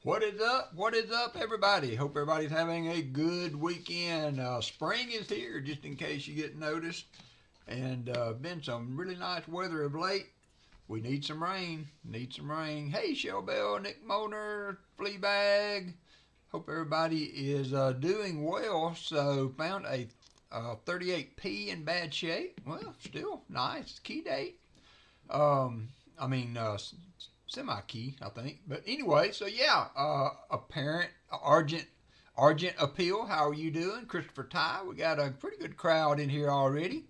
What is up? What is up, everybody? Hope everybody's having a good weekend. Spring is here, just in case you get noticed. And been some really nice weather of late. We need some rain. Need some rain. Hey, Shell Bell, Nick Moner, Fleabag. Hope everybody is doing well. So found a 38P in bad shape. Well, still nice. Key date. Um, I mean, semi-key, I think. But anyway, so yeah, apparent Argent Appeal. How are you doing, Christopher Ty? We got a pretty good crowd in here already.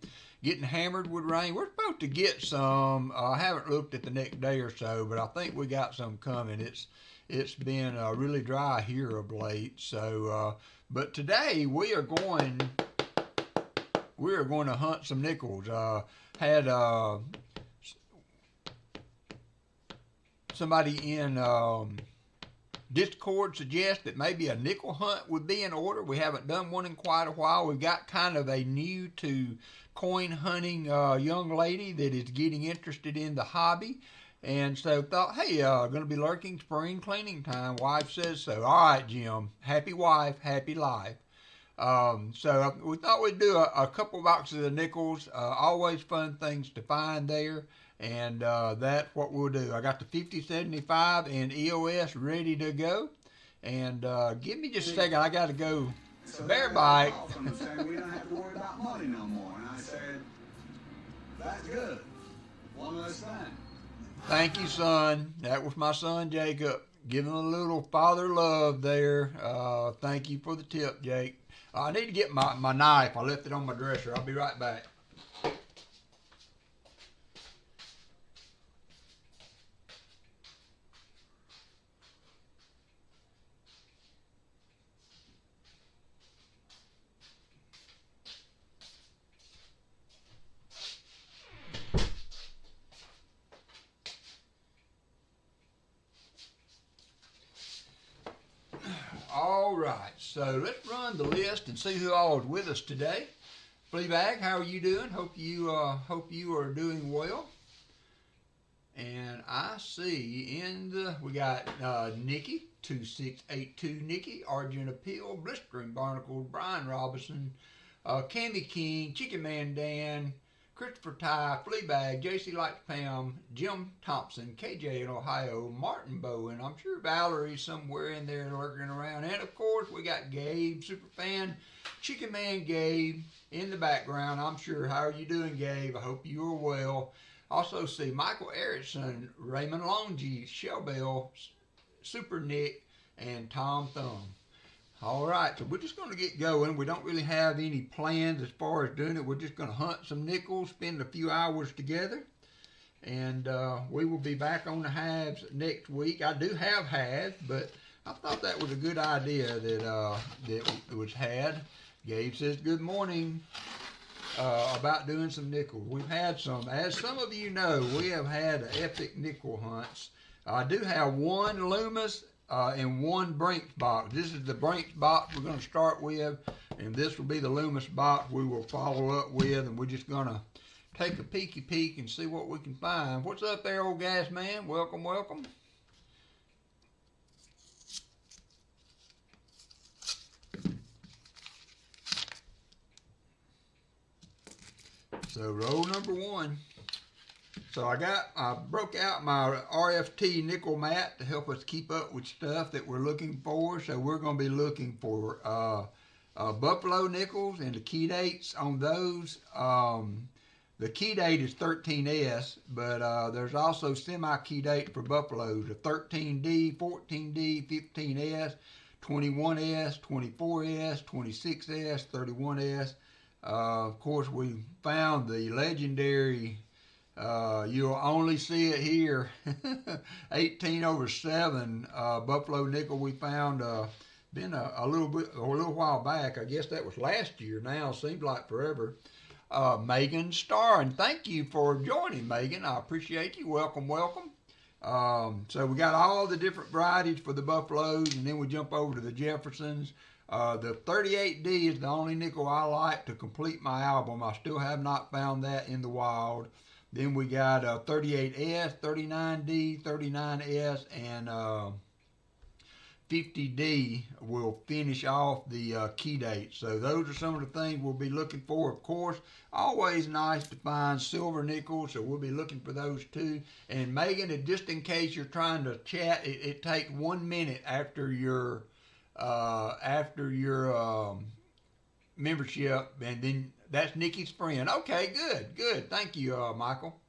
Getting hammered with rain. We're supposed to get some. I haven't looked at the next day or so, but I think we got some coming. It's been really dry here of late. So, but today we are going to hunt some nickels. Had somebody in Discord suggest that maybe a nickel hunt would be in order. We haven't done one in quite a while. We've got kind of a new to coin hunting young lady that is getting interested in the hobby. And so thought, hey, going to be lurking spring cleaning time. Wife says so. All right, Jim. Happy wife, happy life. So we thought we'd do a couple boxes of nickels. Always fun things to find there. And that's what we'll do. I got the 5075 and EOS ready to go. And give me just a second. I got to go. So Bear bite. Saying we don't have to worry about money no more. And I said, that's good. One less thing. Thank you, son. That was my son, Jacob. Giving a little father love there. Thank you for the tip, Jake. I need to get my knife. I left it on my dresser. I'll be right back. All right, so let's run the list and see who all is with us today. Fleabag, how are you doing? Hope you are doing well. And I see we got Nikki 2682, Nikki Argent Appeal, Blistering Barnacles, Brian Robinson, Cammy King, Chicken Man Dan, Christopher Ty, Fleabag, JC Likes Pam, Jim Thompson, KJ in Ohio, Martin Bowen. I'm sure Valerie's somewhere in there lurking around. And of course, we got Gabe, Superfan, Chicken Man Gabe in the background. I'm sure. How are you doing, Gabe? I hope you are well. Also see Michael Erickson, Raymond Longy, Shell Bell, Super Nick, and Tom Thumb. All right, so we're just going to get going. We don't really have any plans as far as doing it. We're just going to hunt some nickels, spend a few hours together, and we will be back on the halves next week. I do have halves, but I thought that was a good idea that was had. Gabe says good morning about doing some nickels. We've had some, as some of you know, we have had epic nickel hunts. I do have one Loomis and one Brinks box. This is the Brinks box we're going to start with, and this will be the Loomis box we will follow up with, and we're just going to take a peeky peek and see what we can find. What's up there, old gas man? Welcome, welcome. So roll number one. So I broke out my RFT nickel mat to help us keep up with stuff that we're looking for. So we're going to be looking for buffalo nickels and the key dates on those. The key date is 13S, but there's also semi-key date for buffaloes, a 13D, 14D, 15S, 21S, 24S, 26S, 31S. Of course, we found the legendary, you'll only see it here, 18/7 buffalo nickel we found. Been a little while back. I guess that was last year now. Seems like forever. Megan Starr, and thank you for joining, Megan. I appreciate you. Welcome, welcome. So we got all the different varieties for the buffaloes, and then we jump over to the Jeffersons. The 38D is the only nickel I like to complete my album. I still have not found that in the wild. Then we got 38S, 39D, 39S, and 50D will finish off the key date. So those are some of the things we'll be looking for. Of course, always nice to find silver nickels, so we'll be looking for those too. And Megan, just in case you're trying to chat, it takes 1 minute after your membership, and then that's Nikki's friend. Okay, good. Thank you, Michael.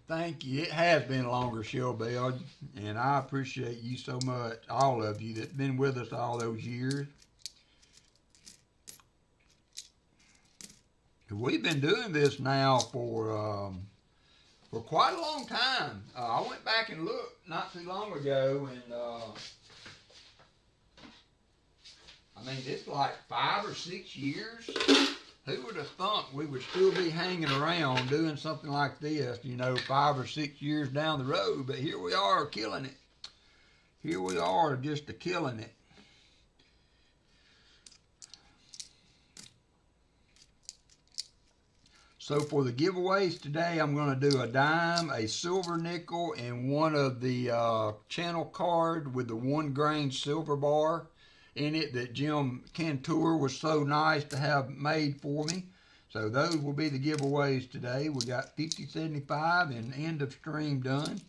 Thank you. It has been a longer show, Bill, and I appreciate you so much, all of you that's been with us all those years. We've been doing this now for quite a long time. I went back and looked not too long ago, and I mean, it's like 5 or 6 years. Who would have thought we would still be hanging around doing something like this, 5 or 6 years down the road? But here we are, killing it. Here we are, just killing it. So for the giveaways today, I'm going to do a dime, a silver nickel, and one of the channel card with the 1 grain silver bar in it that Jim Cantor was so nice to have made for me. So those will be the giveaways today. We got 5075 and end of stream done.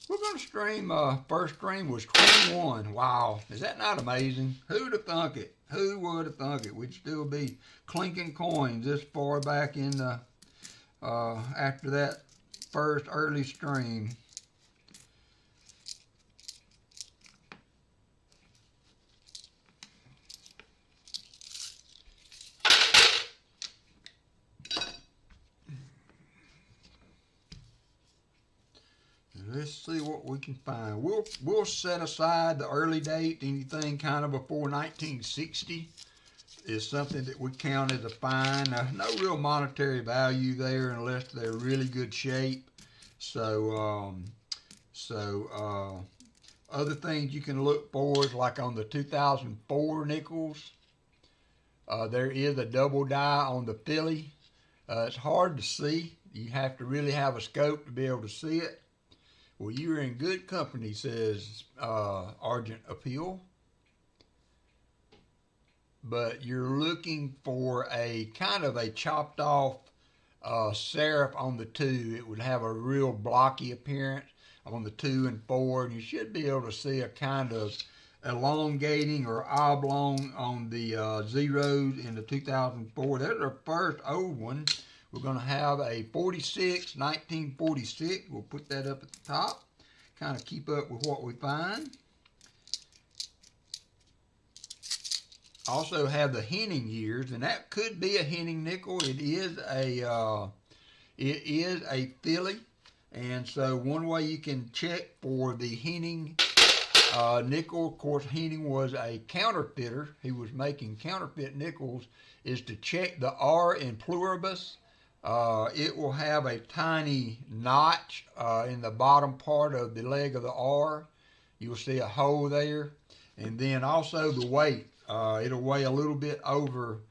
We're going to stream, first stream was 21. Wow, is that not amazing? Who'd have thunk it? Who would have thunk it? We'd still be clinking coins this far back in the, after that first early stream. Let's see what we can find. We'll set aside the early date. Anything kind of before 1960 is something that we count as a fine. No real monetary value there unless they're really good shape. So other things you can look for is like on the 2004 nickels. There is a double die on the Philly. It's hard to see. You have to really have a scope to be able to see it. Well, you're in good company, says Argent Appeal. But you're looking for a kind of a chopped off serif on the 2. It would have a real blocky appearance on the 2 and 4. And you should be able to see a kind of elongating or oblong on the zeros in the 2004. There's our first old one. We're going to have a 1946. We'll put that up at the top. Kind of keep up with what we find. Also have the Henning years, and that could be a Henning nickel. It is a Philly, and so one way you can check for the Henning nickel, of course, Henning was a counterfeiter. He was making counterfeit nickels. Is to check the R in pluribus. It will have a tiny notch in the bottom part of the leg of the R. You'll see a hole there. And then also the weight. It'll weigh a little bit over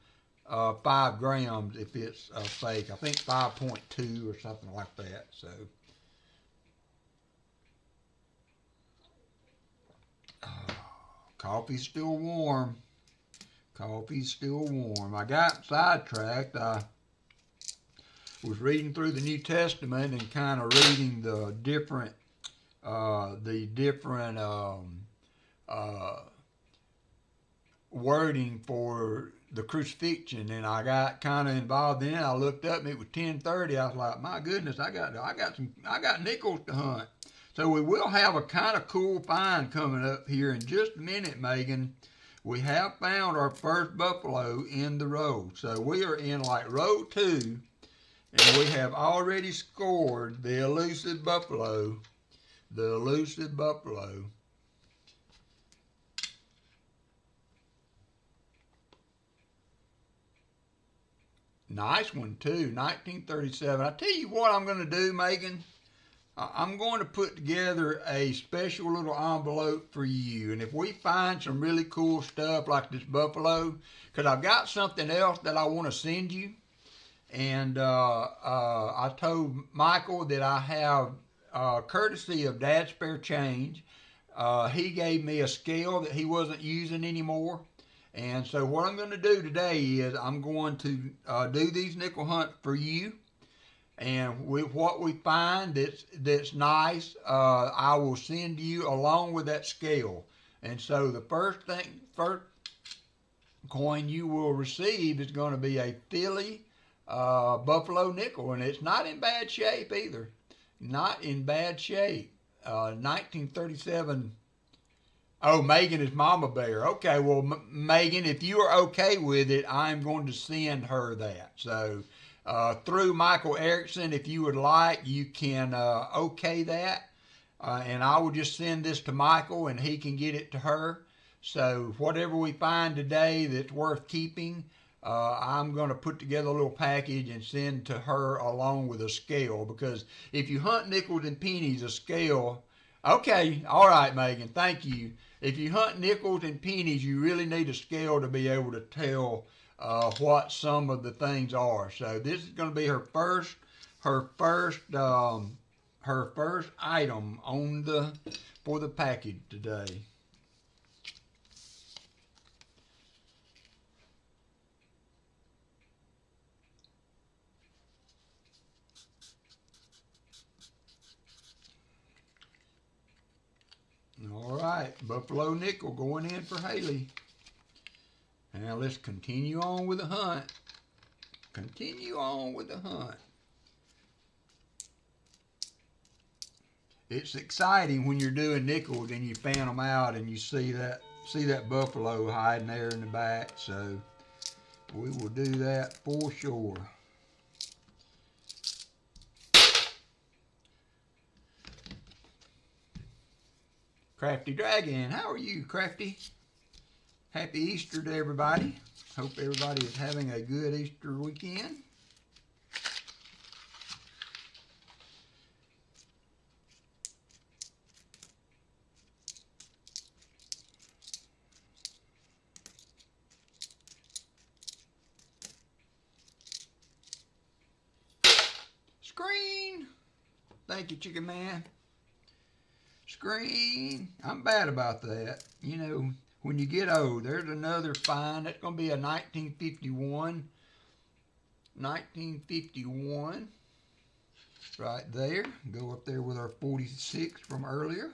5 grams if it's fake. I think 5.2 or something like that. So, coffee's still warm. Coffee's still warm. I got sidetracked. I was reading through the New Testament and kind of reading the different wording for the crucifixion, and I got kind of involved in it. I looked up and it was 10:30. I was like, my goodness, I got nickels to hunt. So we will have a kind of cool find coming up here in just a minute, Megan. We have found our first buffalo in the row. So we are in like row 2. And we have already scored the elusive buffalo. The elusive buffalo. Nice one too, 1937. I tell you what I'm going to do, Megan. I'm going to put together a special little envelope for you. And if we find some really cool stuff like this buffalo, because I've got something else that I want to send you. And I told Michael that I have courtesy of Dad's Spare Change. He gave me a scale that he wasn't using anymore. And so what I'm going to do today is I'm going to do these nickel hunts for you. And with what we find that's nice, I will send you along with that scale. And so the first coin you will receive is going to be a Philly buffalo nickel, and it's not in bad shape either. Not in bad shape. 1937. Oh, Megan is Mama Bear. Okay, well, Megan, if you are okay with it, I'm going to send her that. So through Michael Erickson, if you would like, you can okay that. And I will just send this to Michael, and he can get it to her. So whatever we find today that's worth keeping, I'm going to put together a little package and send to her along with a scale, because if you hunt nickels and pennies, a scale, okay, all right, Megan, thank you. If you hunt nickels and pennies, you really need a scale to be able to tell what some of the things are. So this is going to be her first item on for the package today. All right, buffalo nickel going in for Haley. Now let's continue on with the hunt. Continue on with the hunt. It's exciting when you're doing nickels and you fan them out and you see that buffalo hiding there in the back. So we will do that for sure. Crafty Dragon, how are you, Crafty? Happy Easter to everybody. Hope everybody is having a good Easter weekend. Screen. Thank you, Chicken Man. Screen. I'm bad about that. You know, when you get old, there's another find. That's going to be a 1951. 1951. Right there. Go up there with our 46 from earlier.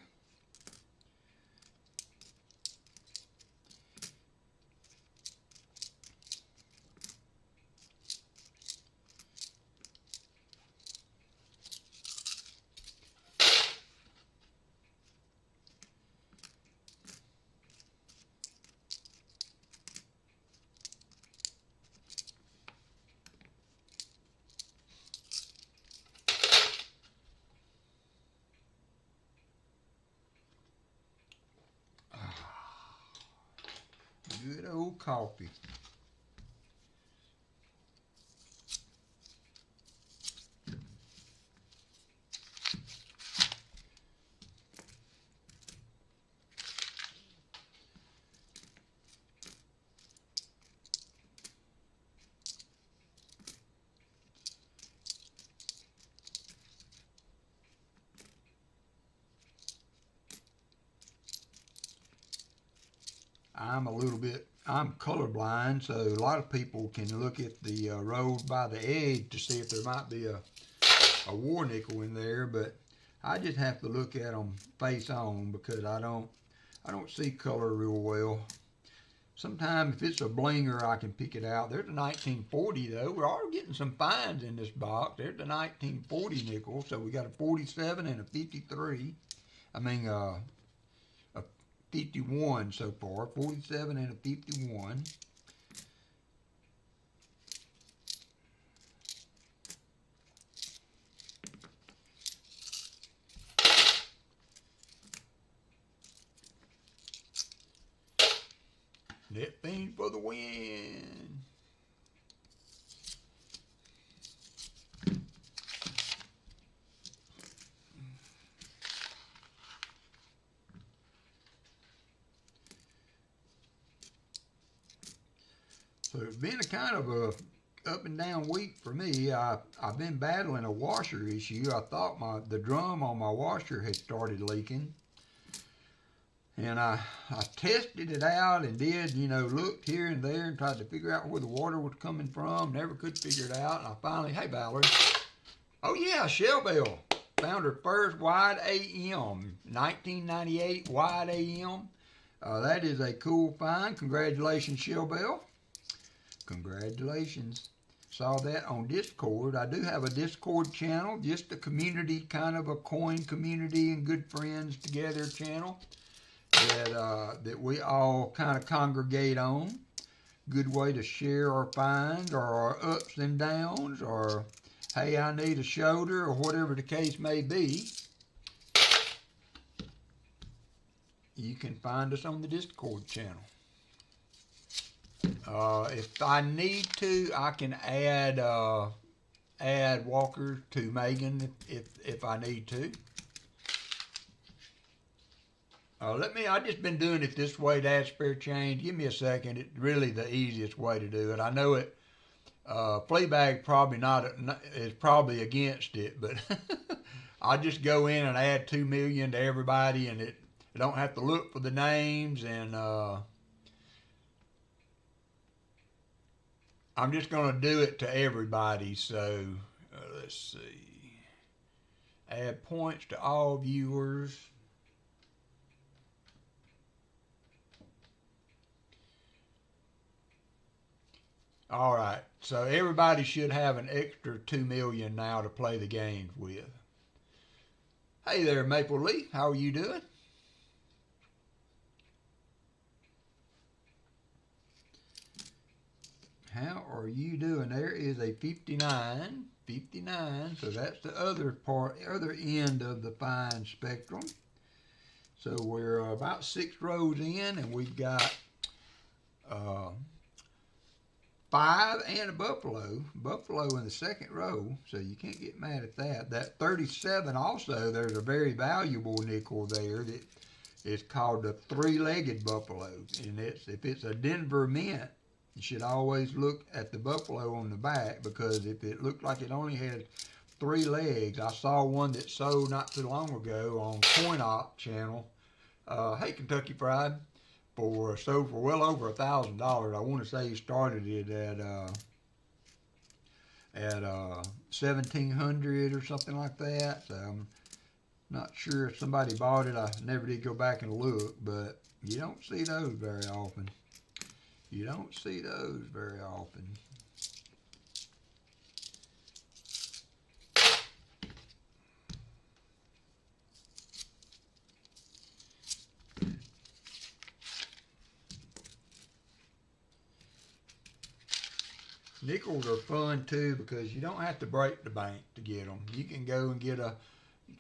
Good old coffee. I'm colorblind, so a lot of people can look at the road by the edge to see if there might be a war nickel in there, but I just have to look at them face on because I don't see color real well. Sometimes if it's a blinger, I can pick it out. There's a 1940 though. We are getting some finds in this box. There's the 1940 nickel, so we got a 47 and a 53. I mean, a 51 so far, 47 and a 51. Net Fiend for the win. So it's been a kind of up and down week for me. I've been battling a washer issue. I thought the drum on my washer had started leaking. And I tested it out and did, looked here and there and tried to figure out where the water was coming from. Never could figure it out. And I finally, hey, Valerie. Oh, yeah, Shell Bell. Found her first wide AM, 1998 wide AM. That is a cool find. Congratulations, Shell Bell. Congratulations. Saw that on Discord. I do have a Discord channel, just a community, kind of a coin community and good friends together channel that we all kind of congregate on. Good way to share our finds or our ups and downs, or hey, I need a shoulder, or whatever the case may be. You can find us on the Discord channel. If I need to, I can add Walker to Megan if I need to. I've just been doing it this way to add spare change. Give me a second. It's really the easiest way to do it. I know it. Fleabag is probably against it, but I just go in and add 2 million to everybody, and I don't have to look for the names, and I'm just going to do it to everybody. So let's see. Add points to all viewers. All right, so everybody should have an extra 2 million now to play the games with. Hey there, Maple Leaf. How are you doing? How are you doing? There is a 59, so that's the other end of the fine spectrum. So we're about 6 rows in, and we've got 5 and a buffalo in the second row, so you can't get mad at that. That 37 also, there's a very valuable nickel there that is called the 3-legged buffalo, and if it's a Denver mint, you should always look at the buffalo on the back, because if it looked like it only had 3 legs, I saw one that sold not too long ago on CoinOp channel. Hey, Kentucky Fried. Sold for well over $1,000. I want to say he started it at 1,700 or something like that. So I'm not sure if somebody bought it. I never did go back and look, but you don't see those very often. You don't see those very often. Nickels are fun too, because you don't have to break the bank to get them. You can go and get a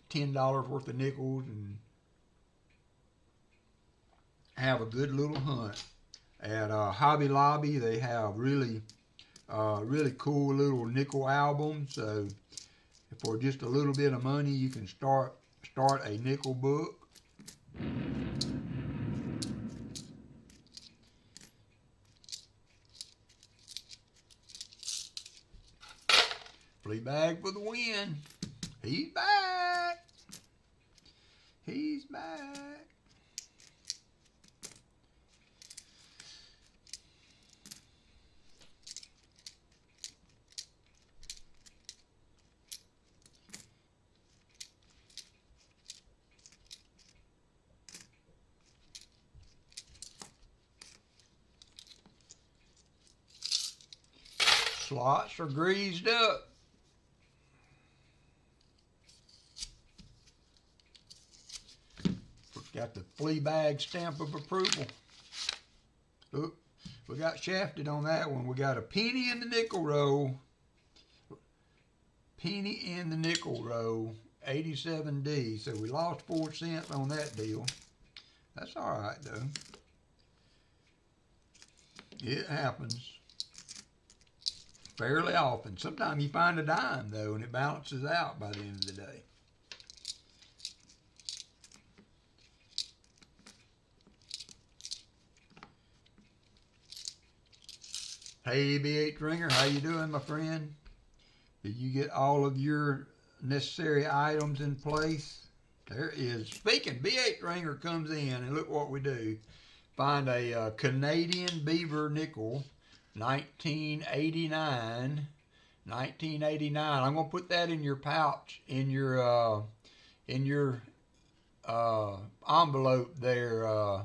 $10 worth of nickels and have a good little hunt. At Hobby Lobby, they have really cool little nickel albums. So for just a little bit of money, you can start a nickel book. Fleabag for the win. He's back. He's back. Slots are greased up. Got the Fleabag stamp of approval. Oop, we got shafted on that one. We got a penny in the nickel roll. Penny in the nickel roll, 87D. So we lost 4 cents on that deal. That's all right, though. It happens fairly often. Sometimes you find a dime, though, and it balances out by the end of the day. Hey, B8 Ringer, how you doing, my friend? Did you get all of your necessary items in place? There is. Speaking, B8 Ringer comes in, and look what we do. Find a Canadian beaver nickel, 1989. 1989. I'm gonna put that in your pouch, in your envelope there,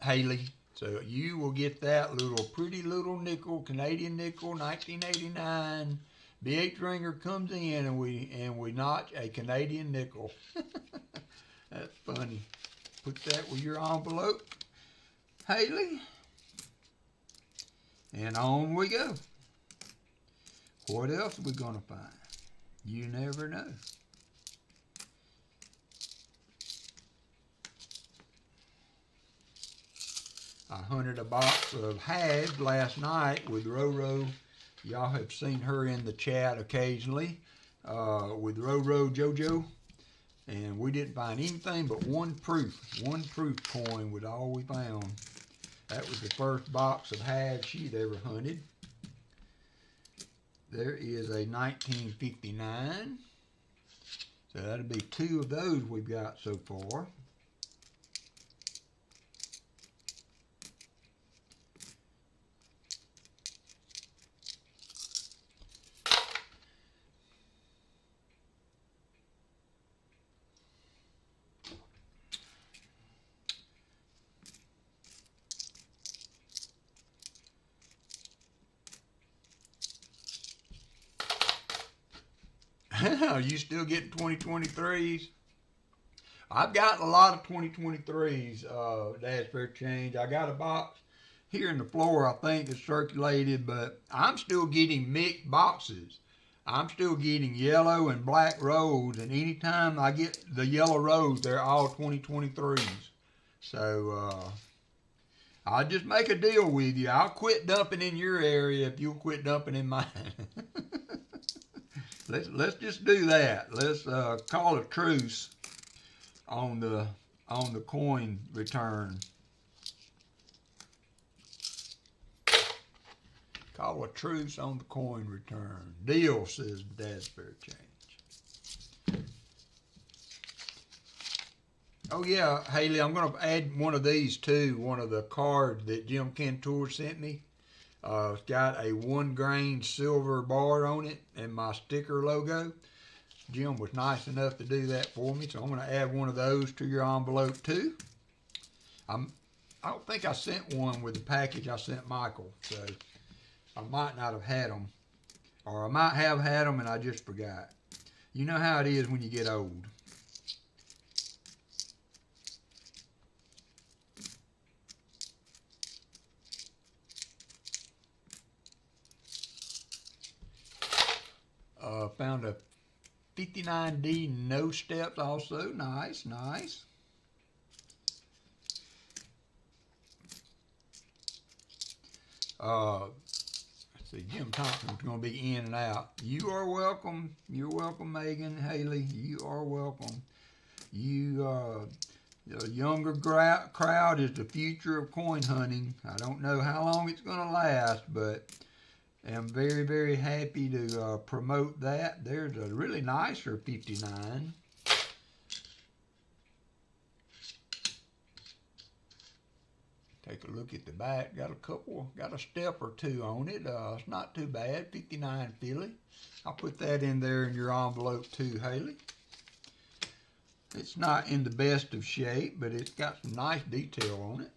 Haley. So you will get that little pretty little nickel, Canadian nickel, 1989. B8 Ringer comes in and we notch a Canadian nickel. That's funny. Put that with your envelope, Haley. And on we go. What else are we gonna find? You never know. I hunted a box of hads last night with Roro. Y'all have seen her in the chat occasionally with Roro Jojo. And we didn't find anything but one proof coin with all we found. That was the first box of hads she'd ever hunted. There is a 1959. So that'll be 2 of those we've got so far. Are you still getting 2023s? I've gotten a lot of 2023s, Dad's Fair Change. I got a box here in the floor, I think it's circulated, but I'm still getting mixed boxes. I'm still getting yellow and black roads, and anytime I get the yellow roads, they're all 2023s. So I'll just make a deal with you. I'll quit dumping in your area if you'll quit dumping in mine. Let's just do that. Let's call a truce on the coin return. Call a truce on the coin return. Deal, says Dad's Fair Change. Oh yeah, Haley, I'm gonna add one of these too. One of the cards that Jim Cantor sent me. It's got a 1 grain silver bar on it and my sticker logo. Jim was nice enough to do that for me, so I'm going to add one of those to your envelope too. I don't think I sent one with the package I sent Michael, so I might not have had them. Or I might have had them and I just forgot. You know how it is when you get old. Found a 59D no steps also. Nice, nice. Let's see, Jim Thompson's going to be in and out. You are welcome. You're welcome, Megan, Haley. You are welcome. The younger crowd is the future of coin hunting. I don't know how long it's going to last, but I'm very, very happy to promote that. There's a really nicer 59. Take a look at the back. Got a step or 2 on it. It's not too bad. 59 Philly. I'll put that in there in your envelope too, Haley. It's not in the best of shape, but it's got some nice detail on it.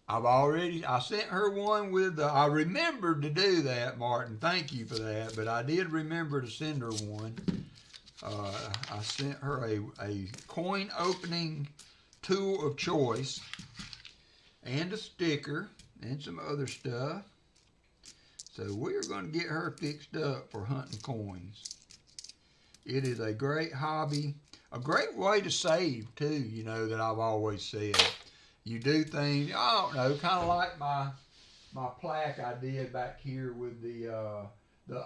I sent her one with I remembered to do that, Martin. Thank you for that, but I did remember to send her one. I sent her a coin opening tool of choice and a sticker and some other stuff. So we're going to get her fixed up for hunting coins. It is a great hobby, a great way to save too, you know, that I've always said. You do things, I don't know, kind of like my plaque I did back here with the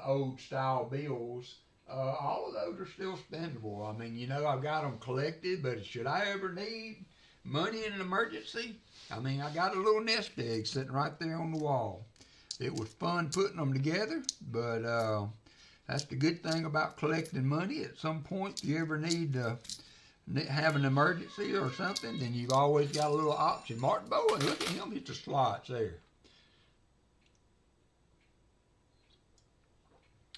old style bills. All of those are still spendable. I mean, you know, I've got them collected, but should I ever need money in an emergency, I mean, I got a little nest egg sitting right there on the wall. It was fun putting them together, but that's the good thing about collecting money. At some point, if you ever need to have an emergency or something, then you've always got a little option. Martin Bowen, look at him hit the slots there.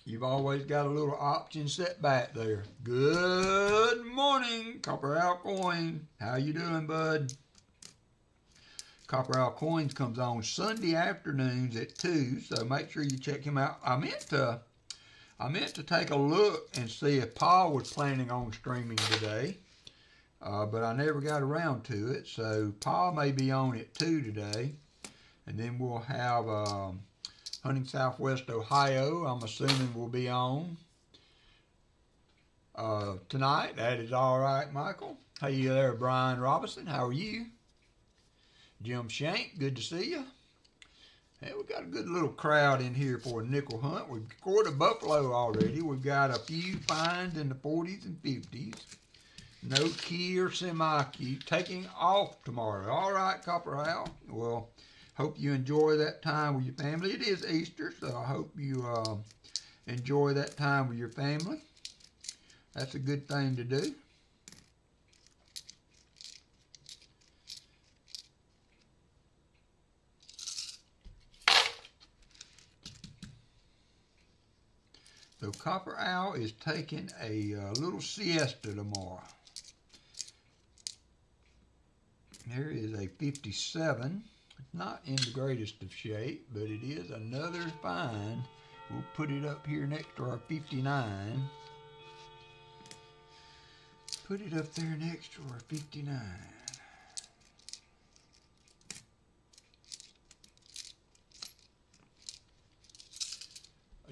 You've always got a little option set back there. Good morning, Copper Owl Coin. How you doing, bud? Copper Owl Coins comes on Sunday afternoons at 2, so make sure you check him out. I meant to take a look and see if Paul was planning on streaming today, but I never got around to it. So Paul may be on at 2 today, and then we'll have Hunting Southwest Ohio, I'm assuming will be on tonight. That is all right, Michael. Hey there, Brian Robinson. How are you? Jim Shank, good to see you. Hey, we've got a good little crowd in here for a nickel hunt. We've scored a buffalo already. We've got a few finds in the 40s and 50s. No key or semi-key. Taking off tomorrow. All right, Copper Owl. Well, hope you enjoy that time with your family. It is Easter, so I hope you enjoy that time with your family. That's a good thing to do. So Copper Owl is taking a little siesta tomorrow. There is a 57. It's not in the greatest of shape, but it is another find. We'll put it up here next to our 59. Put it up there next to our 59.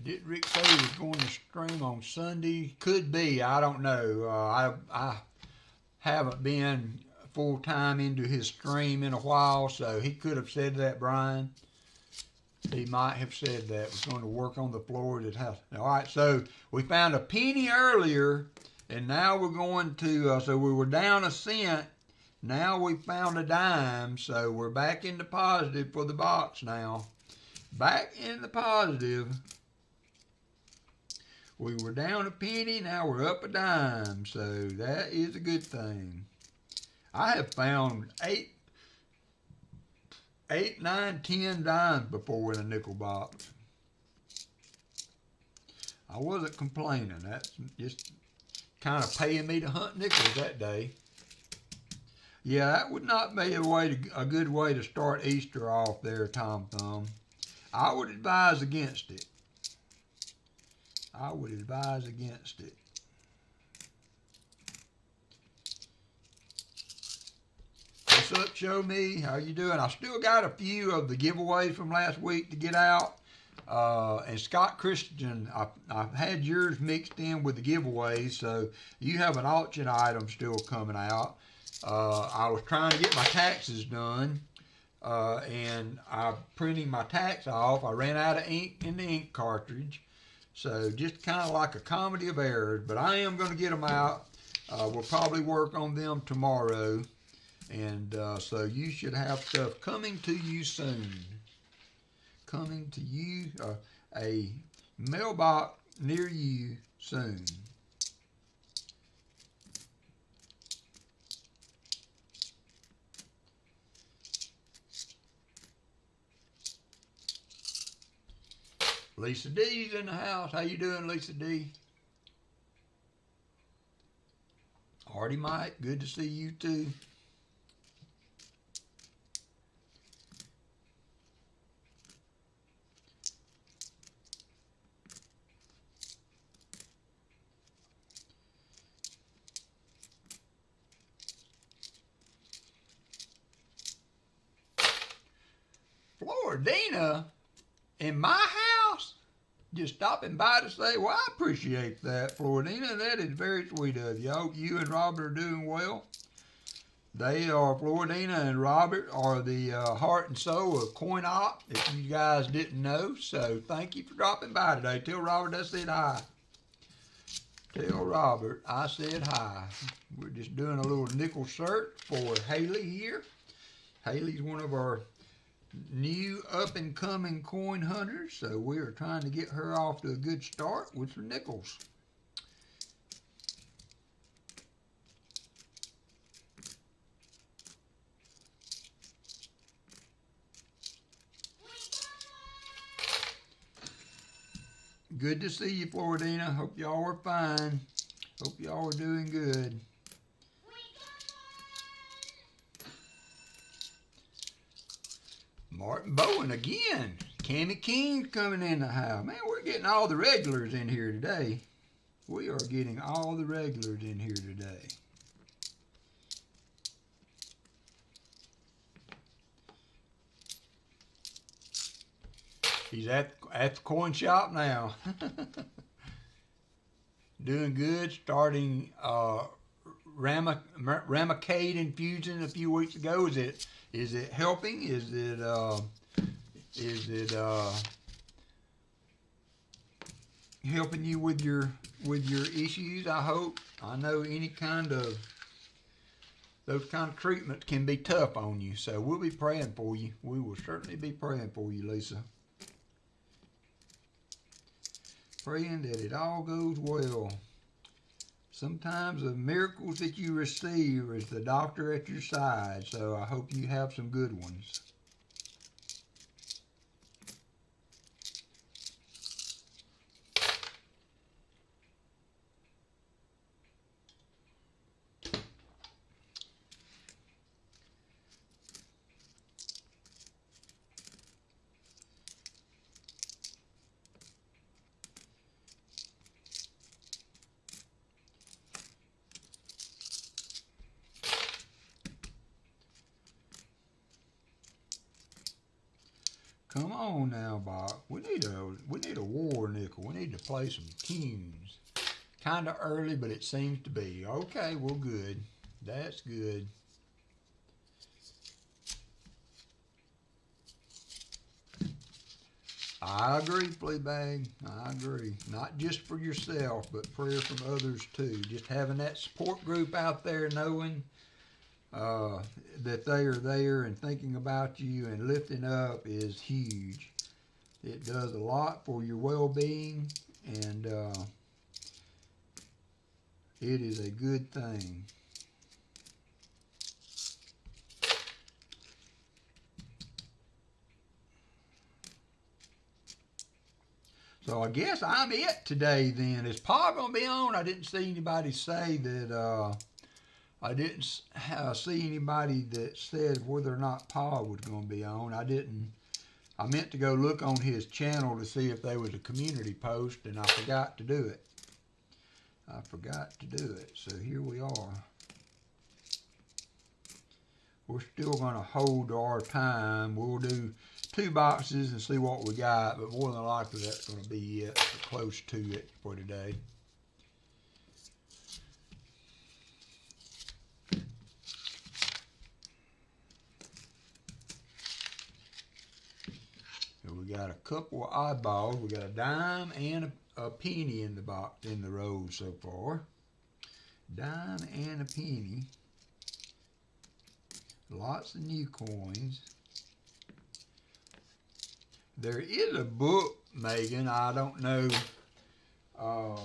Did Rick say he was going to stream on Sunday? Could be. I don't know. I haven't been full-time into his stream in a while, so he could have said that, Brian. He might have said that. We're going to work on the floor at his house. All right, so we found a penny earlier, and now we're going to, so we were down a cent. Now we found a dime, so we're back in the positive for the box now. Back in the positive. We were down a penny, now we're up a dime, so that is a good thing. I have found 8, 9, 10 dimes before in a nickel box. I wasn't complaining. That's just kind of paying me to hunt nickels that day. Yeah, that would not be a good way to start Easter off there, Tom Thumb. I would advise against it. I would advise against it. What's up, Show Me? How you doing? I still got a few of the giveaways from last week to get out. And Scott Christian, I've had yours mixed in with the giveaways, so you have an auction item still coming out. I was trying to get my taxes done, and I'm printing my tax off. I ran out of ink in the ink cartridge. So just kind of like a comedy of errors, but I am going to get them out. We'll probably work on them tomorrow. And so you should have stuff coming to you soon. Coming to you, a mailbox near you soon. Lisa D's in the house. How you doing, Lisa D? Hardy Mike, good to see you too. Floridina in my house? Just stopping by to say, well, I appreciate that, Floridina. That is very sweet of you. I hope you and Robert are doing well. They are, Floridina and Robert are the heart and soul of Coin Op, if you guys didn't know. So thank you for dropping by today. Tell Robert I said hi. Tell Robert I said hi. We're just doing a little nickel search for Haley here. Haley's one of our new up-and-coming coin hunters, so we are trying to get her off to a good start with some nickels. Good to see you, Floridina. Hope y'all are fine. Hope y'all are doing good. Martin Bowen again. Cammy King's coming in the house. Man, we're getting all the regulars in here today. We are getting all the regulars in here today. He's at the coin shop now. Doing good. Starting Ramacade infusion a few weeks ago. Is it helping? Is it helping you with your issues? I hope. I know any kind of those kind of treatments can be tough on you, so we'll be praying for you. We will certainly be praying for you, Lisa. Praying that it all goes well. Sometimes the miracles that you receive is the doctor at your side, so I hope you have some good ones. Come on now, Bob. We need a war nickel. We need to play some tunes. Kind of early, but it seems to be. Okay, well, good. That's good. I agree, Fleabag. I agree. Not just for yourself, but prayer from others too. Just having that support group out there, knowing that they are there and thinking about you and lifting up is huge. It does a lot for your well-being, and it is a good thing. So I guess I'm it today then. Is Pa going to be on? I didn't see anybody say that. I didn't see anybody that said whether or not Pa was going to be on. I meant to go look on his channel to see if there was a community post, and I forgot to do it. So here we are. We're still going to hold our time. We'll do 2 boxes and see what we got, but more than likely that's going to be it, or close to it for today. So we got a couple of oddballs. We got a dime and a penny in the box, in the row so far. Dime and a penny. Lots of new coins. There is a book, Megan. I don't know. I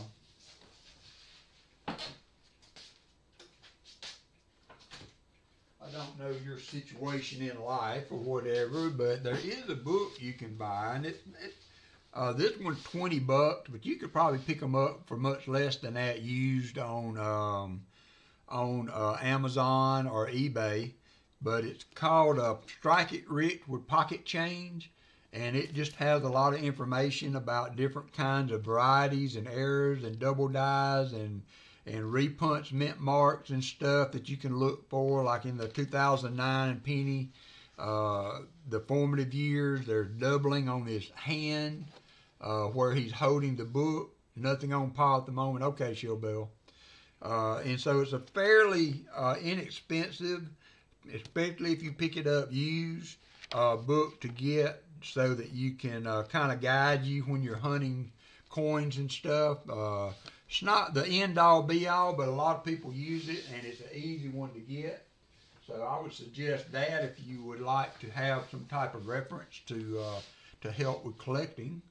don't know your situation in life or whatever, but there is a book you can buy, and this one's $20, but you could probably pick them up for much less than that used on Amazon or eBay. But it's called Strike It Rich with Pocket Change, and it just has a lot of information about different kinds of varieties and errors and double dies and repunch mint marks and stuff that you can look for, like in the 2009 penny, the formative years. There's doubling on his hand where he's holding the book. Nothing on Pa at the moment. Okay, Shilbell. And so it's a fairly inexpensive, especially if you pick it up used, book to get so that you can kind of guide you when you're hunting coins and stuff. It's not the end all be all, but a lot of people use it, and it's an easy one to get. So I would suggest that if you would like to have some type of reference to help with collecting.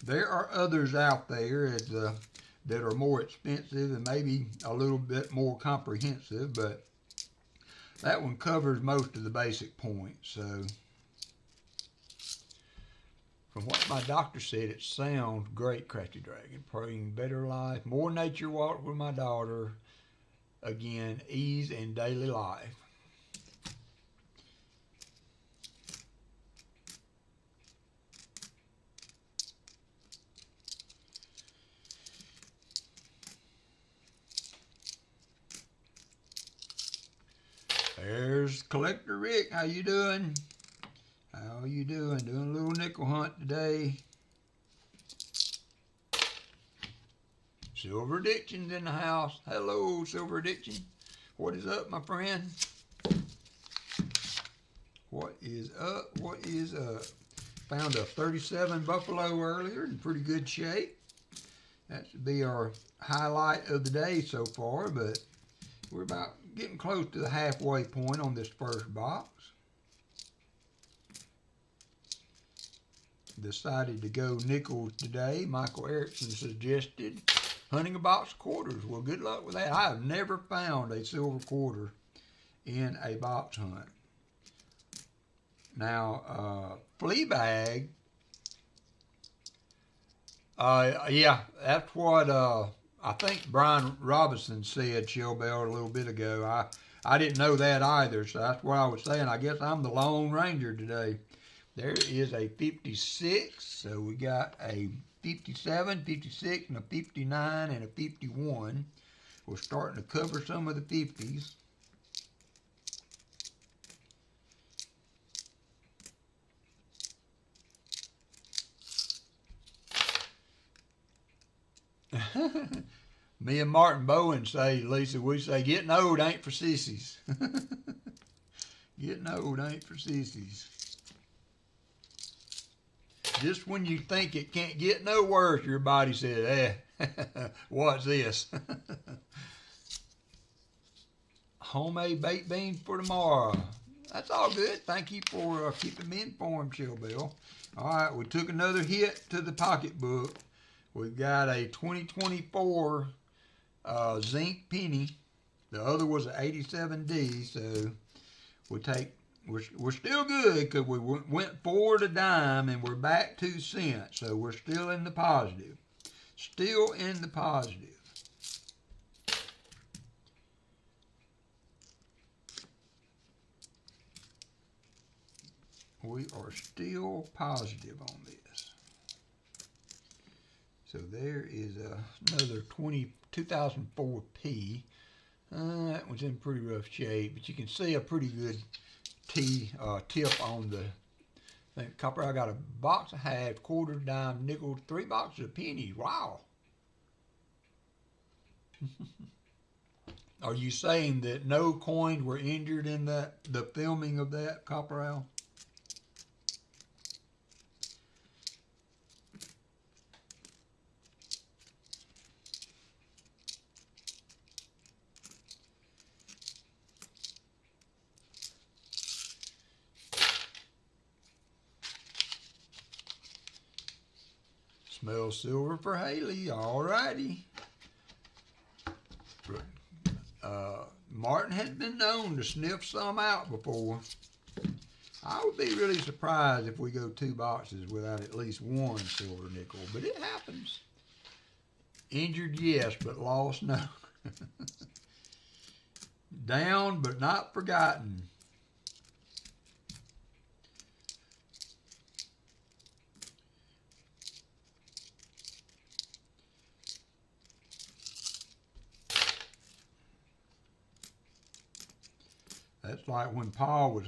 There are others out there that are more expensive and maybe a little bit more comprehensive, but that one covers most of the basic points. So from what my doctor said, it sounds great, Crafty Dragon. Praying better life, more nature walk with my daughter. Again, ease in daily life. There's Collector Rick. How you doing? How you doing? Doing a little nickel hunt today. Silver Addiction's in the house. Hello, Silver Addiction. What is up, my friend? What is up? What is up? Found a 37 Buffalo earlier in pretty good shape. That should be our highlight of the day so far, but we're about getting close to the halfway point on this first box. Decided to go nickels today. Michael Erickson suggested hunting a box of quarters. Well, good luck with that. I have never found a silver quarter in a box hunt. Now, Fleabag, yeah, that's what I think Brian Robinson said, Shellbell, a little bit ago. I didn't know that either, so that's what I was saying. I guess I'm the Lone Ranger today. There is a 56, so we got a 57, 56, and a 59, and a 51. We're starting to cover some of the 50s. Me and Martin Bowen say, Lisa, we say, getting old ain't for sissies. Getting old ain't for sissies. Just when you think it can't get no worse, your body said, what's this? Homemade baked beans for tomorrow. That's all good. Thank you for keeping me informed, Shellbell. All right, we took another hit to the pocketbook. We've got a 2024 zinc penny. The other was an 87D, so we're still good because we went forward a dime and we're back 2 cents, so we're still in the positive. Still in the positive. We are still positive on this. So there is another 2004 P. That one's in pretty rough shape, but you can see a pretty good tip on the copper. I got a box of half, quarter, dime, nickel, 3 boxes of pennies. Wow. Are you saying that no coins were injured in the filming of that, Copper Owl? Smell silver for Haley. All righty. Martin has been known to sniff some out before. I would be really surprised if we go 2 boxes without at least 1 silver nickel, but it happens. Injured, yes, but lost, no. Down, but not forgotten. That's like when Paul was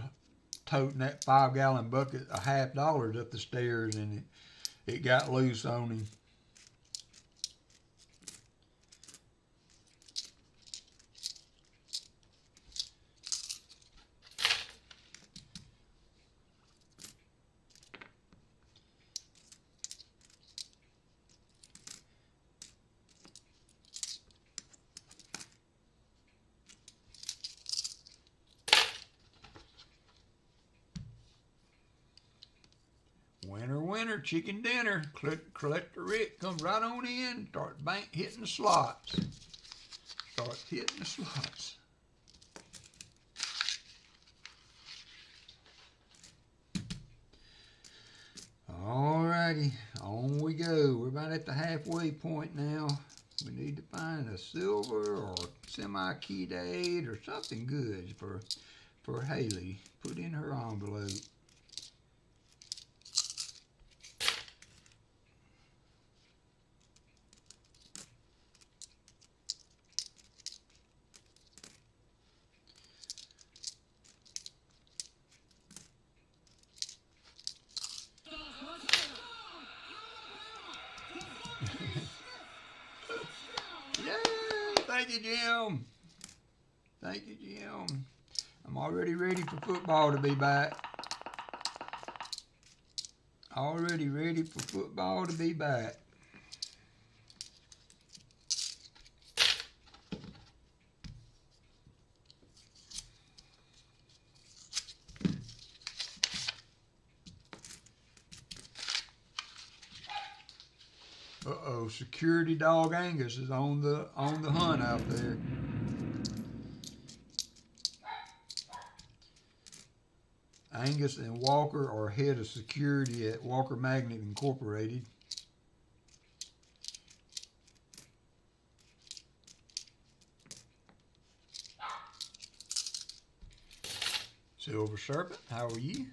toting that 5-gallon bucket of $50 up the stairs and it got loose on him. winner, chicken dinner. Collector Rick comes right on in, starts hitting the slots. Starts hitting the slots. Alrighty, on we go. We're about at the halfway point now. We need to find a silver or semi-keyed 8 or something good for Haley. Put in her envelope. Thank you, Jim. Thank you, Jim. I'm already ready for football to be back. Already ready for football to be back. Uh-oh, security dog Angus is on the hunt out there. Angus and Walker are head of security at WalkerMagnet Incorporated. Silver Serpent, how are you?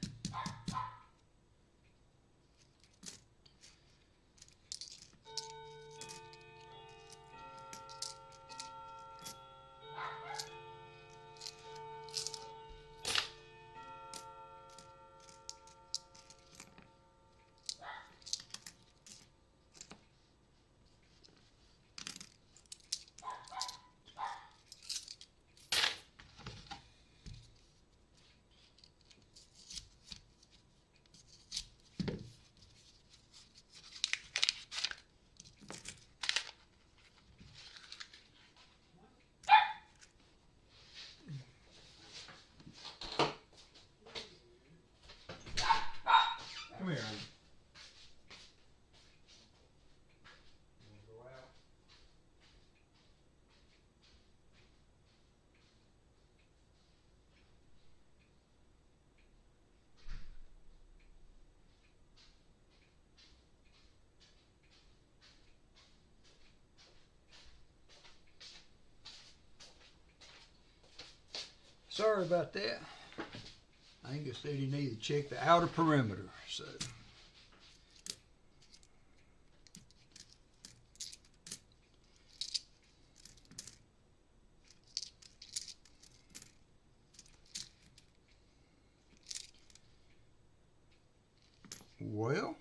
Come here. Sorry about that. Angus said he needed to check the outer perimeter, so. Well.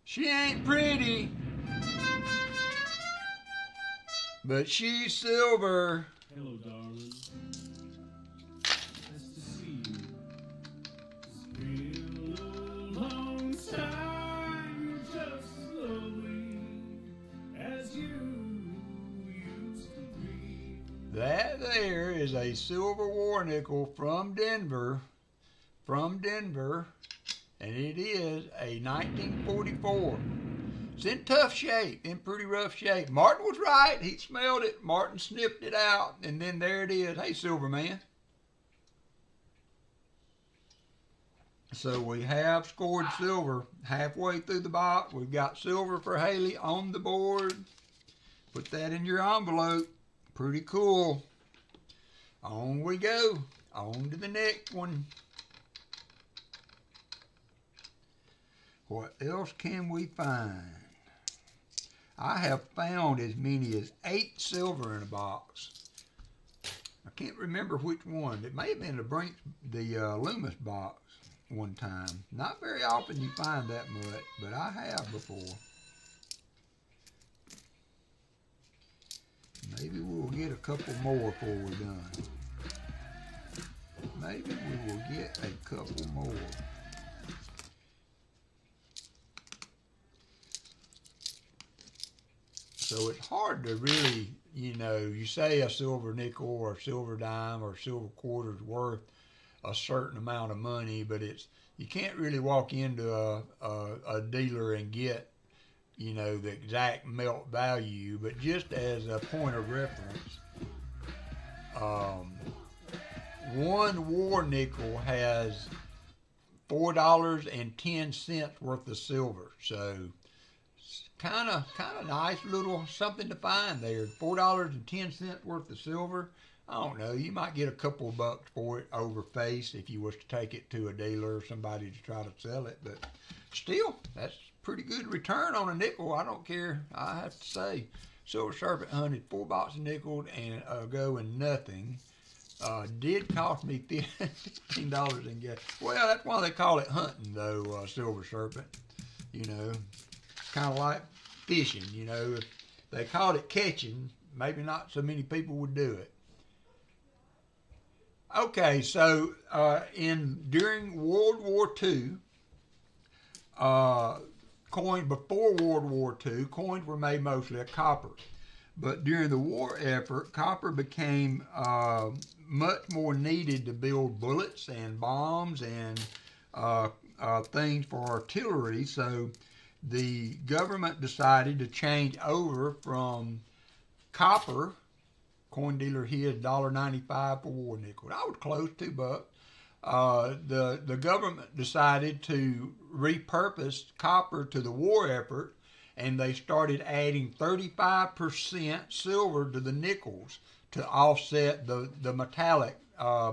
She ain't pretty, but she's silver. Hello, darling. Nice to see you. It's been a long time, just slowly, as you used to be. That there is a silver war nickel from Denver, and it is a 1944. It's in tough shape, in pretty rough shape. Martin was right. He smelled it. Martin sniffed it out, and then there it is. Hey, Silver Man. So we have scored silver halfway through the box. We've got silver for Haley on the board. Put that in your envelope. Pretty cool. On we go. On to the next one. What else can we find? I have found as many as 8 silver in a box. I can't remember which one. It may have been the Loomis box one time. Not very often you find that much, but I have before. Maybe we'll get a couple more before we're done. Maybe we will get a couple more. So it's hard to really, you know, you say a silver nickel or a silver dime or silver quarter is worth a certain amount of money, but you can't really walk into a dealer and get, you know, the exact melt value. But just as a point of reference, one war nickel has $4.10 worth of silver. So it's kind of nice little something to find there. $4.10 worth of silver. I don't know, you might get a couple of bucks for it over face if you was to take it to a dealer or somebody to try to sell it, but still, that's pretty good return on a nickel. I don't care, I have to say. Silver Serpent hunted 4 boxes of nickels and ago and nothing. Did cost me $15 in gas. Well, that's why they call it hunting though, Silver Serpent. You know, kind of like fishing, you know. If they called it catching, maybe not so many people would do it. Okay, so during World War II, coins before World War II, coins were made mostly of copper. But during the war effort, copper became much more needed to build bullets and bombs and things for artillery. So the government decided to change over from copper. Coin dealer here is $1.95 for war nickel. I was close, $2. The government decided to repurpose copper to the war effort, and they started adding 35% silver to the nickels to offset the metallic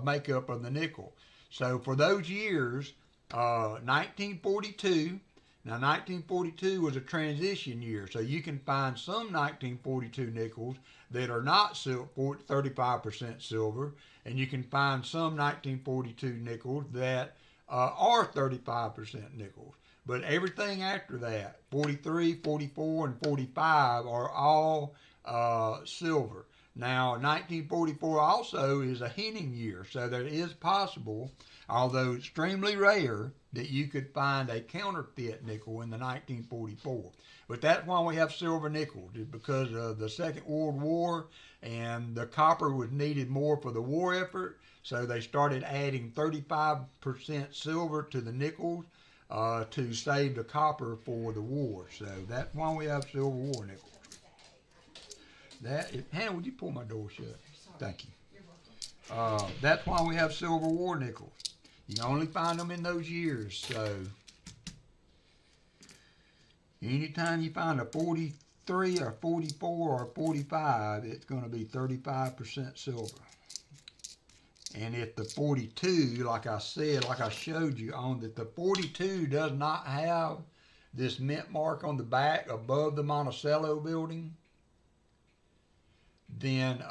makeup of the nickel. So for those years, 1942. Now, 1942 was a transition year, so you can find some 1942 nickels that are not 35% silver, and you can find some 1942 nickels that are 35% nickels. But everything after that, 43, 44, and 45 are all silver. Now, 1944 also is a henning year, so that it is possible, although extremely rare, that you could find a counterfeit nickel in the 1944. But that's why we have silver nickels, because of the Second World War, and the copper was needed more for the war effort, so they started adding 35% silver to the nickels to save the copper for the war. So that's why we have silver war nickels. Hannah, would you pull my door shut? Thank you. That's why we have silver war nickels. You can only find them in those years. So anytime you find a 43 or 44 or 45, it's going to be 35% silver. And if the 42, like I said, like I showed you on that, the 42 does not have this mint mark on the back above the Monticello building, then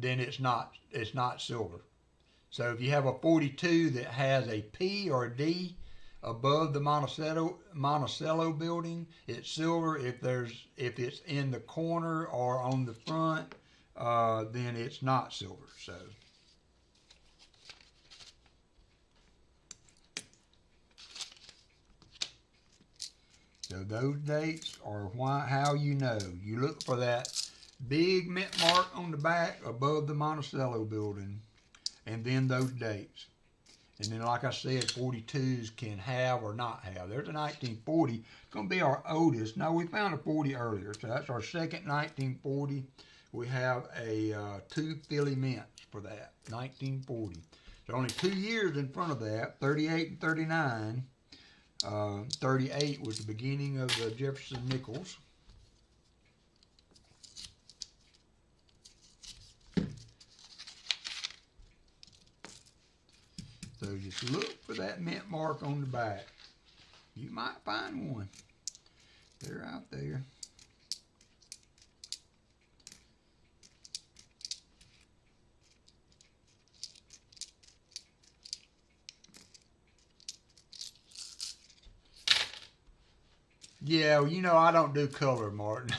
it's not silver. So if you have a 42 that has a P or a D above the Monticello building, it's silver. If it's in the corner or on the front, then it's not silver. So those dates are how you know. You look for that big mint mark on the back above the Monticello building, and then those dates. And then, like I said, 42s can have or not have. There's a 1940. It's going to be our oldest. No, we found a 40 earlier, so that's our second 1940. We have a 2 Philly mints for that, 1940. So only 2 years in front of that, 38 and 39. 38 was the beginning of the Jefferson nickels. So just look for that mint mark on the back. You might find one. They're out there. Yeah, well, you know, I don't do color, Martin.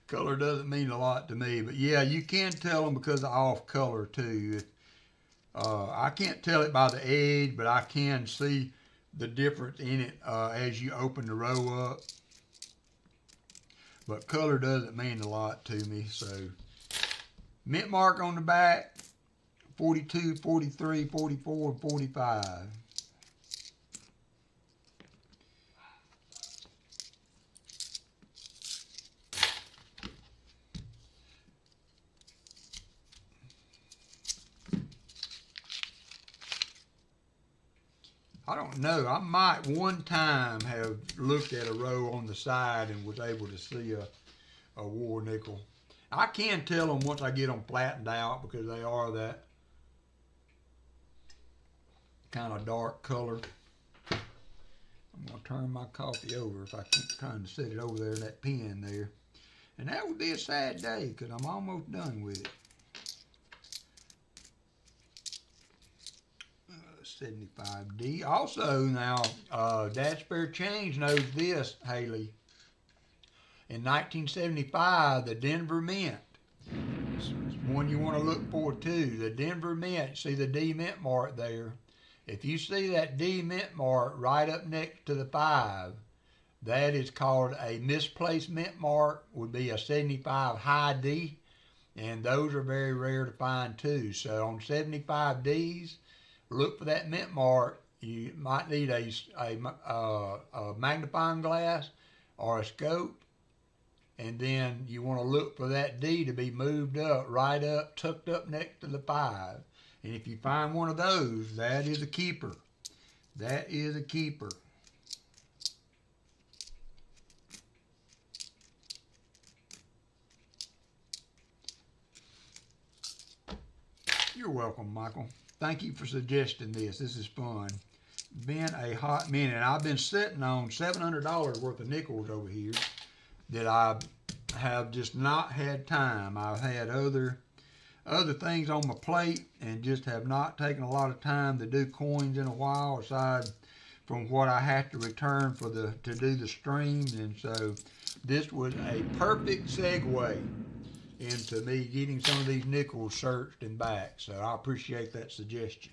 Color doesn't mean a lot to me, but yeah, you can tell them because of off color too. I can't tell it by the edge, but I can see the difference in it as you open the row up. but color doesn't mean a lot to me. So mint mark on the back, 42, 43, 44, and 45. I don't know. I might one time have looked at a row on the side and was able to see a war nickel. I can tell them once I get them flattened out because they are that kind of dark color. I'm going to turn my coffee over if I keep trying to set it over there in that pen there. And that would be a sad day because I'm almost done with it. 75D. Also now, Dad Spare Change knows this, Haley. In 1975, the Denver Mint. It's one you want to look for too. The Denver Mint. See the D mint mark there. If you see that D mint mark right up next to the 5, that is called a misplaced mint mark. Would be a 75 high D, and those are very rare to find too. So on 75Ds, look for that mint mark. You might need a magnifying glass or a scope, and then you want to look for that D to be moved up, right up, tucked up next to the 5. And if you find one of those, that is a keeper. That is a keeper. You're welcome, Michael. Thank you for suggesting this. This is fun. Been a hot minute. I've been sitting on $700 worth of nickels over here that I have just not had time. I've had other things on my plate and just have not taken a lot of time to do coins in a while, aside from what I have to return for to do the streams. And so this was a perfect segue into me getting some of these nickels searched and back. So I appreciate that suggestion.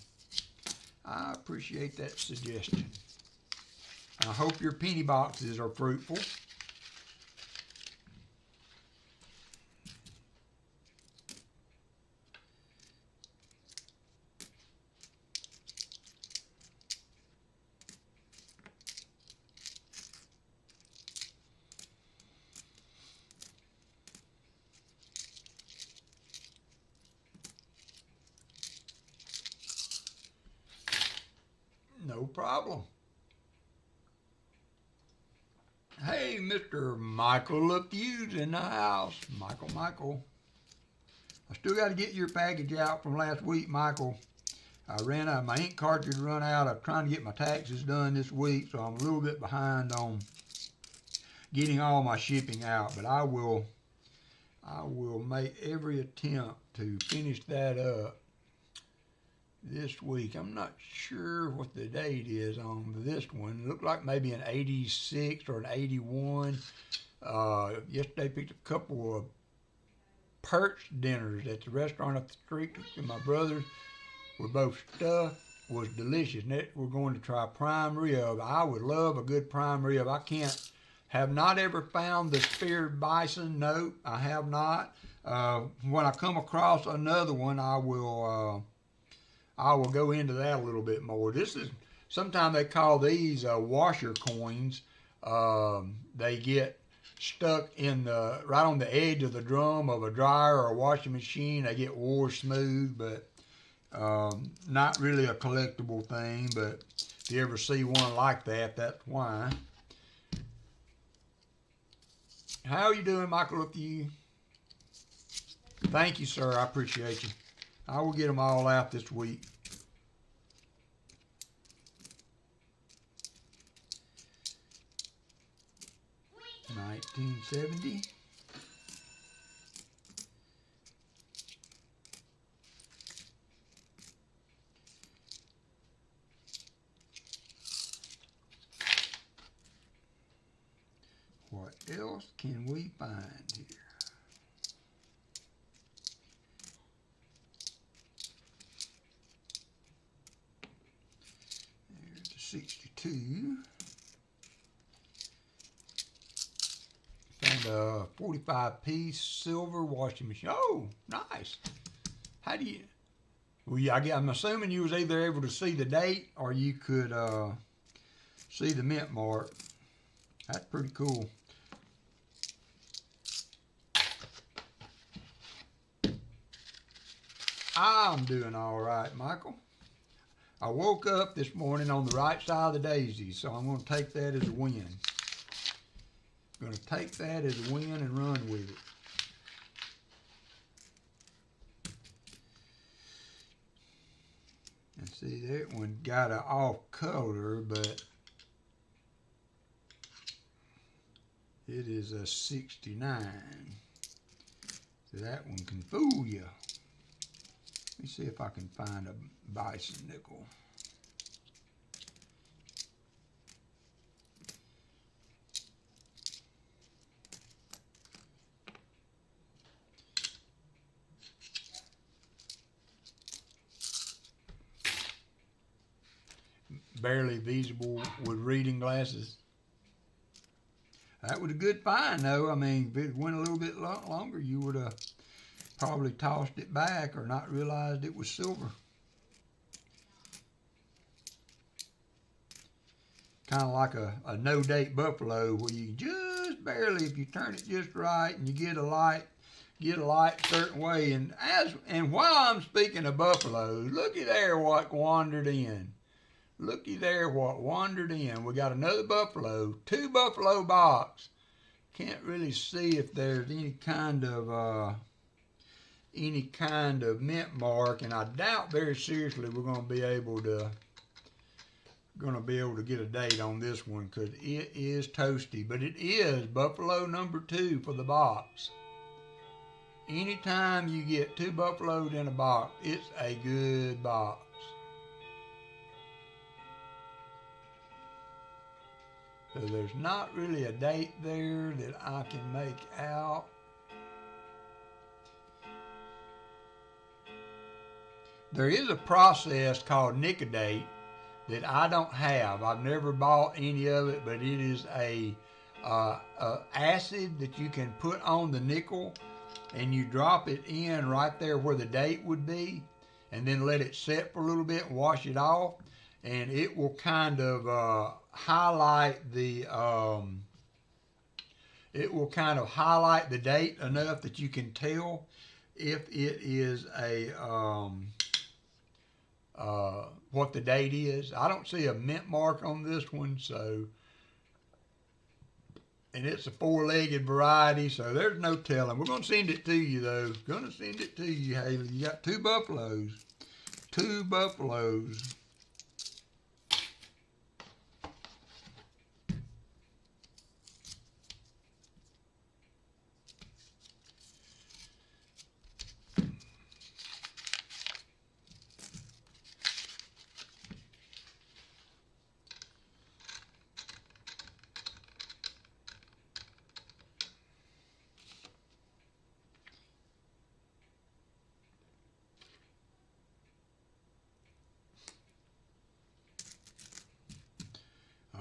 I appreciate that suggestion. I hope your penny boxes are fruitful. No problem. Hey, Mr. Michael LaFuse in the house. Michael. I still got to get your package out from last week, Michael. I ran out, my ink cartridge run out. I'm trying to get my taxes done this week, so I'm a little bit behind on getting all my shipping out. But I will make every attempt to finish that up this week. I'm not sure what the date is on this one. It looked like maybe an 86 or an 81. Yesterday picked up a couple of perch dinners at the restaurant up the street, and my brothers were both stuffed. Was delicious. We're going to try prime rib. I would love a good prime rib. Have not ever found the speared bison. No, I have not. When I come across another one, I will go into that a little bit more. Sometimes they call these washer coins. They get stuck right on the edge of the drum of a dryer or a washing machine. They get wore smooth, but not really a collectible thing. But if you ever see one like that, that's why. How are you doing, Michael? Thank you, sir. I appreciate you. I will get them all out this week. $19.70. What else can we find here? There's the 62. Found 45-piece silver washing machine. Oh, nice. How do you? Well, yeah, I'm assuming you was either able to see the date or you could see the mint mark. That's pretty cool. I'm doing all right, Michael. I woke up this morning on the right side of the daisy, so I'm going to take that as a win. I'm going to take that as a win and run with it. And see, that one got an off color, but it is a 69. So that one can fool you. Let me see if I can find a bison nickel. Barely visible with reading glasses. That was a good find, though. I mean, if it went a little bit longer, you would have probably tossed it back or not realized it was silver. Kind of like a no-date buffalo, where you just barely, if you turn it just right and you get a light certain way. And while I'm speaking of buffaloes, looky there what wandered in. Looky there what wandered in. We got another buffalo, 2 buffalo box. Can't really see if there's any kind of mint mark, and I doubt very seriously we're going to be able to get a date on this one, because it is toasty. But it is buffalo number 2 for the box. Anytime you get 2 buffaloes in a box, it's a good box. So there's not really a date there that I can make out. There is a process called nicodate that I don't have. I've never bought any of it, but it is a acid that you can put on the nickel, and you drop it in right there where the date would be, and then let it set for a little bit and wash it off, and it will kind of highlight the date enough that you can tell if it is a what the date is. I don't see a mint mark on this one, so, and it's a 4-legged variety, so there's no telling. We're going to send it to you, though. Going to send it to you, Haley. You got 2 buffaloes. 2 buffaloes.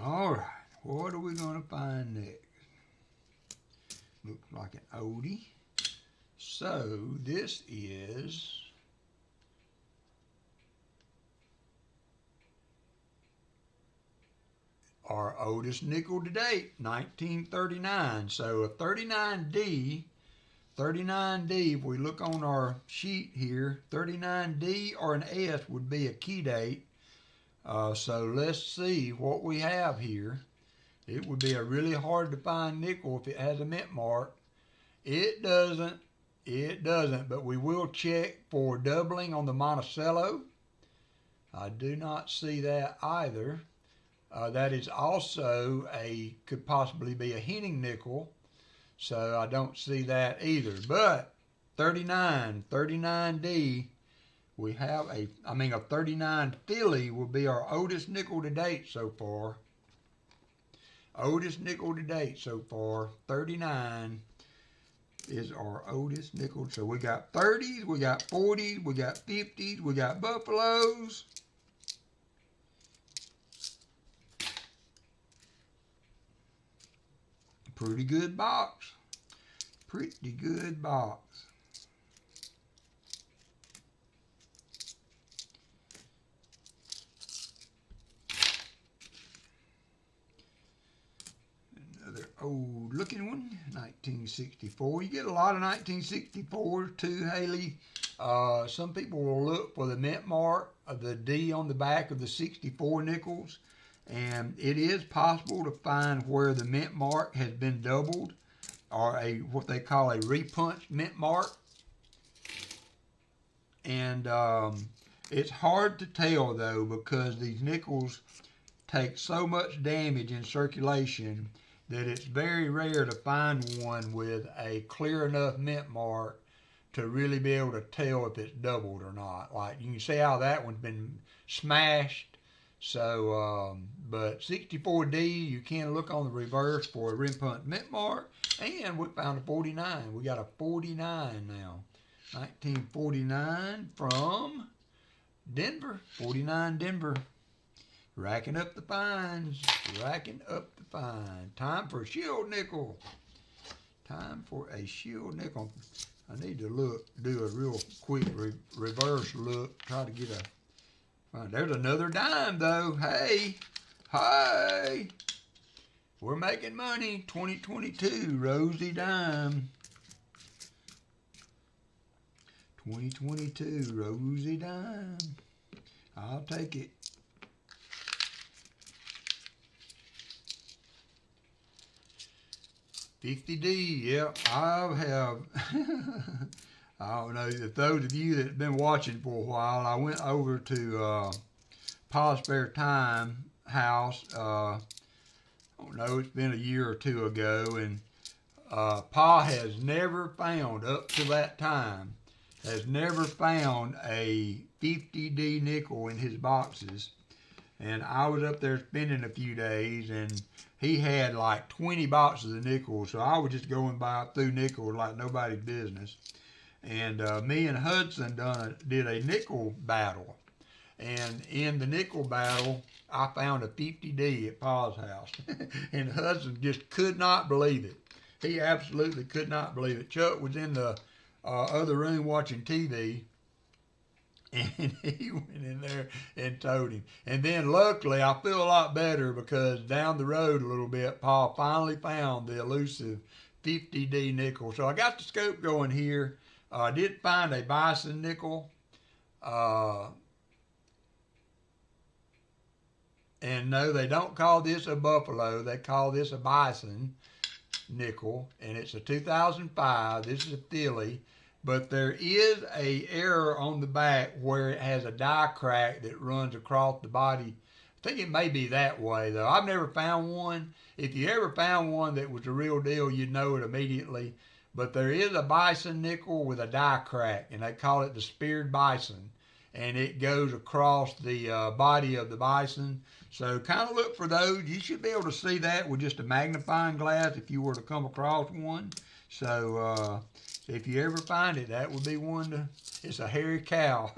All right, what are we going to find next? Looks like an oldie. So this is our oldest nickel to date, 1939. So a 39D, if we look on our sheet here, 39D or an S would be a key date. So let's see what we have here. It would be a really hard to find nickel if it has a mint mark. It doesn't, but we will check for doubling on the Monticello. I do not see that either. That is also could possibly be a Henning nickel, so I don't see that either. But 39D, we have a 39 Philly will be our oldest nickel to date so far. Oldest nickel to date so far. 39 is our oldest nickel. So we got 30s, we got 40s, we got 50s, we got buffaloes. Pretty good box. pretty good box. Another old looking one, 1964. You get a lot of 1964s too, Haley. Some people will look for the mint mark of the D on the back of the 64 nickels. And it is possible to find where the mint mark has been doubled, or what they call a repunched mint mark. And it's hard to tell though, because these nickels take so much damage in circulation that it's very rare to find one with a clear enough mint mark to really be able to tell if it's doubled or not. Like you can see how that one's been smashed. So, but 64D, you can look on the reverse for a rim punch mint mark. And we found a 49. We got a 49 now. 1949 from Denver. 49 Denver. Racking up the fines. Racking up the fine. Time for a shield nickel. Time for a shield nickel. I need to do a real quick reverse look. Try to get a... There's another dime though. Hey, we're making money. 2022 Rosie dime. 2022 Rosie dime. I'll take it. $50D. Yep, I have. I don't know if those of you that have been watching for a while, I went over to Pa's Spare Time house. I don't know, it's been a year or two ago, and Pa has never found, up to that time, has never found a 50D nickel in his boxes. And I was up there spending a few days, and he had like 20 boxes of nickels, so I was just going by through nickels like nobody's business. And me and Hudson did a nickel battle. And in the nickel battle, I found a 50D at Pa's house. And Hudson just could not believe it. He absolutely could not believe it. Chuck was in the other room watching TV. And he went in there and told him. And then luckily, I feel a lot better because down the road a little bit, Pa finally found the elusive 50D nickel. So I got the scope going here. I did find a bison nickel, and no, they don't call this a buffalo. They call this a bison nickel, and it's a 2005. This is a Philly, but there is a error on the back where it has a die crack that runs across the body. I think it may be that way, though. I've never found one. If you ever found one that was the real deal, you'd know it immediately. But there is a bison nickel with a die crack, and they call it the speared bison. And it goes across the body of the bison. So kind of look for those. You should be able to see that with just a magnifying glass if you were to come across one. So if you ever find it, that would be one to, it's a hairy cow.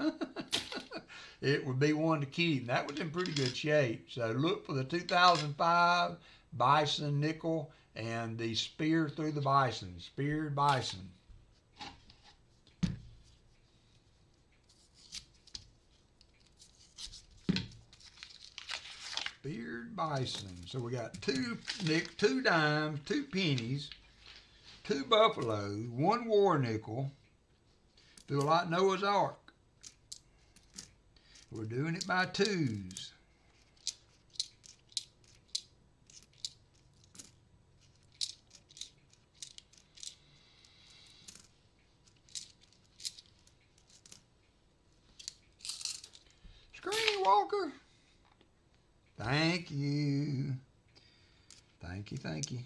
It would be one to keep. And that was in pretty good shape. So look for the 2005 bison nickel and the spear through the bison, speared bison. Speared bison. So we got two dimes, 2 pennies, 2 buffaloes, 1 war nickel. Feel like Noah's Ark. We're doing it by 2s. Walker. Thank you. Thank you, thank you.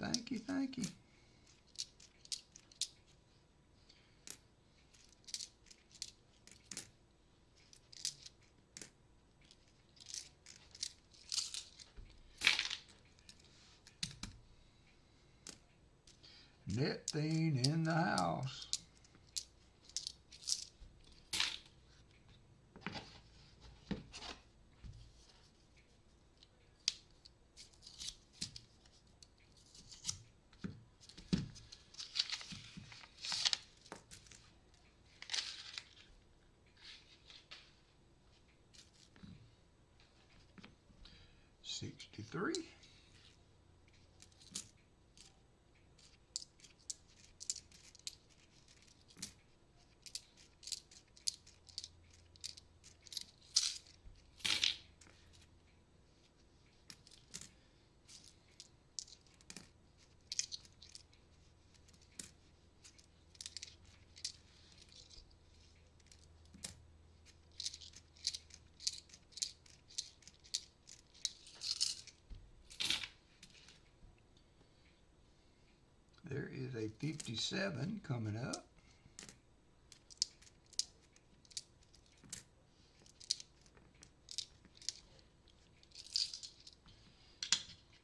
Thank you, thank you. Net thing in the house. 63. There is a 57 coming up.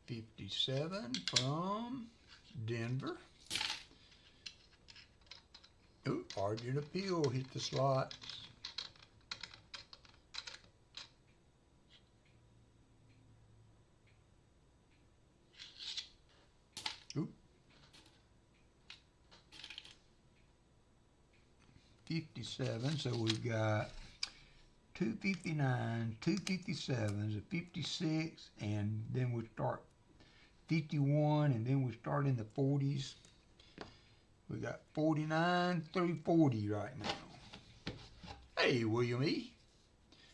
$57 from Denver. Ooh, Argent Appeal hit the slots. Ooh. 57, so we've got 259, 257s, a 56, and then we start 51, and then we start in the 40s. We got 49 through 40 right now. Hey, William E.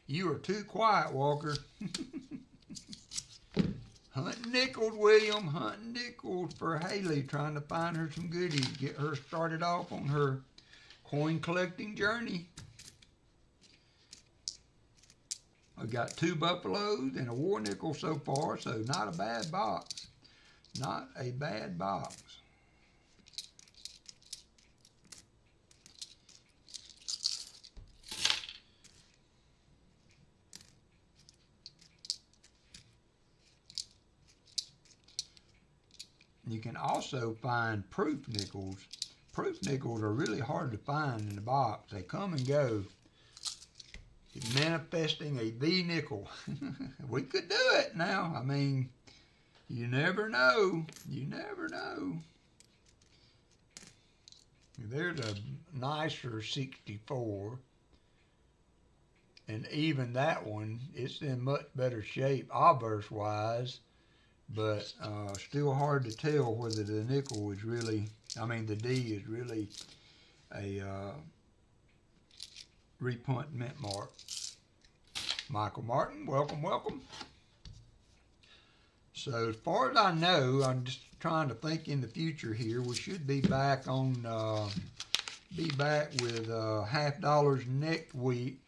You are too quiet, Walker. Hunting nickels, William. Hunting nickels for Haley, trying to find her some goodies, get her started off on her coin collecting journey. I got 2 buffaloes and a war nickel so far, so not a bad box. Not a bad box. You can also find proof nickels. Proof nickels are really hard to find in the box. They come and go. It's manifesting a V nickel. We could do it now. I mean, you never know. You never know. There's a nicer 64. And even that one, it's in much better shape, obverse-wise. But still hard to tell whether the nickel is really, I mean, the D is really a repunt mint mark. Michael Martin, welcome, welcome. So as far as I know, I'm just trying to think in the future here. We should be back on, with half dollars next week.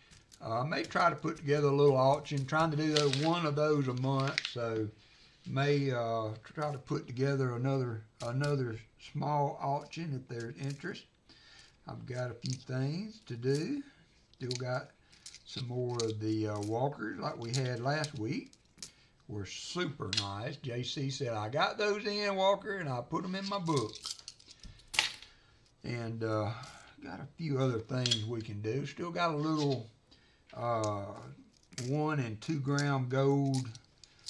I may try to put together a little auction, trying to do one of those a month. So may try to put together another small auction if there's interest. I've got a few things to do. Still got some more of the Walkers like we had last week. Were super nice. JC said, I got those in, Walker, and I put them in my book. And got a few other things we can do. Still got a little 1 and 2 gram gold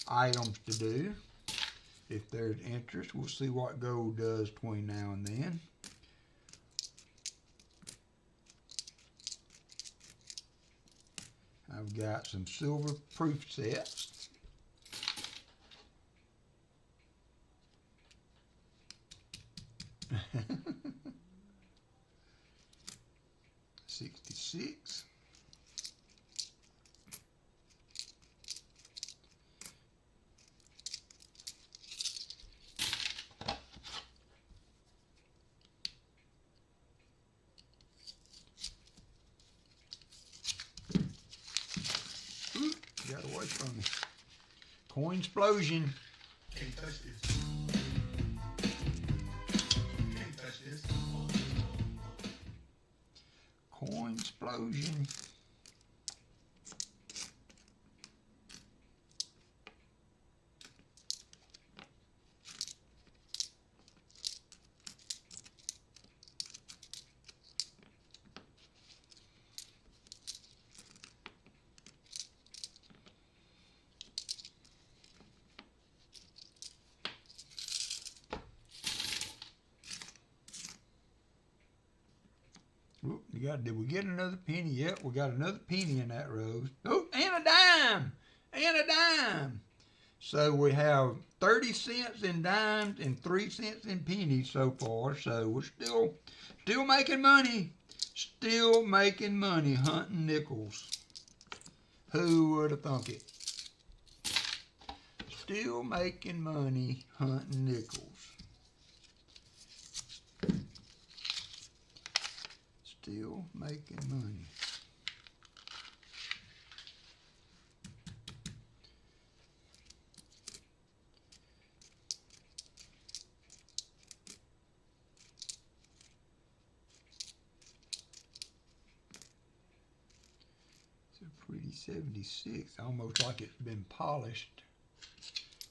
items to do. If there's interest, we'll see what gold does between now and then. I've got some silver proof sets. $66. Got away from me. Coin explosion. Can't touch this. Can't touch this. Coin explosion. Did we get another penny? Yep, we got another penny in that, Rose. Oh, and a dime! And a dime! So we have 30 cents in dimes and 3 cents in pennies so far. So we're still making money. Still making money hunting nickels. Who would have thunk it? Still making money hunting nickels. Still making money. It's a pretty 76, almost like it's been polished.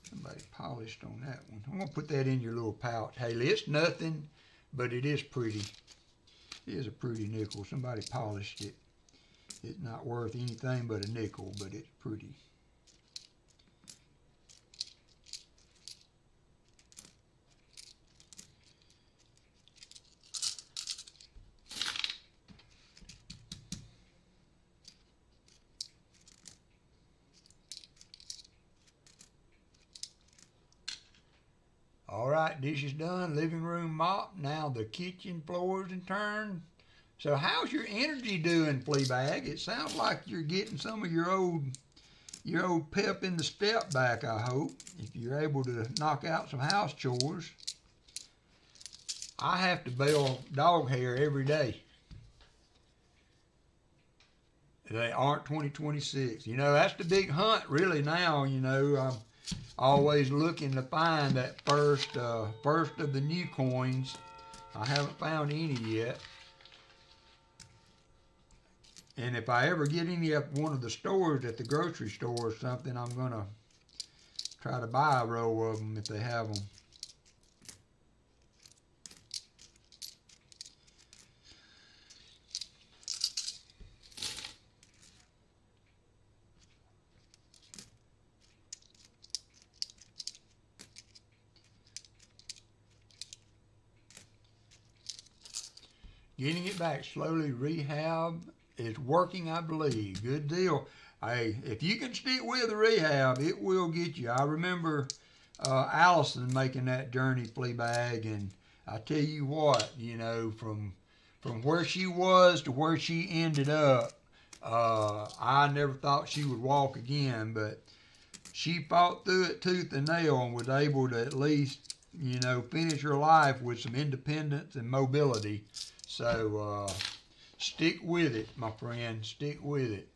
Somebody polished on that one. I'm going to put that in your little pouch, Haley. It's nothing, but it is pretty. It is a pretty nickel. Somebody polished it. It's not worth anything but a nickel, but it's pretty. All right, dishes done, living room mop. Now the kitchen floors in turn. So how's your energy doing, Fleabag? It sounds like you're getting some of your old pep in the step back, I hope, if you're able to knock out some house chores. I have to bale dog hair every day. They aren't 2026. You know, that's the big hunt really now, you know. I'm always looking to find that first of the new coins. I haven't found any yet. And if I ever get any at one of the stores, at the grocery store or something, I'm going to try to buy a row of them if they have them. Getting it back slowly, rehab is working, I believe. Good deal. Hey, if you can stick with the rehab, it will get you. I remember Allison making that journey, Fleabag, and I tell you what, you know, from where she was to where she ended up, I never thought she would walk again, but she fought through it tooth and nail and was able to at least, you know, finish her life with some independence and mobility. So stick with it, my friend. Stick with it.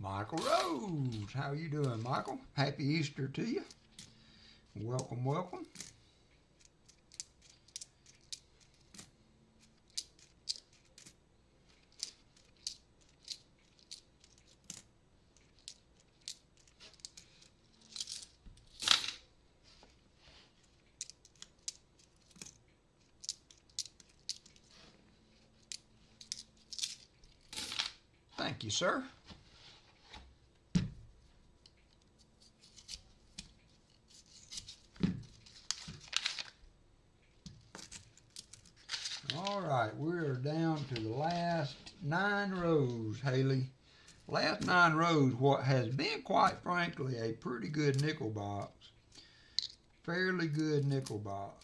Michael Rose, how you doing, Michael? Happy Easter to you. Welcome, welcome. Thank you, sir. All right, we're down to the last 9 rows, Haley. Last 9 rows, what has been, quite frankly, a pretty good nickel box. Fairly good nickel box.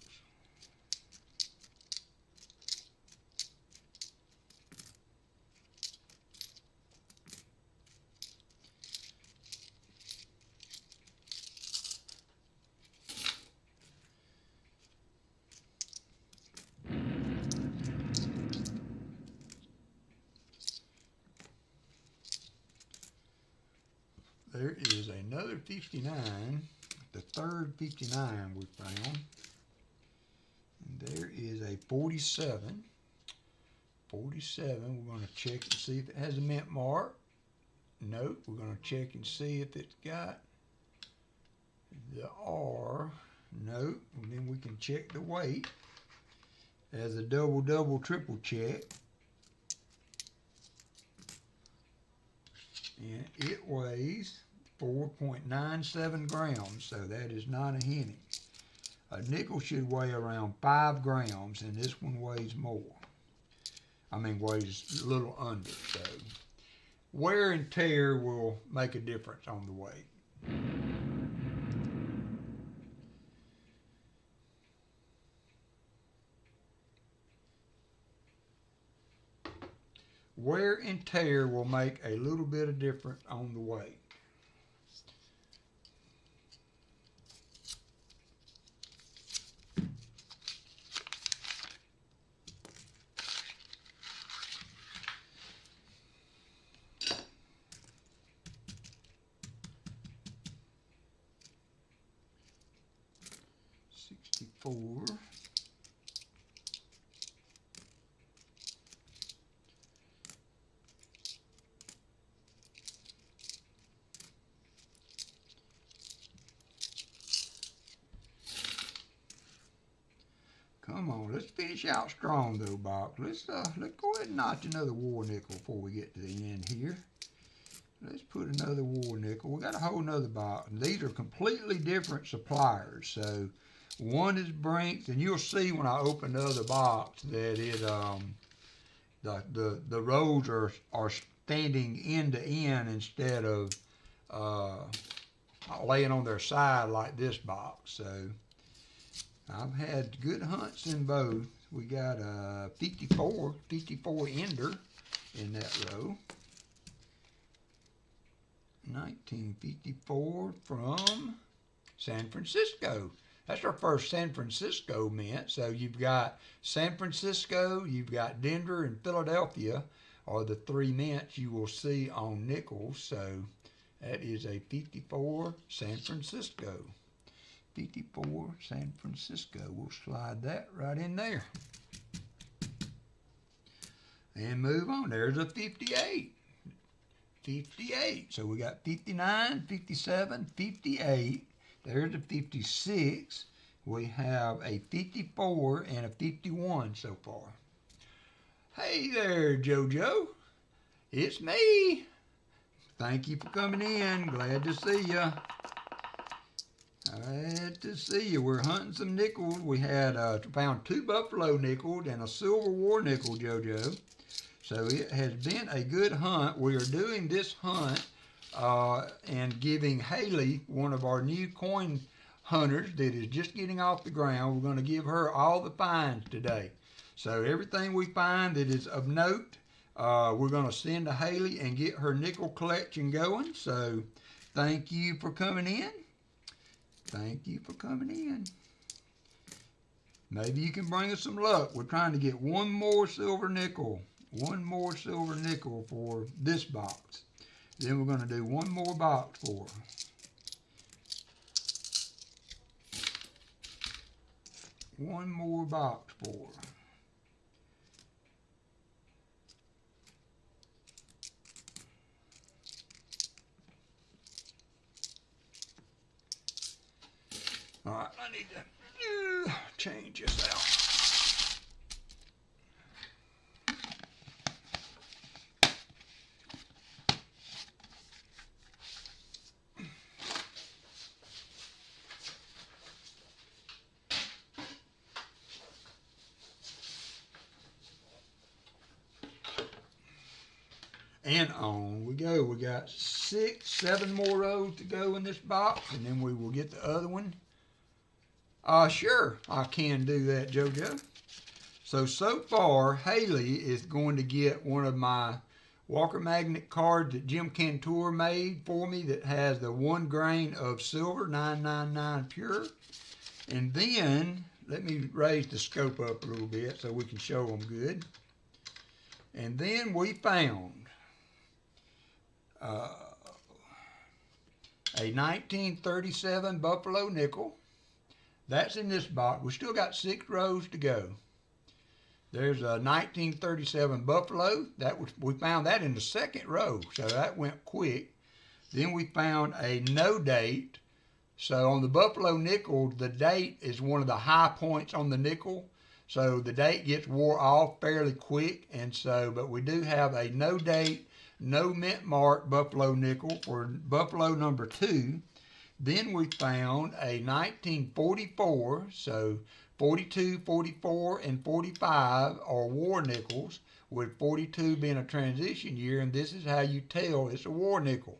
There is another 59, the third 59 we found. And there is a 47. 47, we're going to check to see if it has a mint mark. Nope, we're going to check and see if it's got the R. Nope, and then we can check the weight as a double, triple check. And it weighs 4.97 grams, so that is not a henny. A nickel should weigh around 5 grams, and this one weighs more. I mean, weighs a little under, so wear and tear will make a difference on the weight. Wear and tear will make a little bit of difference on the weight. Four. Come on, let's finish out strong though, Box. Let's go ahead and notch another war nickel before we get to the end here. Let's put another war nickel. We got a whole nother box. And these are completely different suppliers, so one is Brinks, and you'll see when I open the other box that it the rows are standing end to end instead of laying on their side like this box. So I've had good hunts in both. We got a 54 ender in that row. 1954 from San Francisco. That's our first San Francisco mint. So you've got San Francisco, you've got Denver, and Philadelphia are the three mints you will see on nickels. So that is a 54 San Francisco. 54 San Francisco. We'll slide that right in there. And move on. There's a 58. 58. So we got 59, 57, 58. There's a 56. We have a 54 and a 51 so far. Hey there, JoJo. It's me. Thank you for coming in. Glad to see you. Glad to see you. We're hunting some nickels. We had found 2 buffalo nickels and a silver war nickel, JoJo. So it has been a good hunt. We are doing this hunt and giving Haley, one of our new coin hunters that is just getting off the ground, we're going to give her all the finds today. So everything we find that is of note, we're going to send to Haley and get her nickel collection going. So thank you for coming in. Thank you for coming in. Maybe you can bring us some luck. We're trying to get one more silver nickel. One more silver nickel for this box. Then we're going to do one more box for her. One more box for her. All right, I need to change this out. And on we go. We got 6, 7 more rows to go in this box, and then we will get the other one. Sure, I can do that, JoJo. So far, Haley is going to get one of my WalkerMagnet cards that Jim Cantor made for me that has the 1 grain of silver, 999 pure. And then, let me raise the scope up a little bit so we can show them good. And then we found a 1937 Buffalo nickel. That's in this box. We still got 6 rows to go. There's a 1937 Buffalo. We found that in the second row, so that went quick. Then we found a no date. So on the Buffalo nickel, the date is one of the high points on the nickel. So the date gets wore off fairly quick. And so, but we do have a no date, no mint mark Buffalo nickel for Buffalo number 2. Then we found a 1944, so 42, 44, and 45 are war nickels, with 42 being a transition year, and this is how you tell it's a war nickel,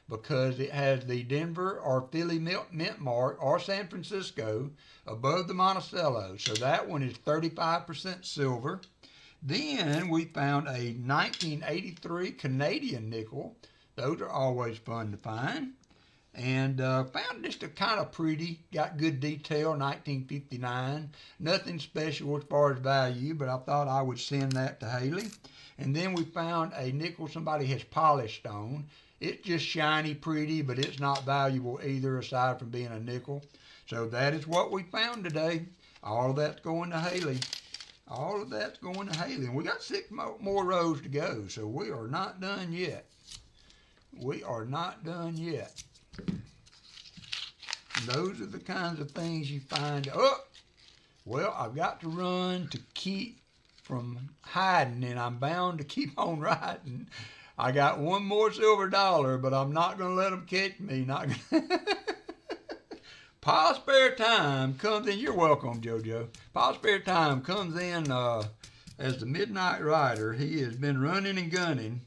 because it has the Denver or Philly mint mark or San Francisco above the Monticello. So that one is 35% silver. Then we found a 1983 Canadian nickel. Those are always fun to find. And found just a kind of pretty, got good detail, 1959. Nothing special as far as value, but I thought I would send that to Haley. And then we found a nickel somebody has polished on. It's just shiny, pretty, but it's not valuable either, aside from being a nickel. So that is what we found today. All of that's going to Haley. All of that's going to Haley. And we got 6 more rows to go, so we are not done yet. We are not done yet. Those are the kinds of things you find. Oh, well, I've got to run to keep from hiding, and I'm bound to keep on writing. I got one more silver dollar, but I'm not going to let them catch me. Not Pa Spare Time comes in. You're welcome, JoJo. Pa Spare Time comes in as the Midnight Rider. He has been running and gunning.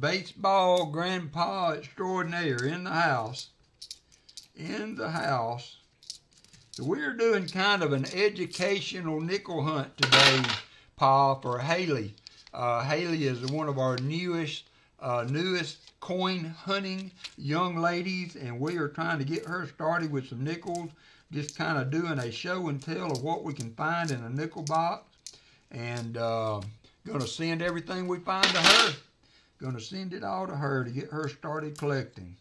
Baseball grandpa extraordinaire in the house. In the house. So we're doing kind of an educational nickel hunt today, Pa, for Haley. Haley is one of our newest coin hunting young ladies, and we are trying to get her started with some nickels, just kind of doing a show and tell of what we can find in a nickel box, and going to send everything we find to her. Going to send it all to her to get her started collecting.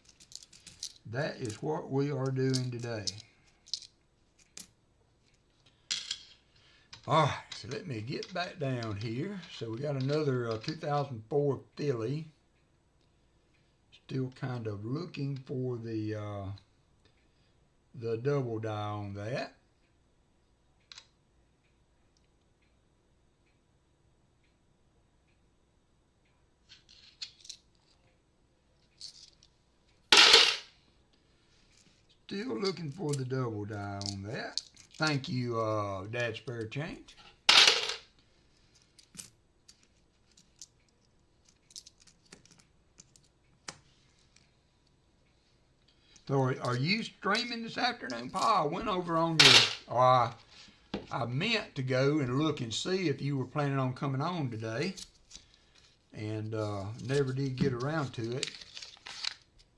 That is what we are doing today. All right, so let me get back down here. So we got another 2004 Philly. Still kind of looking for the double die on that. Still looking for the double die on that. Thank you, Dad Spare Change. So are you streaming this afternoon, Pa? I went over on your, or I meant to go and look and see if you were planning on coming on today, and never did get around to it.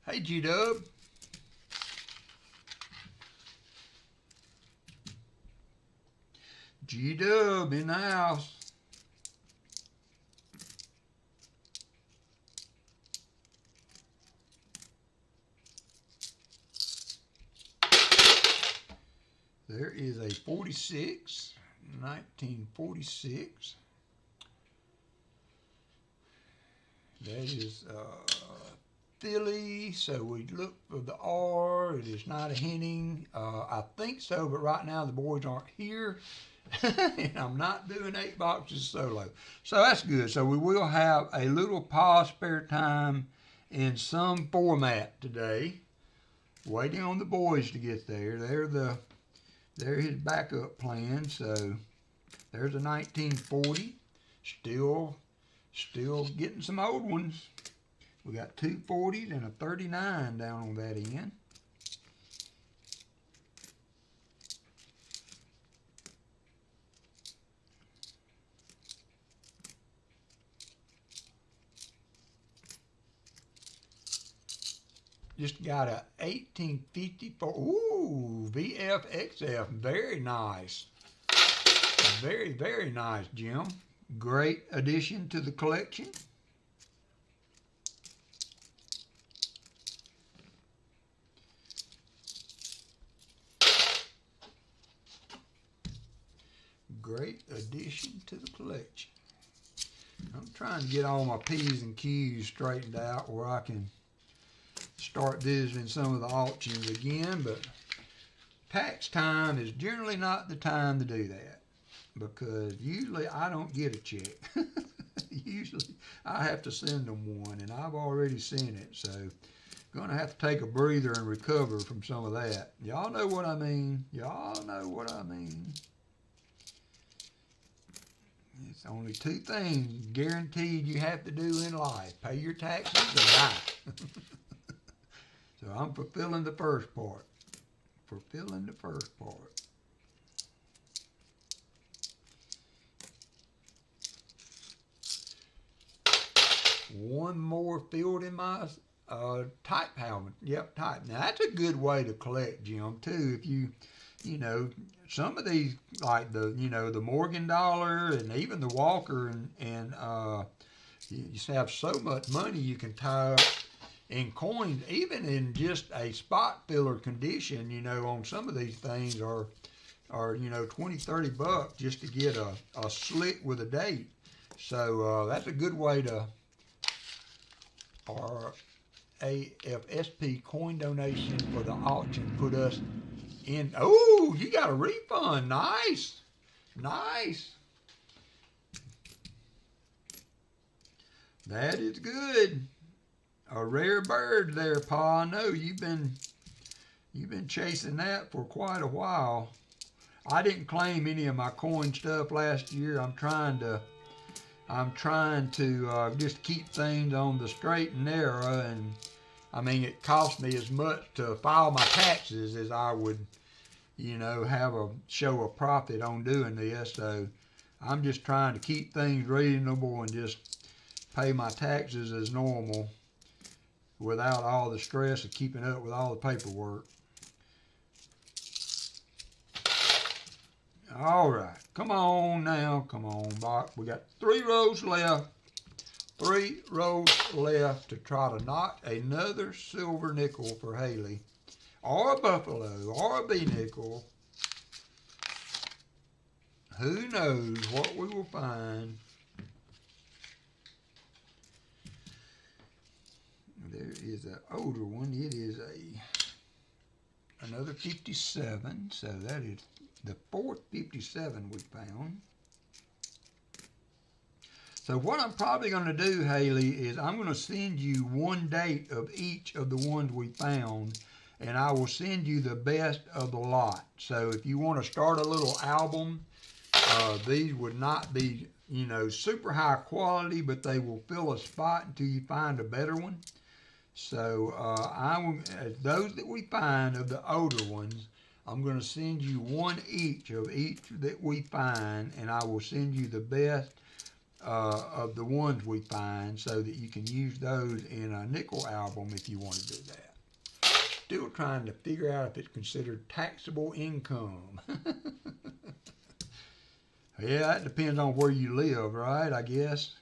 Hey, G-Dub. G-Dub in the house. There is a 46, 1946. That is Philly, so we look for the R. It is not a Henning. I think so, but right now the boys aren't here. And I'm not doing 8 boxes solo. So that's good. So we will have a little Pa Spare Time in some format today. Waiting on the boys to get there. They're his backup plan. So there's a 1940. Still getting some old ones. We got 2 40s and a 39 down on that end. Just got a 1854. Ooh, VFXF. Very nice. Very, very nice, Jim. Great addition to the collection. great addition to the collection. I'm trying to get all my P's and Q's straightened out where I can start visiting some of the auctions again, but tax time is generally not the time to do that because usually I don't get a check. Usually I have to send them one, and I've already sent it, so going to have to take a breather and recover from some of that. Y'all know what I mean. Y'all know what I mean. It's only two things guaranteed you have to do in life. Pay your taxes and die. So I'm fulfilling the first part. Fulfilling the first part. One more field in my type helmet. Yep, type. Now that's a good way to collect, Jim, too. If you know, some of these, like the Morgan dollar and even the Walker and you just have so much money you can tie up in coins, even in just a spot filler condition, on some of these things are $20-30 just to get a slit with a date. So that's a good way to, our AFSP coin donation for the auction put us in. Oh, you got a refund. Nice. Nice. That is good. A rare bird there, Pa. I know you've been chasing that for quite a while. I didn't claim any of my coin stuff last year. I'm trying to just keep things on the straight and narrow, and I mean it cost me as much to file my taxes as I would, have a show a profit on doing this. So I'm just trying to keep things reasonable and just pay my taxes as normal without all the stress of keeping up with all the paperwork. All right, come on now, come on, Bach. We got 3 rows left. 3 rows left to try to knock another silver nickel for Haley, or a buffalo, or a B nickel. Who knows what we will find. There is an older one. It is another 57. So that is the 4th 57 we found. So what I'm probably going to do, Haley, is I'm going to send you one date of each of the ones we found, and I will send you the best of the lot. So if you want to start a little album, these would not be, super high quality, but they will fill a spot until you find a better one. So those that we find of the older ones, I'm going to send you one each of each that we find, and I will send you the best of the ones we find so that you can use those in a nickel album if you want to do that. Still trying to figure out if it's considered taxable income. Yeah, that depends on where you live, right, I guess.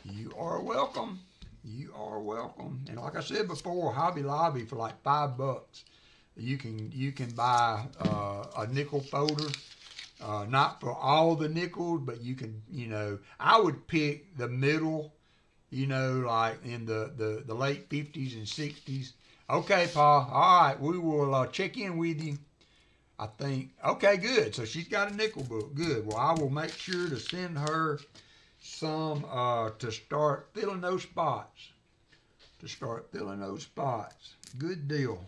You are welcome. You are welcome. And like I said before, Hobby Lobby for like $5. You can buy a nickel folder, not for all the nickels, but you can, I would pick the middle, like in the late 50s and 60s. Okay, Pa. All right, we will check in with you. I think. Okay, good. So she's got a nickel book. Good. Well, I will make sure to send her some to start filling those spots. Good deal.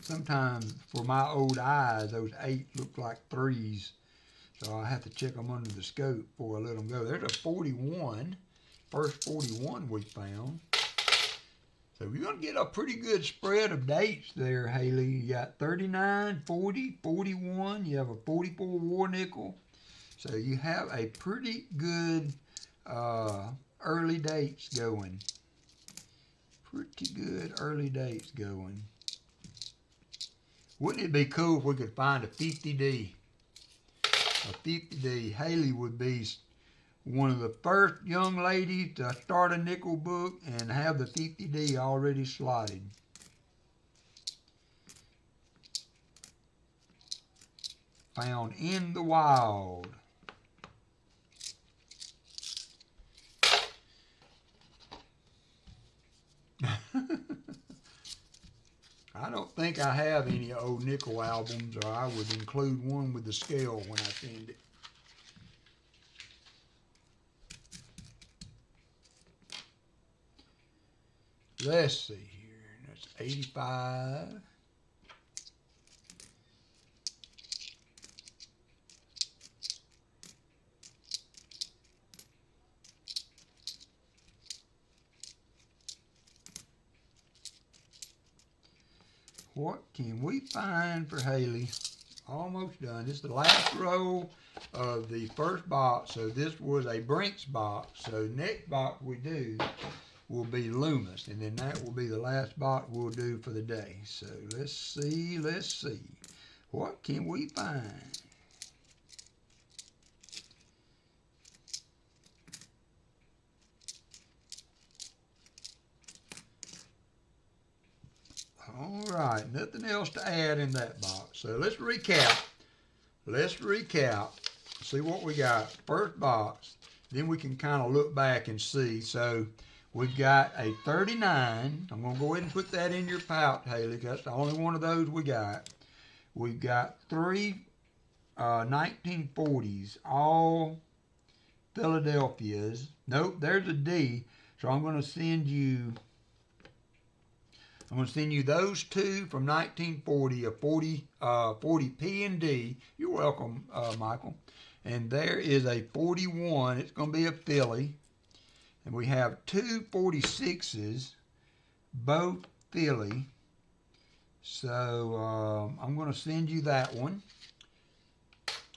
Sometimes for my old eyes, those 8 look like 3s. So I have to check them under the scope before I let them go. There's a 41. First 41 we found. So we're going to get a pretty good spread of dates there, Haley. You got 39, 40, 41. You have a 44 war nickel. So you have a pretty good early dates going. Pretty good early dates going. Wouldn't it be cool if we could find a 50D? a 50D. Haley would be one of the first young ladies to start a nickel book and have the 50D already slotted. Found in the wild. I don't think I have any old nickel albums, or I would include one with the scale when I send it. Let's see here. That's 85. What can we find for Haley? Almost done. This is the last row of the first box. So this was a Brinks box. So next box we do will be Loomis. And then that will be the last box we'll do for the day. So let's see. What can we find? All right, nothing else to add in that box. So let's recap. See what we got. First box. Then we can kind of look back and see. So we've got a 39. I'm going to go ahead and put that in your pouch, Haley, because that's the only one of those we got. We've got 3 1940s, all Philadelphias. Nope, there's a D. So I'm going to send you those 2 from 1940, a 40 P and D. You're welcome, Michael. And there is a 41. It's going to be a Philly. And we have 2 46s, both Philly. So I'm going to send you that one.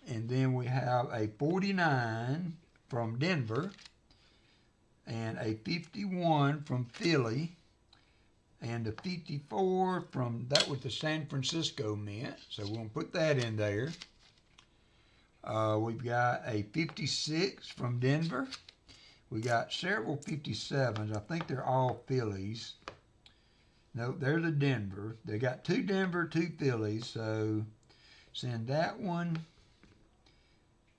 And then we have a 49 from Denver and a 51 from Philly. And a 54 from, that was the San Francisco Mint. So we're going to put that in there. We've got a 56 from Denver. We got several 57s. I think they're all Phillies. Nope, there's a Denver. They got 2 Denver, 2 Phillies. So send that one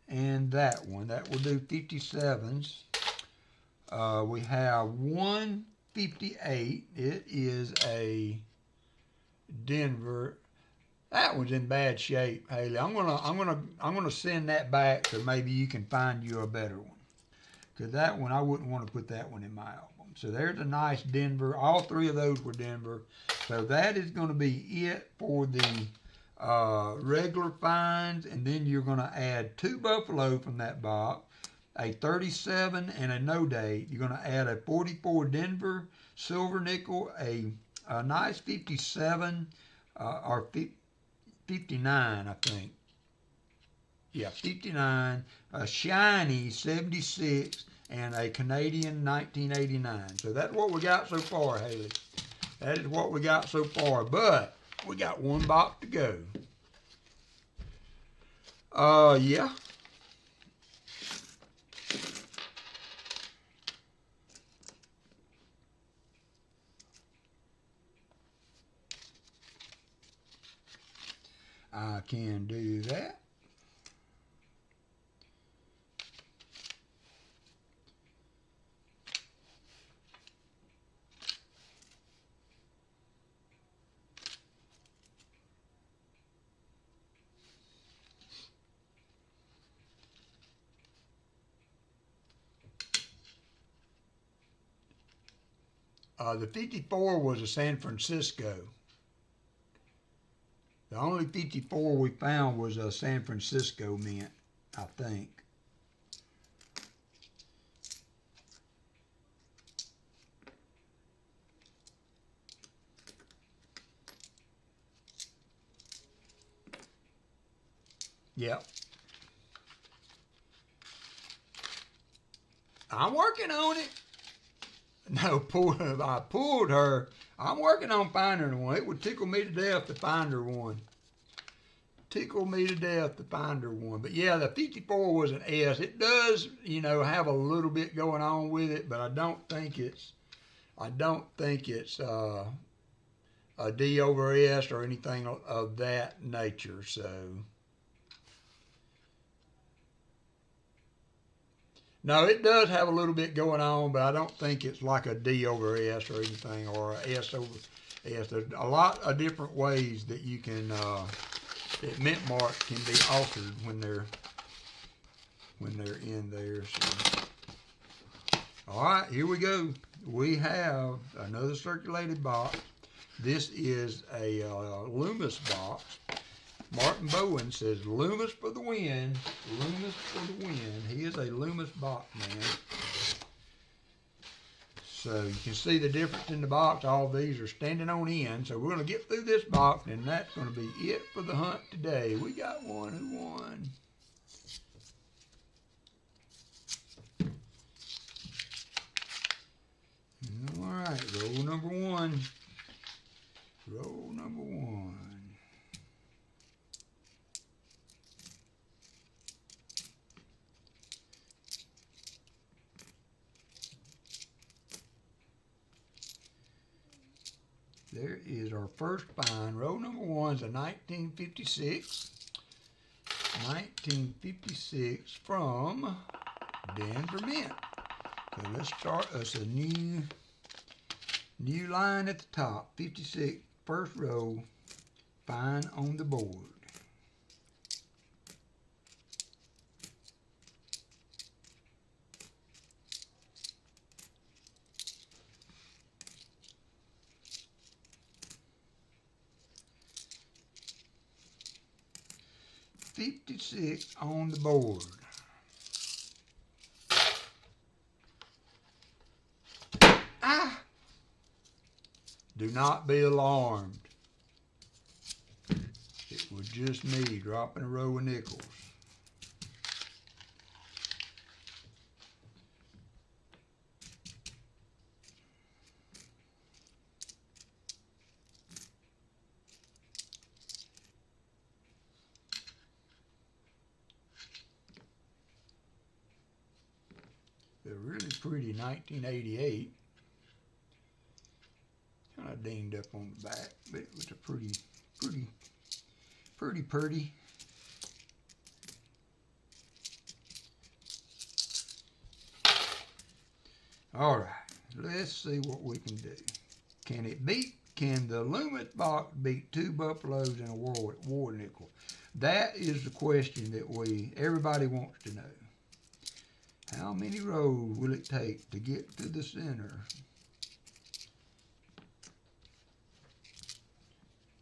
and that one. That will do 57s. We have 1 58. It is a Denver. That one's in bad shape, Haley. I'm gonna send that back so maybe you can find you a better one. Because that one, I wouldn't want to put that one in my album. So there's a nice Denver. All 3 of those were Denver. So that is going to be it for the regular finds. And then you're going to add 2 Buffalo from that box, a 37 and a no date. You're going to add a 44 Denver silver nickel, a nice 57 or 59, I think. Yeah, 59, a shiny 76, and a Canadian 1989. So that's what we got so far, Haley. That is what we got so far. But we got 1 box to go. Yeah. I can do that. The 54 was a San Francisco. The only 54 we found was a San Francisco mint, I think. Yep. I'm working on it. No, I pulled her. I'm working on finding her one. It would tickle me to death to find her one. tickle me to death to find her one. But yeah, the 54 was an S. It does, you know, have a little bit going on with it, but I don't think it's a D over S or anything of that nature. So no, it does have a little bit going on, but I don't think it's like a D over S or anything, or a S over S. There's a lot of different ways that you can that mint marks can be altered when they're in there. So, all right, here we go. We have another circulated box. This is a Loomis box. Martin Bowen says, Loomis for the win. Loomis for the win. He is a Loomis box man. So you can see the difference in the box. All these are standing on end. So we're going to get through this box, and that's going to be it for the hunt today. We got one who won. All right, roll number one. Roll number one. There is our first find. Roll number one is a 1956. 1956 from Denver Mint. So let's start us a new line at the top. 56, first row, find on the board. $56 on the board. Ah! Do not be alarmed. It was just me dropping a row of nickels. They're really pretty 1988. Kind of dinged up on the back, but it was a pretty. All right, let's see what we can do. Can the Loomis box beat two buffaloes and a war nickel? That is the question that everybody wants to know. How many rows will it take to get to the center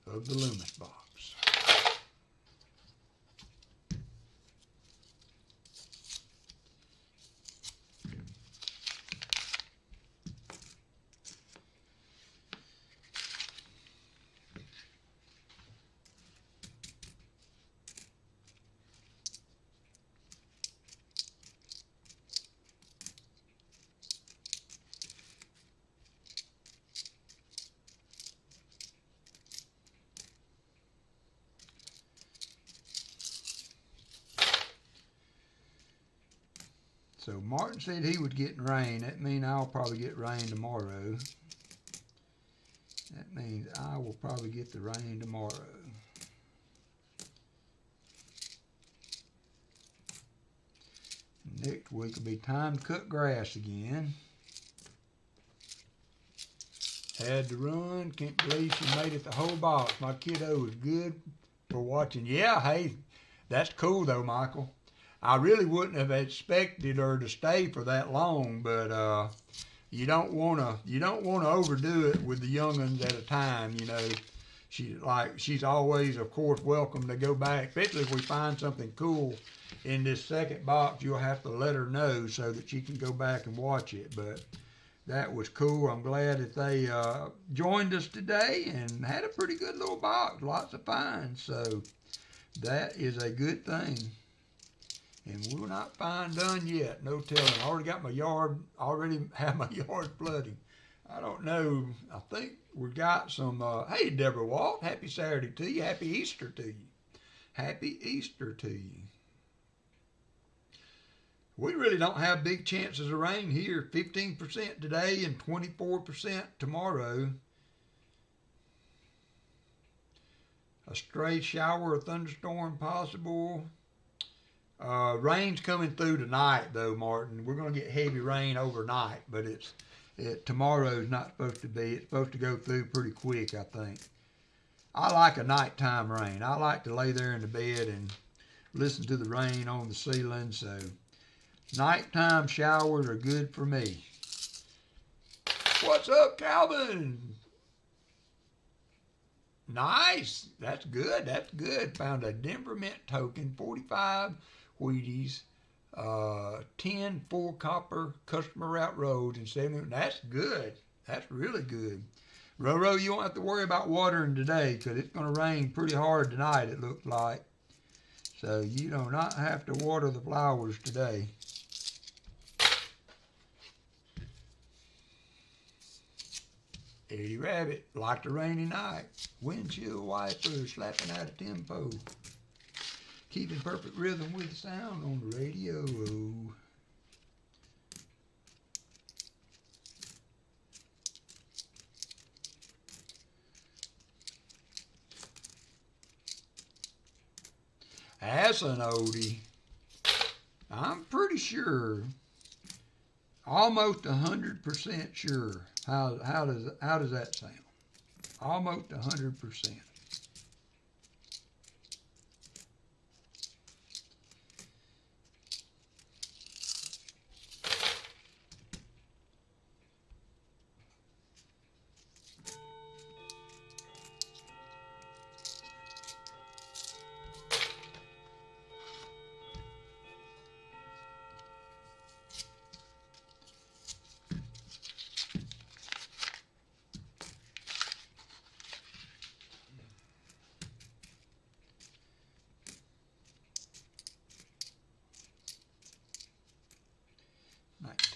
of the Loomis box? So Martin said he would get rain. That means I'll probably get rain tomorrow. That means I will probably get the rain tomorrow. Next week will be time to cut grass again. Had to run. Can't believe she made it the whole box. My kiddo is good for watching. Yeah, hey, that's cool though, Michael. I really wouldn't have expected her to stay for that long, but you don't wanna overdo it with the young'uns at a time. You know, she's always, of course, welcome to go back. Especially if we find something cool in this second box, you'll have to let her know so that she can go back and watch it. But that was cool. I'm glad that they joined us today and had a pretty good little box, lots of finds. So that is a good thing. And we're not fine done yet, no telling. I already have my yard flooding. I don't know. I think we got some, hey, Deborah Walt, happy Saturday to you. Happy Easter to you. Happy Easter to you. We really don't have big chances of rain here. 15% today and 24% tomorrow. A stray shower or thunderstorm possible. Rain's coming through tonight, though, Martin. We're going to get heavy rain overnight, but tomorrow's not supposed to be. It's supposed to go through pretty quick, I think. I like a nighttime rain. I like to lay there in the bed and listen to the rain on the ceiling, so nighttime showers are good for me. What's up, Calvin? Nice. That's good. That's good. Found a Denver Mint token, 45 Wheaties, 10 full copper customer route roads, and 7. That's good. That's really good. Roro, you won't have to worry about watering today because it's going to rain pretty hard tonight, it looks like. So you do not have to water the flowers today. Eddie Rabbit, like a rainy night. Windshield wiper slapping out of tempo. Keeping perfect rhythm with the sound on the radio. That's an oldie. I'm pretty sure, almost 100% sure. How does that sound? Almost 100%.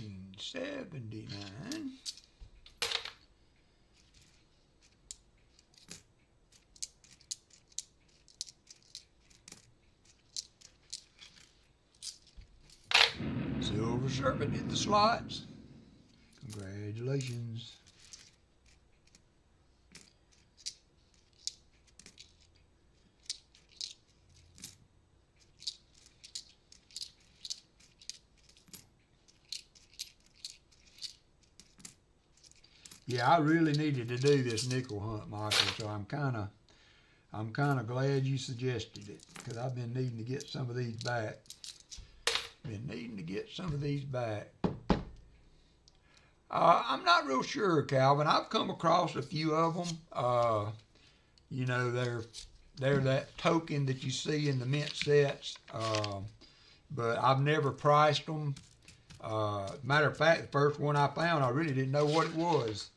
$19.79. Silver Serpent hit the slots. Congratulations. Yeah, I really needed to do this nickel hunt, Michael, so I'm kind of glad you suggested it because I've been needing to get some of these back. I'm not real sure, Calvin. I've come across a few of them. You know, they're that token that you see in the mint sets, but I've never priced them. Matter of fact, the first one I found, I really didn't know what it was.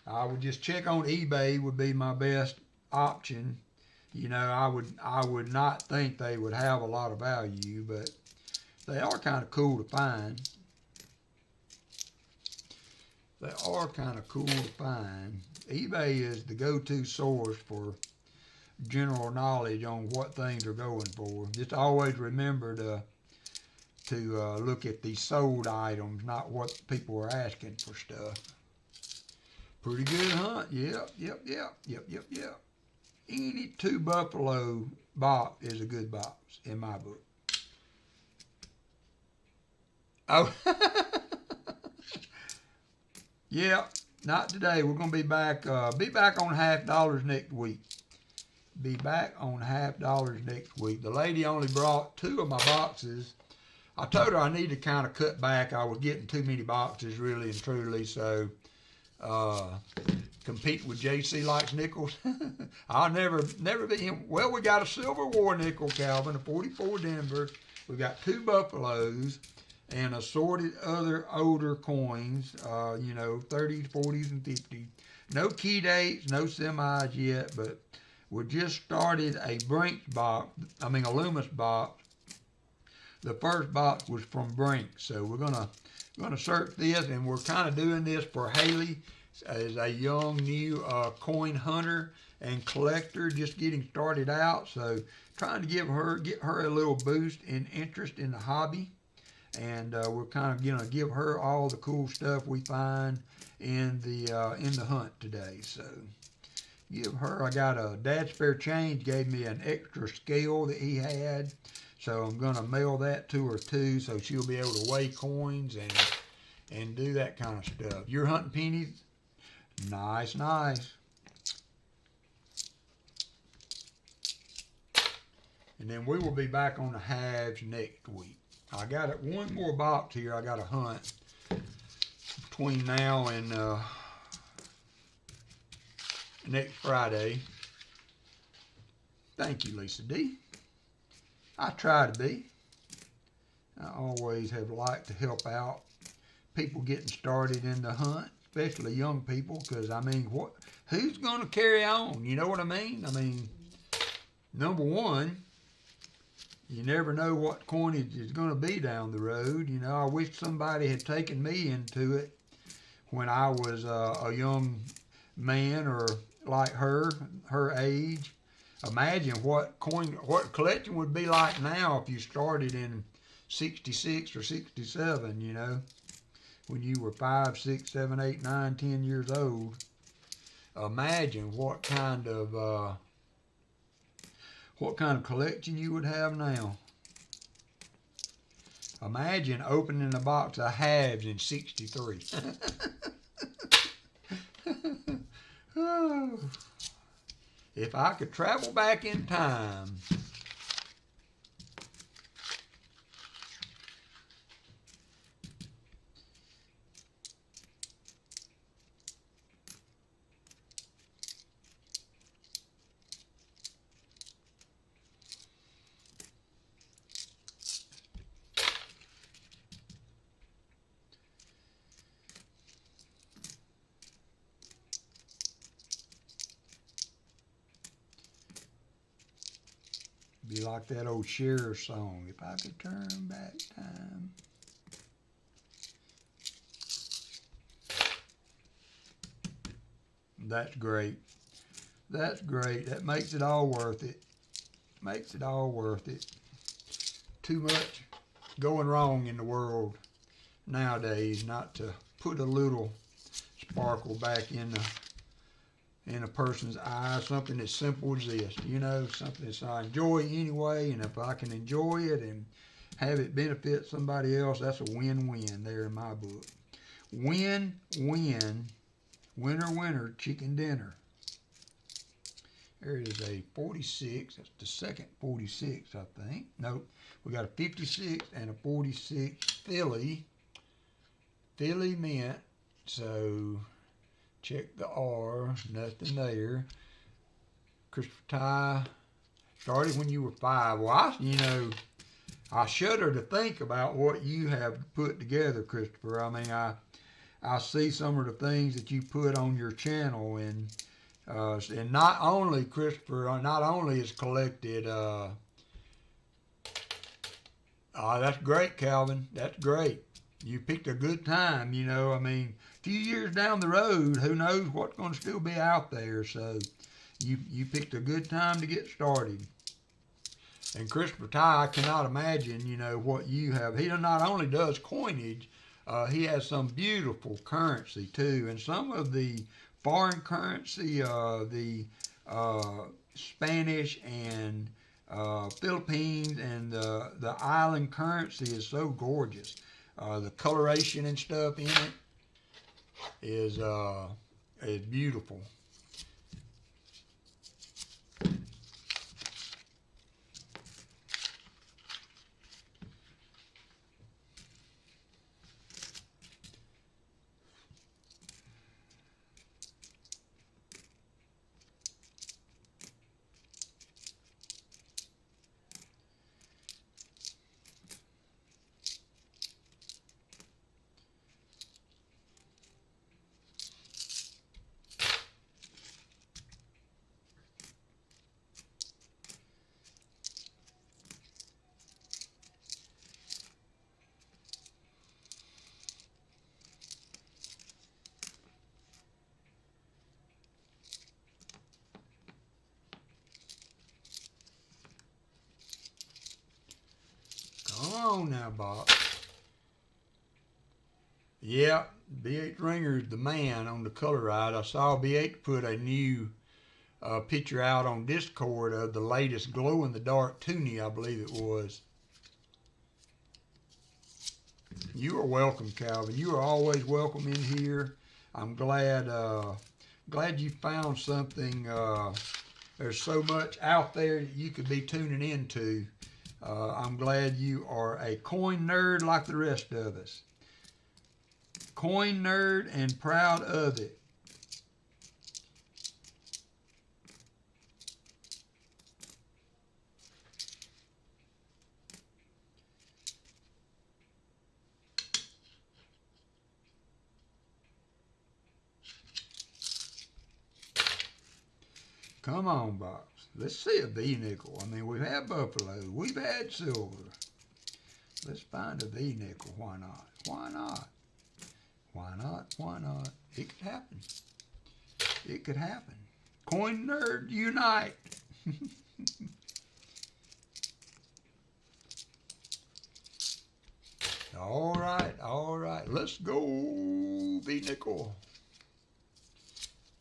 I would just check on eBay would be my best option. You know, I would not think they would have a lot of value, but they are kind of cool to find. eBay is the go-to source for general knowledge on what things are going for. Just always remember to look at the sold items, not what people are asking for stuff. Pretty good hunt. Yep. Any 2 buffalo box is a good box in my book. Oh, yeah, not today. We're gonna be back on $50 next week. Be back on $50 next week. The lady only brought 2 of my boxes. I told her I need to kind of cut back. I was getting too many boxes, really and truly. So, compete with JC likes nickels. I'll never be him. Well, we got a Silver War nickel, Calvin, a 44 Denver. We got 2 buffaloes and assorted other older coins. 30s, 40s, and 50s. No key dates, no semis yet, but we just started a Loomis box. The first box was from Brink, so we're gonna search this, and we're kind of doing this for Haley. is a young new coin hunter and collector, just getting started out. So trying to get her a little boost in interest in the hobby, and we're kind of gonna give her all the cool stuff we find in the hunt today. So give her. I got a Dad Spare Change gave me an extra scale that he had, so I'm gonna mail that to her too, so she'll be able to weigh coins and do that kind of stuff. You're hunting pennies? Nice, nice. And then we will be back on the halves next week. I got it one more box here I got to hunt between now and next Friday. Thank you, Lisa D. I try to be. I always have liked to help out people getting started in the hunt, especially young people, because I mean, who's going to carry on? You know what I mean? I mean, number one, you never know what coinage is going to be down the road. You know, I wish somebody had taken me into it when I was a young man, or like her age. Imagine what collection would be like now if you started in 66 or 67, you know, when you were 5, 6, 7, 8, 9, 10 years old. Imagine what kind of collection you would have now. Imagine opening a box of halves in 63. Oh. If I could travel back in time. Be like that old Cher song, if I could turn back time. That's great. That's great. That makes it all worth it. Makes it all worth it. Too much going wrong in the world nowadays not to put a little sparkle back in a person's eye, something as simple as this, you know, something that I enjoy anyway, and if I can enjoy it and have it benefit somebody else, that's a win-win there in my book. Win-win, winner, chicken dinner. There is a 46, that's the second 46, I think. Nope, we got a 56 and a 46 Philly mint, so check the R, nothing there. Christopher Ty, started when you were 5. Well, I shudder to think about what you have put together, Christopher. I mean, I see some of the things that you put on your channel, and not only, Christopher, not only is collected, that's great, Calvin, that's great. You picked a good time, you know, I mean, a few years down the road, who knows what's going to still be out there, so you picked a good time to get started. And Christopher Ty, I cannot imagine, you know, what you have. He not only does coinage, he has some beautiful currency too, and some of the foreign currency, the Spanish and Philippines and the island currency is so gorgeous. The coloration and stuff in it is beautiful. on now, Bob. Yeah, B8 Ringer's the man on the color ride. I saw B8 put a new picture out on Discord of the latest glow-in-the-dark toonie, I believe it was. You are welcome, Calvin. You are always welcome in here. I'm glad you found something. There's so much out there that you could be tuning into. I'm glad you are a coin nerd like the rest of us. Coin nerd and proud of it. Come on, Box. Let's see a V-nickel. I mean, we've had buffalo. We've had silver. Let's find a V-nickel. Why not? Why not? Why not? Why not? It could happen. It could happen. Coin nerd unite. All right, all right. Let's go V-nickel.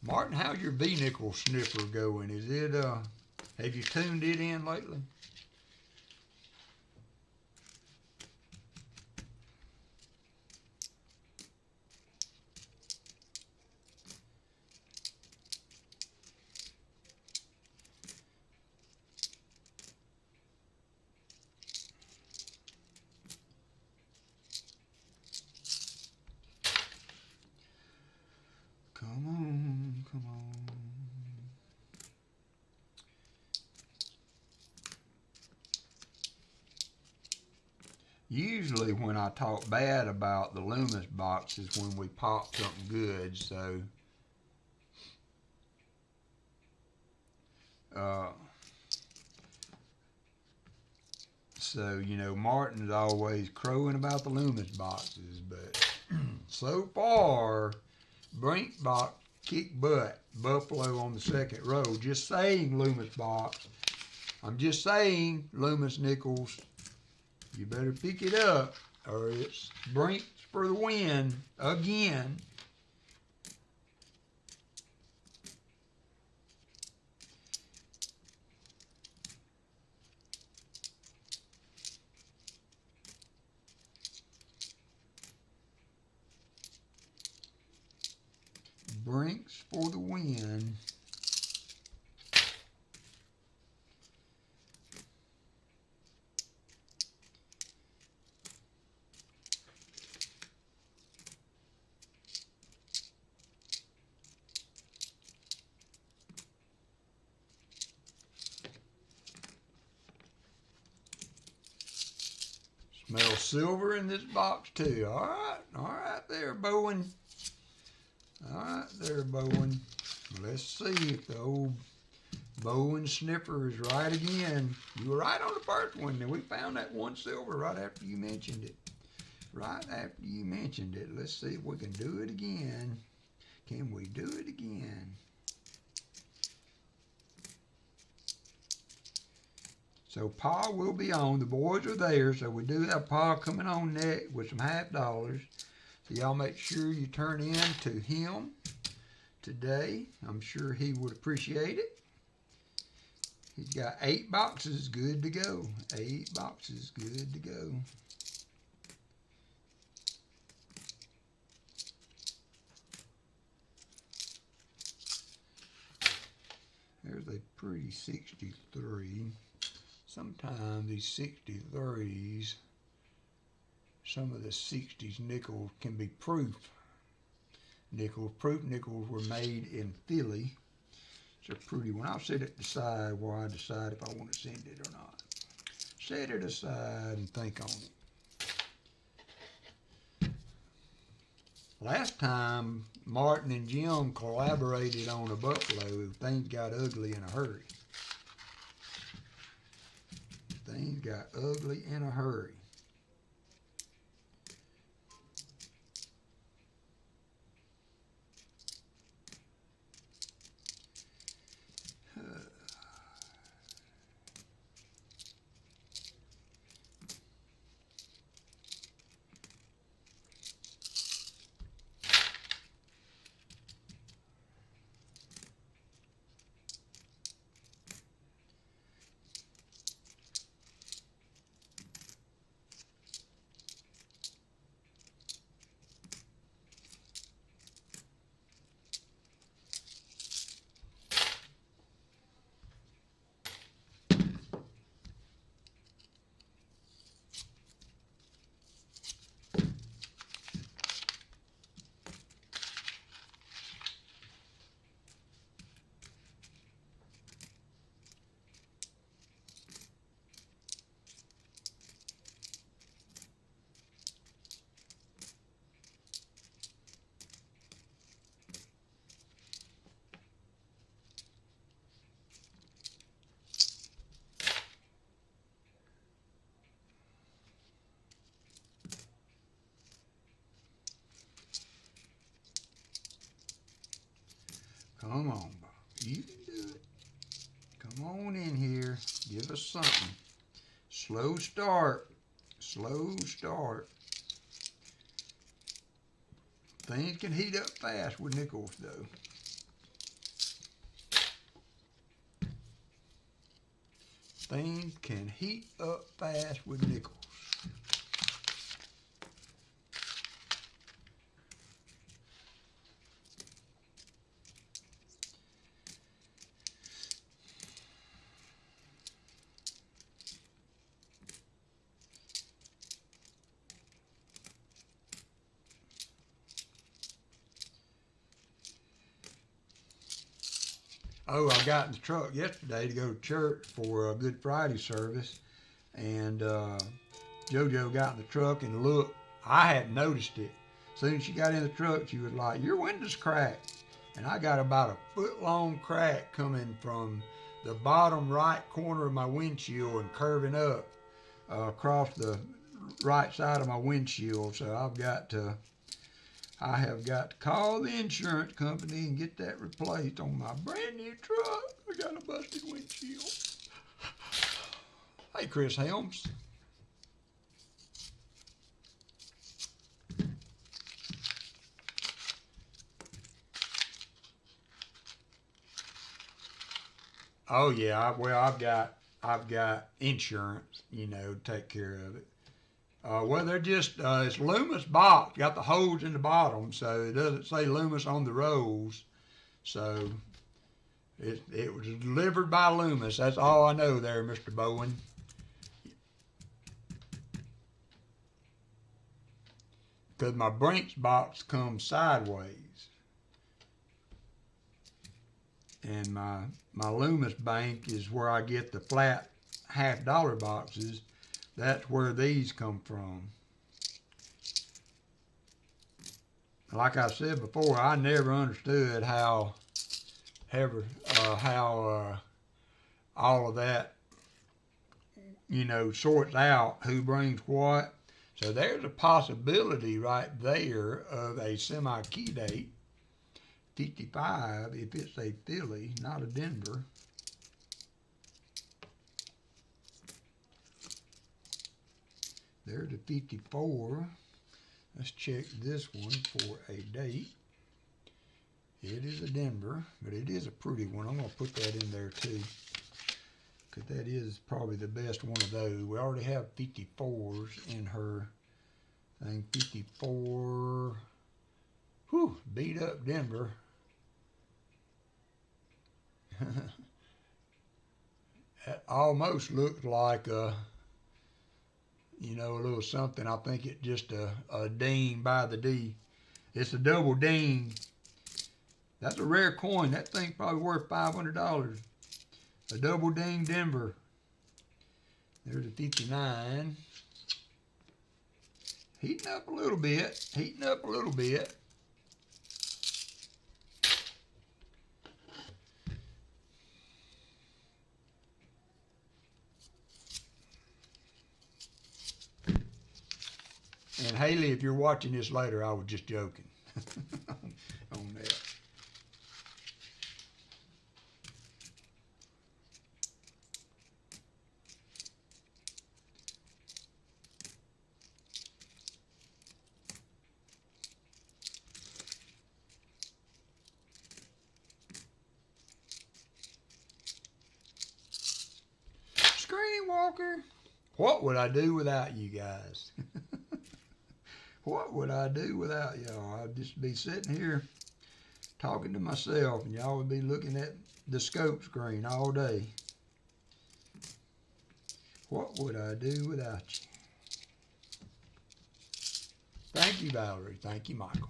Martin, how's your V-nickel sniffer going? Is it, have you tuned it in lately? Come on, come on. Usually when I talk bad about the Loomis boxes when we pop something good, so you know, Martin's always crowing about the Loomis boxes, but so far, Brink box kick butt. Buffalo on the second row. Just saying, Loomis box. I'm just saying, Loomis nickels. You better pick it up, or it's Brinks for the win again. Brinks for the win. Smell silver in this box too. All right there, Bowen. All right there, Bowen. Let's see if the old Bowen sniffer is right again. You were right on the first one. Now we found that one silver right after you mentioned it. Right after you mentioned it. Let's see if we can do it again. Can we do it again? So Pa will be on. The boys are there. So we do have Pa coming on next with some $50. So y'all make sure you turn in to him today. I'm sure he would appreciate it. He's got 8 boxes good to go. 8 boxes good to go. There's a pretty 63. Sometimes these 63s, some of the 60s nickels can be proof nickels. Proof nickels were made in Philly. It's a pretty one. I'll set it aside while I decide if I want to send it or not. Set it aside and think on it. Last time, Martin and Jim collaborated on a buffalo, things got ugly in a hurry. Things got ugly in a hurry. Come on, Bob. You can do it. Come on in here. Give us something. Slow start. Slow start. Things can heat up fast with nickels, though. Things can heat up fast with nickels. Oh, I got in the truck yesterday to go to church for a Good Friday service, and JoJo got in the truck and looked. I hadn't noticed it. As soon as she got in the truck, she was like, "Your window's cracked." And I got about a foot-long crack coming from the bottom right corner of my windshield and curving up across the right side of my windshield. So I have got to call the insurance company and get that replaced on my brand new truck. I got a busted windshield. Hey, Chris Helms. Oh yeah, I've got insurance, to take care of it. Well, they're just, it's Loomis box, got the holes in the bottom, so it doesn't say Loomis on the rolls. So it was delivered by Loomis. That's all I know there, Mr. Bowen. Because my Brinks box comes sideways. And my Loomis bank is where I get the flat $50 boxes. That's where these come from. Like I said before, I never understood how all of that, sorts out who brings what. So there's a possibility right there of a semi-key date, 55, if it's a Philly, not a Denver. There's a 54. Let's check this one for a date. It is a Denver, but it is a pretty one. I'm going to put that in there too, because that is probably the best one of those. We already have 54s in her thing. 54. Whew, beat up Denver. That almost looks like a little something. I think it's just a ding by the D. It's a double ding. That's a rare coin. That thing's probably worth $500. A double ding Denver. There's a 59. Heating up a little bit. Heating up a little bit. And Haley, if you're watching this later, I was just joking on that. Screen Walker, what would I do without you guys? What would I do without y'all? I'd just be sitting here talking to myself, and y'all would be looking at the scope screen all day. What would I do without you? Thank you, Valerie. Thank you, Michael.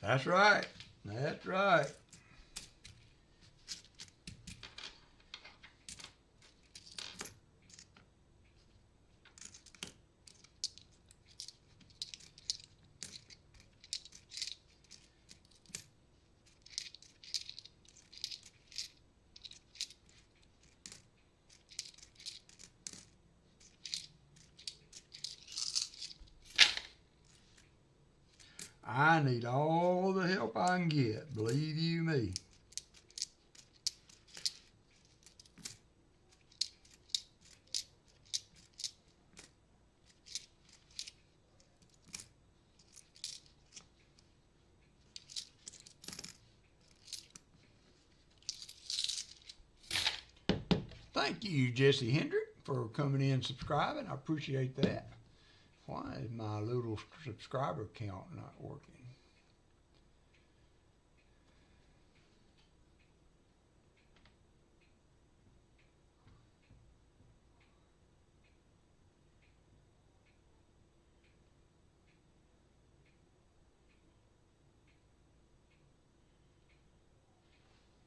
That's right. That's right. I need all the help I can get, believe you me. Thank you, Jesse Hendrick, for coming in and subscribing. I appreciate that. Why is my little subscriber count not working?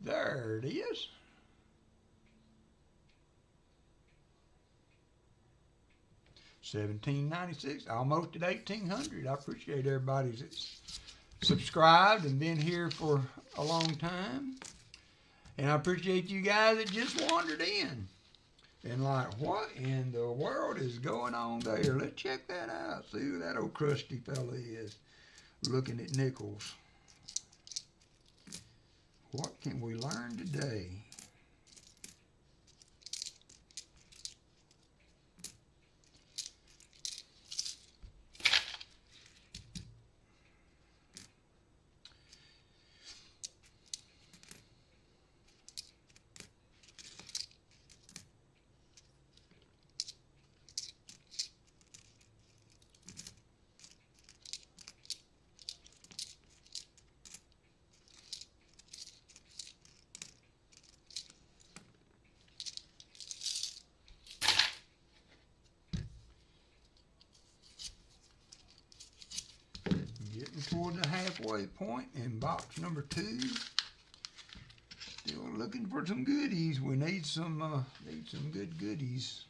There it is. $17.96, almost at $1,800. I appreciate everybody that's subscribed and been here for a long time. And I appreciate you guys that just wandered in. And like, what in the world is going on there? Let's check that out. See who that old crusty fella is looking at nickels. What can we learn today? Toward the halfway point in box number 2. Still looking for some goodies. We need some good goodies.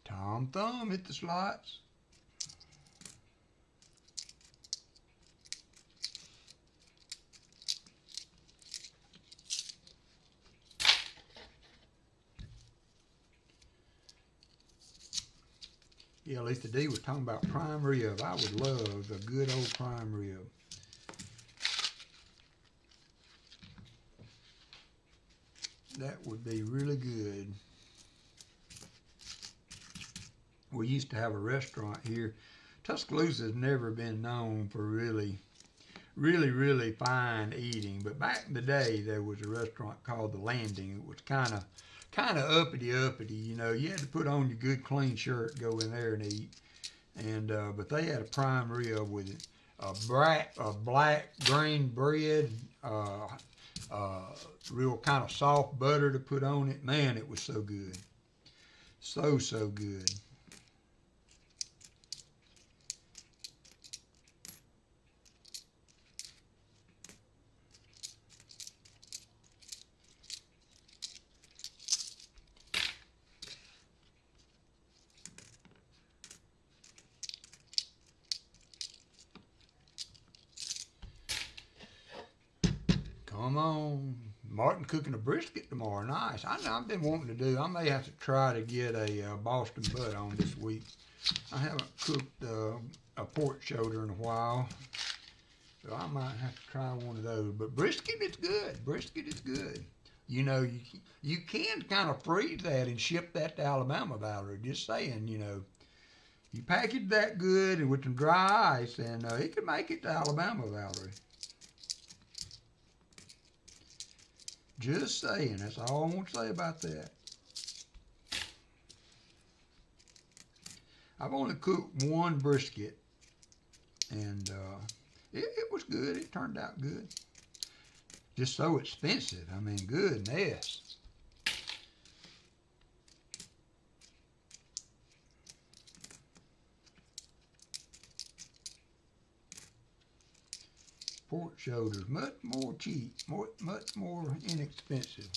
Tom Thumb hit the slots. Yeah, at least the D was talking about prime rib. I would love a good old prime rib. That would be really good. We used to have a restaurant here. Tuscaloosa's never been known for really fine eating. But back in the day, there was a restaurant called The Landing. It was kind of uppity. You know, you had to put on your good clean shirt, go in there and eat. And but they had a prime rib with it, a black grain bread, real kind of soft butter to put on it. Man, it was so good, so good. Come on. Martin cooking a brisket tomorrow. Nice. I've been wanting to do. I may have to try to get a Boston butt on this week. I haven't cooked a pork shoulder in a while, so I might have to try one of those. But brisket is good. Brisket is good. You know, you can kind of freeze that and ship that to Alabama, Valerie. Just saying, you know. You package that good and with some dry ice, and it can make it to Alabama, Valerie. Just saying. That's all I want to say about that. I've only cooked one brisket, and it was good. It turned out good. Just so expensive. I mean, goodness. Port shoulders, much more cheap, much more inexpensive.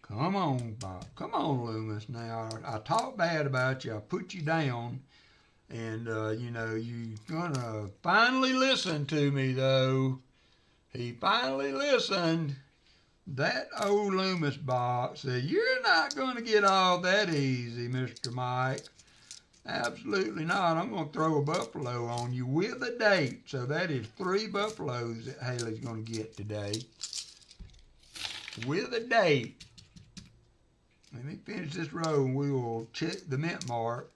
Come on, Bob. Come on, Loomis. Now, I talk bad about you. I put you down. And, you know, you're going to finally listen to me, though. He finally listened. That old Loomis box said, you're not going to get off that easy, Mr. Mike. Absolutely not. I'm going to throw a buffalo on you with a date. So that is 3 buffaloes that Haley's going to get today. With a date. Let me finish this row and we will check the mint mark.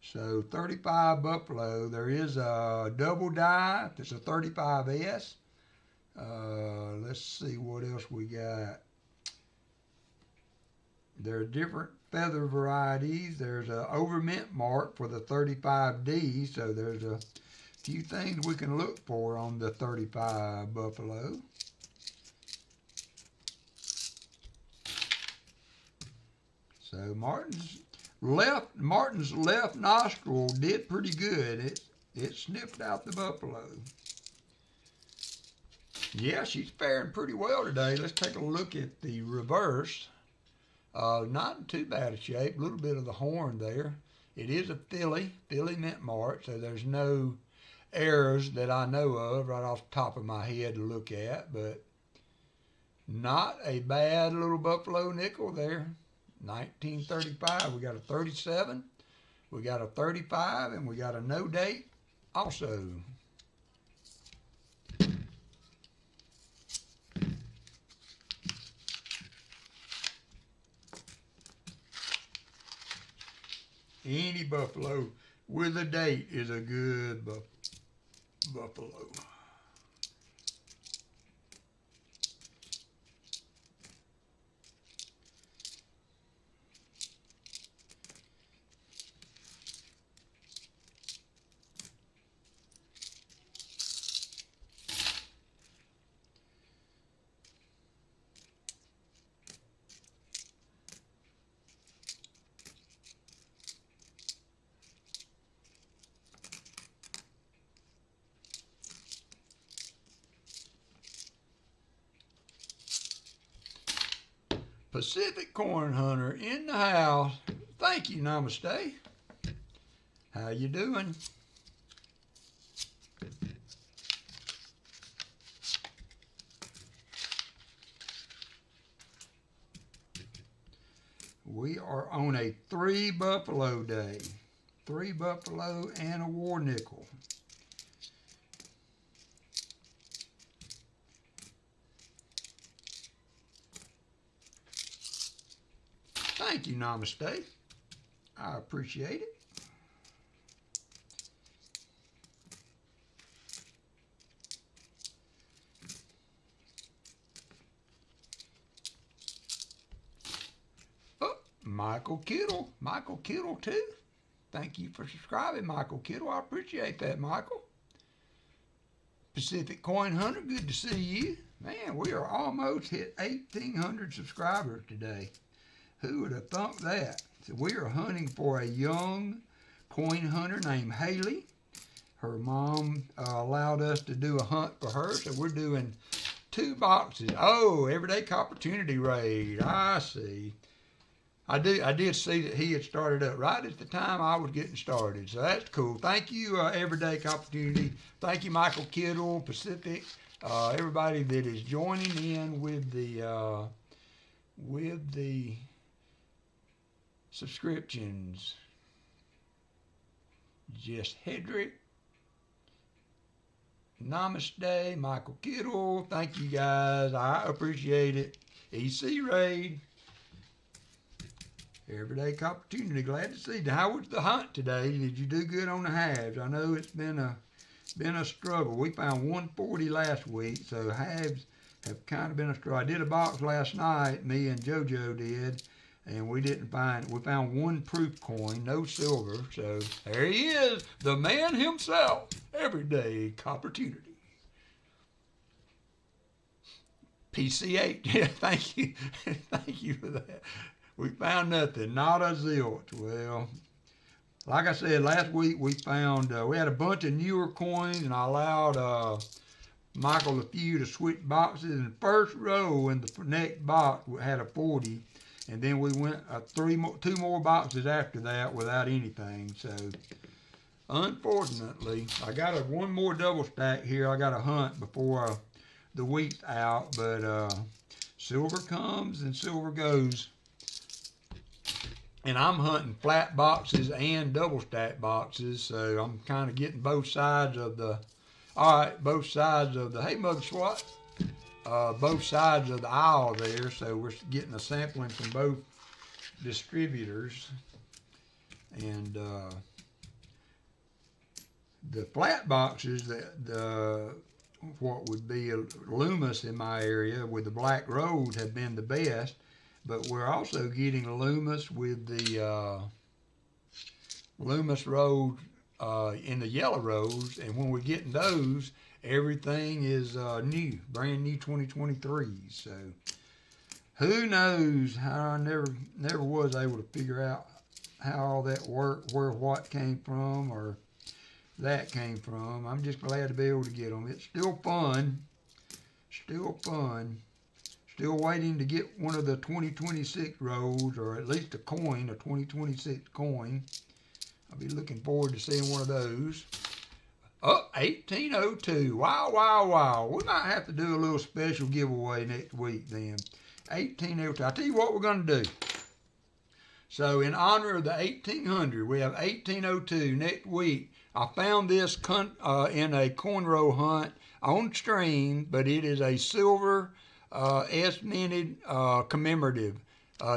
So 35 buffalo. There is a double die. It's a 35S. Let's see what else we got. There are different feather varieties. There's a over mint mark for the 35D. So there's a few things we can look for on the 35 buffalo. So Martin's left nostril did pretty good. It sniffed out the buffalo. Yeah, she's faring pretty well today. Let's take a look at the reverse. Not in too bad a shape. A little bit of the horn there. It is a filly mint mark, so there's no errors that I know of right off the top of my head to look at, but not a bad little buffalo nickel there. 1935, we got a 37, we got a 35, and we got a no date also. Any buffalo with a date is a good buffalo. Pacific Corn Hunter in the house. Thank you, Namaste. How you doing? We are on a 3 buffalo day. 3 buffalo and a war nickel. Thank you, Namaste. I appreciate it. Oh, Michael Kittle. Michael Kittle, too. Thank you for subscribing, Michael Kittle. I appreciate that, Michael. Pacific Coin Hunter, good to see you. Man, we are almost hit 1,800 subscribers today. Who would have thought that? So we are hunting for a young coin hunter named Haley. Her mom allowed us to do a hunt for her, so we're doing 2 boxes. Oh, Everyday Opportunity Raid. I see. I did see that he had started up right at the time I was getting started, so that's cool. Thank you, Everyday Opportunity. Thank you, Michael Kittle, Pacific, everybody that is joining in with the subscriptions. Jess Hedrick, Namaste, Michael Kittle. Thank you guys. I appreciate it. EC Raid. Everyday Opportunity. Glad to see you. How was the hunt today? Did you do good on the halves? I know it's been a struggle. We found 140 last week, so halves have kind of been a struggle. I did a box last night, me and JoJo did, and we found 1 proof coin, no silver. So there he is, the man himself. Everyday Opportunity. PCH. Yeah, thank you. Thank you for that. We found nothing, not a zilch. Well, like I said, last week we found, we had a bunch of newer coins, and I allowed Michael a few to switch boxes. And the first row in the next box had a 40, and then we went two more boxes after that without anything. So, unfortunately, I got one more double stack here. I got to hunt before the week's out, but silver comes and silver goes. And I'm hunting flat boxes and double stack boxes, so I'm kind of getting both sides of the, both sides of the, hey Mug Swat, both sides of the aisle there, so we're getting a sampling from both distributors. And the flat boxes, what would be a Loomis in my area with the Black Road have been the best, but we're also getting a Loomis with the Loomis Road in the Yellow Rose, and when we're getting those, everything is new, brand new 2023. So who knows how I never was able to figure out how all that worked, where what came from or that came from. I'm just glad to be able to get them. It's still fun. Still waiting to get one of the 2026 rolls, or at least a coin, a 2026 coin. I'll be looking forward to seeing one of those. Oh, 1802. Wow. We might have to do a little special giveaway next week then. 1802. I'll tell you what we're going to do. So in honor of the 1800, we have 1802 next week. I found this in a cornrow hunt on stream, but it is a silver S-minted commemorative,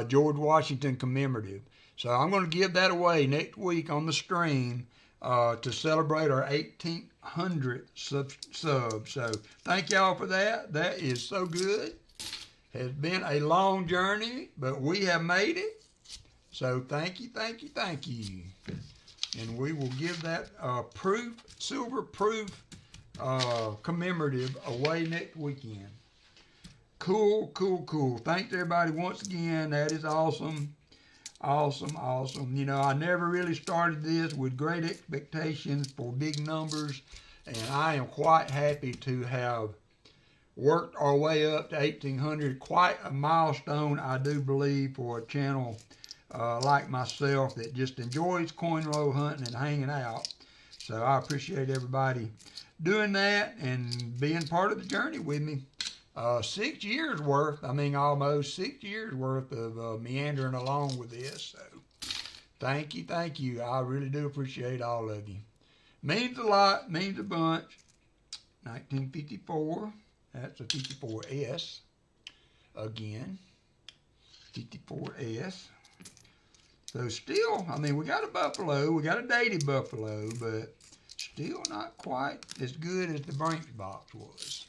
George Washington commemorative. So I'm going to give that away next week on the stream to celebrate our 1800 subs. So thank y'all for that. That is so good. Has been a long journey, but we have made it. So thank you. And we will give that silver proof commemorative away next weekend. Cool. Thanks everybody once again. That is awesome. You know, I never really started this with great expectations for big numbers, and I am quite happy to have worked our way up to 1800. Quite a milestone, I do believe, for a channel like myself that just enjoys coin roll hunting and hanging out. So I appreciate everybody doing that and being part of the journey with me. 6 years worth, almost 6 years worth of meandering along with this. So thank you. I really do appreciate all of you. Means a lot, means a bunch. 1954, that's a 54S. Again, 54S. So still, we got a buffalo, we got a dated buffalo, but still not quite as good as the Brinks box was.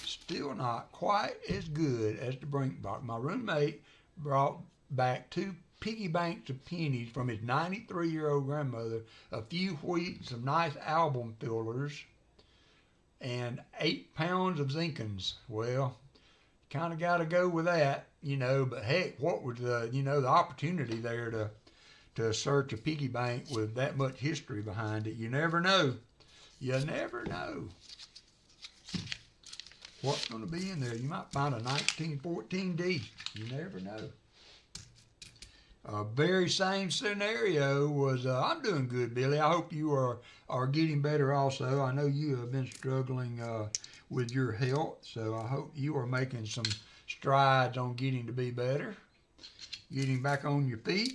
Still not quite as good as the Brink box. My roommate brought back 2 piggy banks of pennies from his 93-year-old grandmother, a few wheat, some nice album fillers, and 8 pounds of Zinkins. Well, kind of got to go with that, but heck, what was the opportunity there to search a piggy bank with that much history behind it? You never know. What's going to be in there? You might find a 1914D. You never know. Very same scenario was, I'm doing good, Billy. I hope you are getting better also. I know you have been struggling with your health, so I hope you are making some strides on getting to be better, getting back on your feet.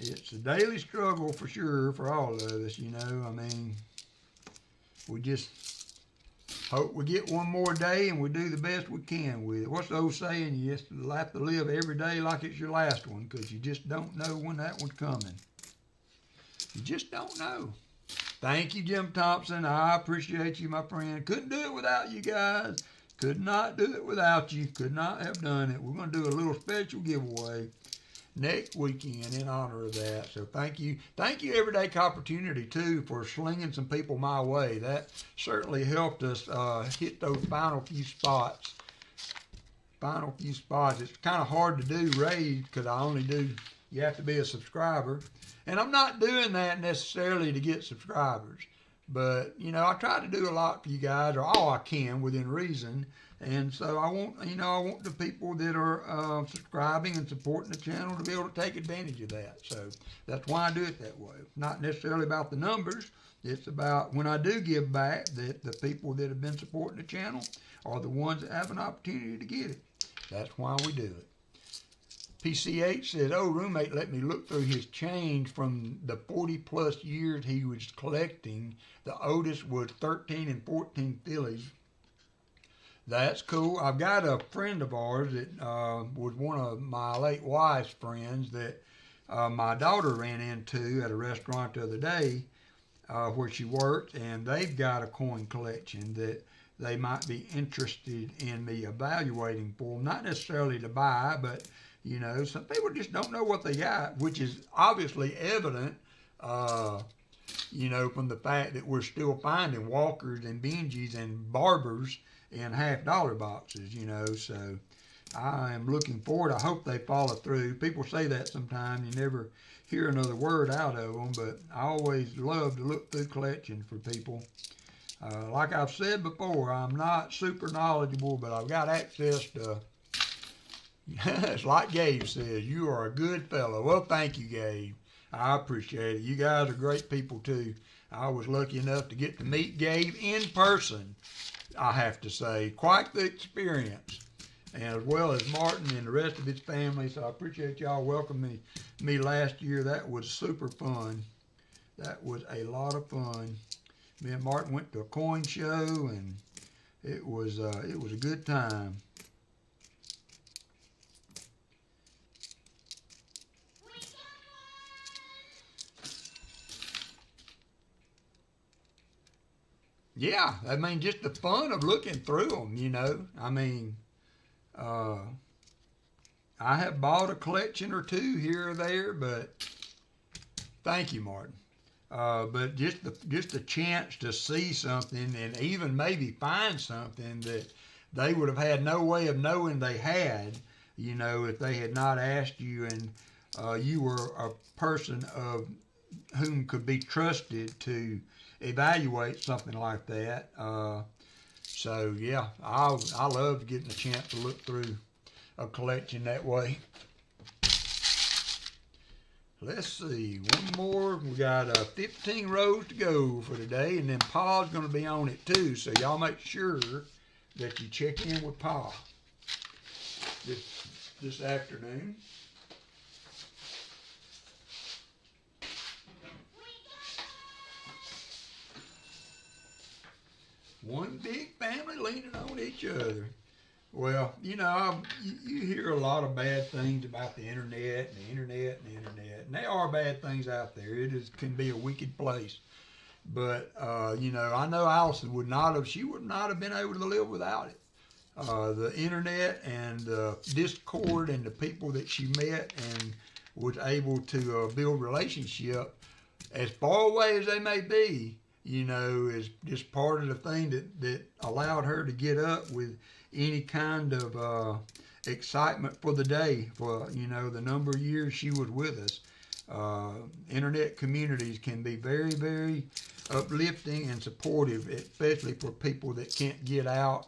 It's a daily struggle for sure for all of us, we just hope we get one more day and we do the best we can with it. What's the old saying? You just have to live every day like it's your last one, because you just don't know when that one's coming. You just don't know. Thank you, Jim Thompson. I appreciate you, my friend. Couldn't do it without you guys. Could not do it without you. Could not have done it. We're going to do a little special giveaway next weekend in honor of that. So thank you, Everyday Opportunity too, for slinging some people my way. That certainly helped us hit those final few spots. It's kind of hard to do raise because you have to be a subscriber, and I'm not doing that necessarily to get subscribers. But, you know, I try to do a lot for you guys, or all I can within reason. And so I want the people that are subscribing and supporting the channel to be able to take advantage of that. So that's why I do it that way. It's not necessarily about the numbers. It's about when I do give back that the people that have been supporting the channel are the ones that have an opportunity to get it. That's why we do it. PCH said, oh, roommate let me look through his change from the 40 plus years he was collecting. The oldest was 13 and 14 fillies. That's cool. I've got a friend of ours that was one of my late wife's friends that my daughter ran into at a restaurant the other day where she worked, and they've got a coin collection that they might be interested in me evaluating for them. Not necessarily to buy, but you know, some people just don't know what they got, which is obviously evident, you know, from the fact that we're still finding Walkers and Benjis and Barbers in $half-dollar boxes, you know. So I am looking forward. I hope they follow through. People say that sometimes. You never hear another word out of them, but I always love to look through collections for people. Like I've said before, I'm not super knowledgeable, but I've got access to. It's like Gabe says, you are a good fellow. Well, thank you, Gabe. I appreciate it. You guys are great people, too. I was lucky enough to get to meet Gabe in person, I have to say. Quite the experience. And as well as Martin and the rest of his family. So I appreciate y'all welcoming me last year. That was super fun. That was a lot of fun. Me and Martin went to a coin show, and it was a good time. Yeah, I mean, just the fun of looking through them, you know. I mean, I have bought a collection or two here or there, but thank you, Martin. But just the chance to see something and even maybe find something that they would have had no way of knowing they had, you know, if they had not asked you, and you were a person of whom could be trusted to evaluate something like that. So yeah, I love getting a chance to look through a collection that way. Let's see, one more. We got 15 rows to go for today, and then Pa's going to be on it too. So y'all make sure that you check in with Pa this afternoon. One big family leaning on each other. Well, you know, you hear a lot of bad things about the internet, and there are bad things out there. It can be a wicked place. But, you know, I know Allison would not have been able to live without it. The internet and the Discord and the people that she met and was able to build relationship, as far away as they may be, you know, is just part of the thing that allowed her to get up with any kind of excitement for the day, for, you know, the number of years she was with us. Internet communities can be very, very uplifting and supportive, especially for people that can't get out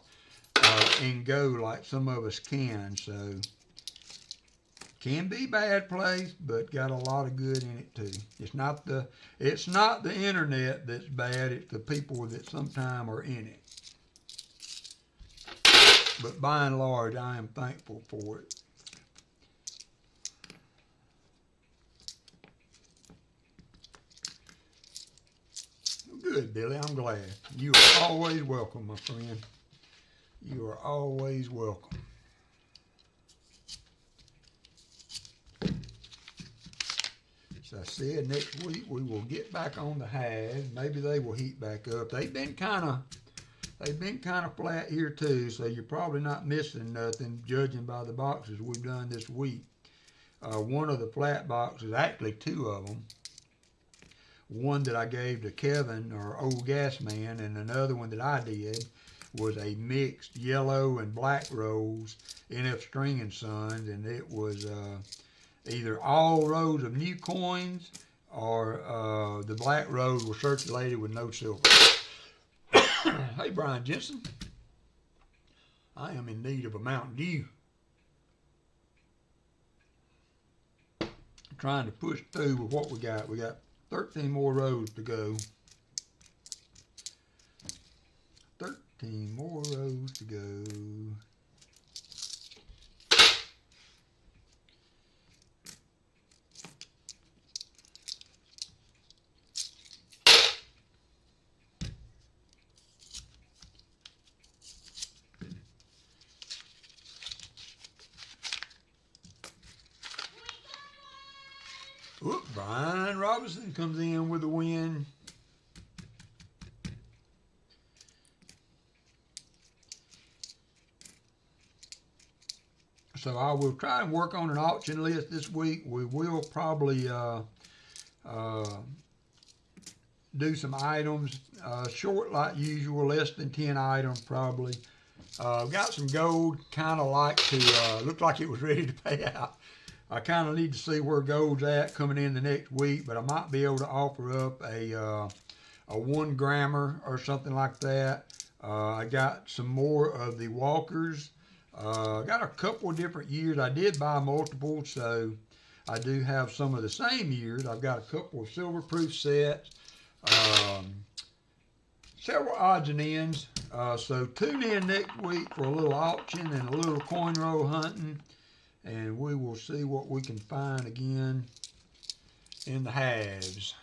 and go like some of us can. So can be bad place, but got a lot of good in it too. It's not the internet that's bad, it's the people that sometimes are in it. But by and large, I am thankful for it. Good, Billy, I'm glad. You are always welcome, my friend. You are always welcome. As I said, next week we will get back on the halves. Maybe they will heat back up. They've been kind of flat here too, so you're probably not missing nothing, judging by the boxes we've done this week. one of the flat boxes, actually two of them. One that I gave to Kevin, our old gas man, and another one that I did was a mixed yellow and black rose NF String and Sons, and it was either all rows of new coins or the black rose was circulated with no silver. Hey, Brian Jensen, I am in need of a Mountain Dew. I'm trying to push through with what we got. We got 13 more rows to go. 13 more rows to go. Oop, Brian Robinson comes in with a win. So I will try and work on an auction list this week. We will probably do some items, short like usual, less than 10 items probably. Got some gold, kind of like to, looked like it was ready to pay out. I kind of need to see where gold's at coming in the next week, but I might be able to offer up a 1 grammer or something like that. I got some more of the Walkers. Got a couple of different years. I did buy multiple, so I do have some of the same years. I've got a couple of silver proof sets, several odds and ends. So tune in next week for a little auction and a little coin roll hunting, and we will see what we can find again in the halves.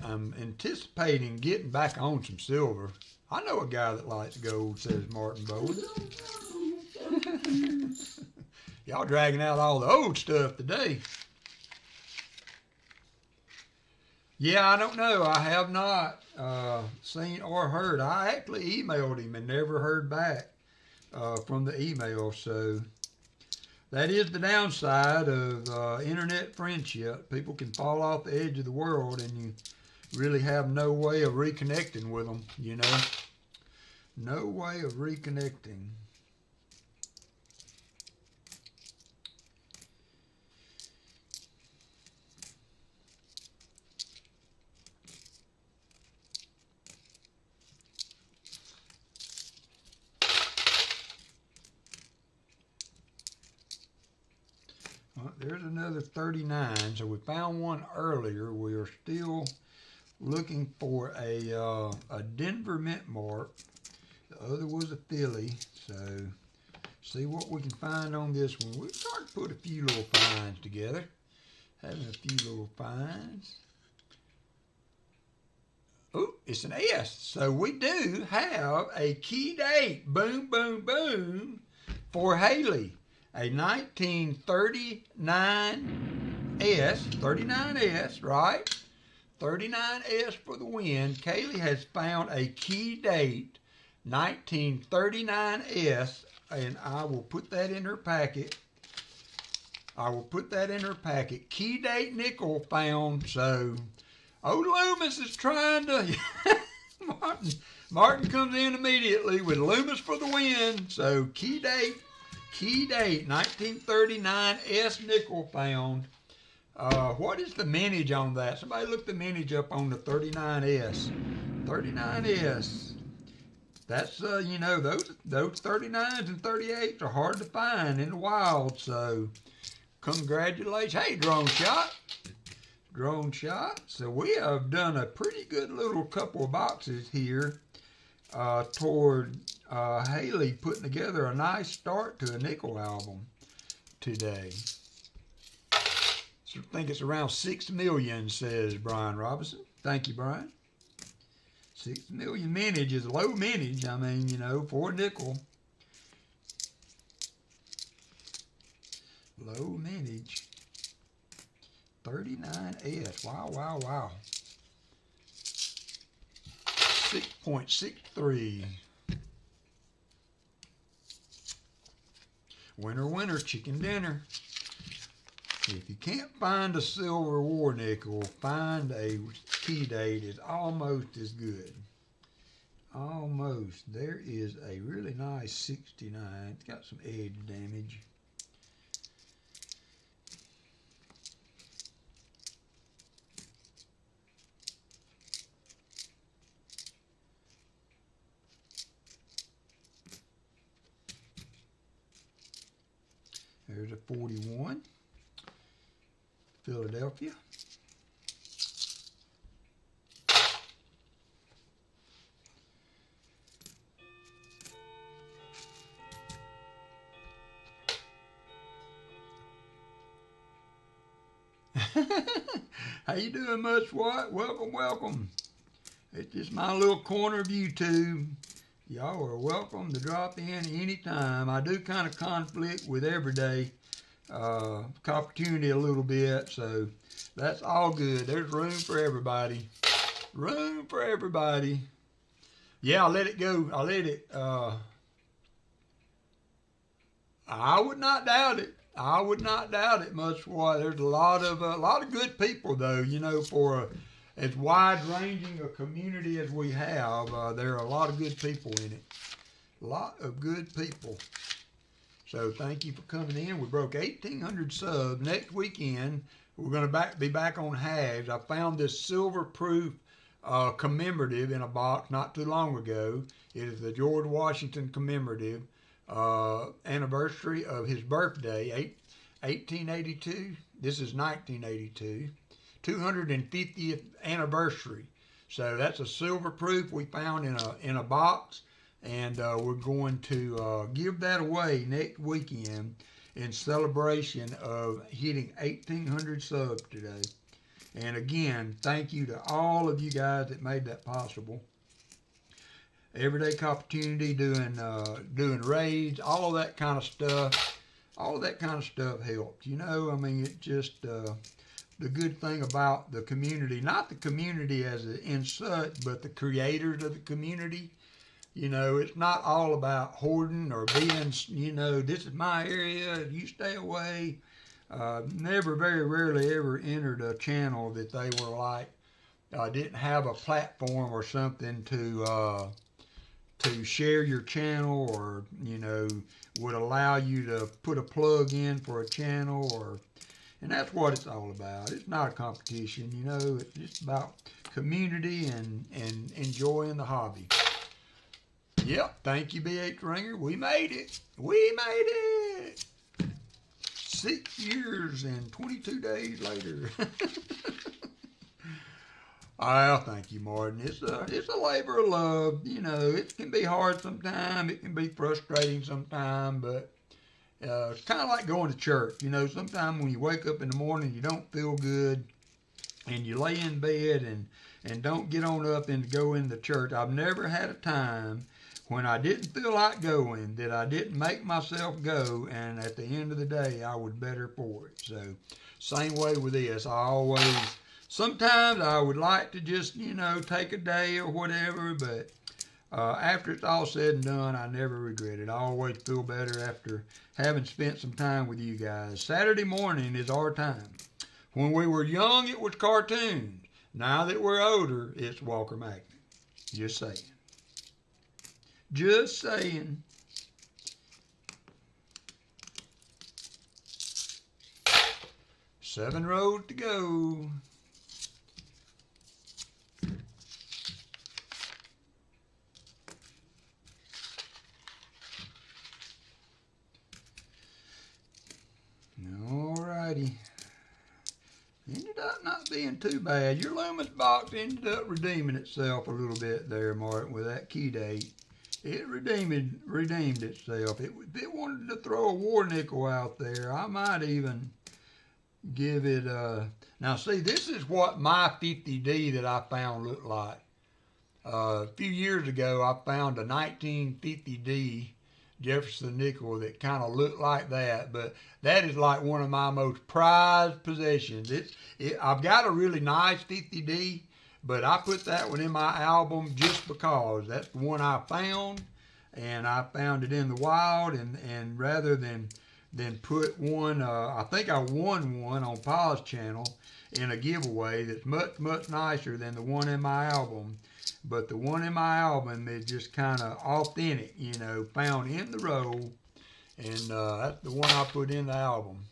I'm anticipating getting back on some silver. I know a guy that likes gold, says Martin Bowen. Y'all dragging out all the old stuff today. Yeah, I don't know. I have not seen or heard. I actually emailed him and never heard back from the email. So that is the downside of internet friendship. People can fall off the edge of the world and you really have no way of reconnecting with them, you know. No way of reconnecting. Well, there's another 39. So we found one earlier. We are still looking for a Denver mint mark. The other was a Philly. So see what we can find on this one. We've started to put a few little finds together. Having a few little finds. Oh, it's an S. So we do have a key date. Boom, boom, boom. For Haley. A 1939S. 39S, right? 39S for the win. Kaylee has found a key date, 1939S, and I will put that in her packet. Key date nickel found. So, old Loomis is trying to. Martin comes in immediately with Loomis for the win. So, key date, 1939S nickel found. What is the mintage on that? Somebody look the mintage up on the 39S. 39S. That's, you know, those 39s and 38s are hard to find in the wild. So, congratulations. Hey, Drone Shot. So, we have done a pretty good little couple of boxes here toward Haley putting together a nice start to a nickel album today. I think it's around 6 million, says Brian Robinson. Thank you, Brian. 6 million mintage is low mintage. I mean, you know, for a nickel. Low mintage. 39S. Wow. 6.63. Winner, chicken dinner. If you can't find a silver war nickel, find a key date is almost as good. Almost. There is a really nice 69. It's got some edge damage. There's a 41. Philadelphia. How you doing, Mudswat? Welcome, welcome. It's just my little corner of YouTube. Y'all are welcome to drop in anytime. I do kind of conflict with everyday opportunity a little bit, so that's all good. There's room for everybody. Room for everybody. Yeah, I'll let it go. I'll let it. I would not doubt it. I would not doubt it much. Why, there's a lot of good people, though. You know, for as wide-ranging a community as we have, there are a lot of good people in it. A lot of good people. So thank you for coming in. We broke 1,800 subs. Next weekend, we're going to be back on halves. I found this silver-proof commemorative in a box not too long ago. It is the George Washington commemorative anniversary of his birthday, 1882. This is 1982. 250th anniversary. So that's a silver proof we found in a box, and we're going to give that away next weekend in celebration of hitting 1,800 subs today. And again, thank you to all of you guys that made that possible. Everyday Opportunity, doing raids, all of that kind of stuff. All of that kind of stuff helps. You know, I mean, it just the good thing about the community, not the community as in such, but the creators of the community. You know, it's not all about hoarding or being, you know, this is my area, you stay away. Never, very rarely ever entered a channel that they were like, didn't have a platform or something to share your channel, or, you know, would allow you to put a plug in for a channel, and that's what it's all about. It's not a competition, you know, it's just about community and enjoying the hobby. Yep, thank you, BH Ringer. We made it. We made it. 6 years and 22 days later. Oh, thank you, Martin. It's a labor of love. You know, it can be hard sometimes. It can be frustrating sometimes, but it's kind of like going to church. You know, sometimes when you wake up in the morning, you don't feel good, and you lay in bed and don't get on up and go into church. I've never had a time when I didn't feel like going that I didn't make myself go, and at the end of the day, I was better for it. So, same way with this. Sometimes I would like to just, you know, take a day or whatever, but after it's all said and done, I never regret it. I always feel better after having spent some time with you guys. Saturday morning is our time. When we were young, it was cartoons. Now that we're older, it's WalkerMagnet. Just saying. Just saying. Seven rows to go. Alrighty. Ended up not being too bad. Your Loomis box ended up redeeming itself a little bit there, Martin, with that key date. It redeemed itself. It wanted to throw a war nickel out there. I might even give it now see, this is what my 50D that I found looked like. A few years ago, I found a 1950D Jefferson nickel that kind of looked like that, but that is like one of my most prized possessions. I've got a really nice 50D, but I put that one in my album just because that's the one I found, and I found it in the wild, and rather than then put one, I think I won one on Pa's channel in a giveaway that's much, much nicer than the one in my album. But the one in my album is just kind of authentic, you know, found in the roll. And that's the one I put in the album.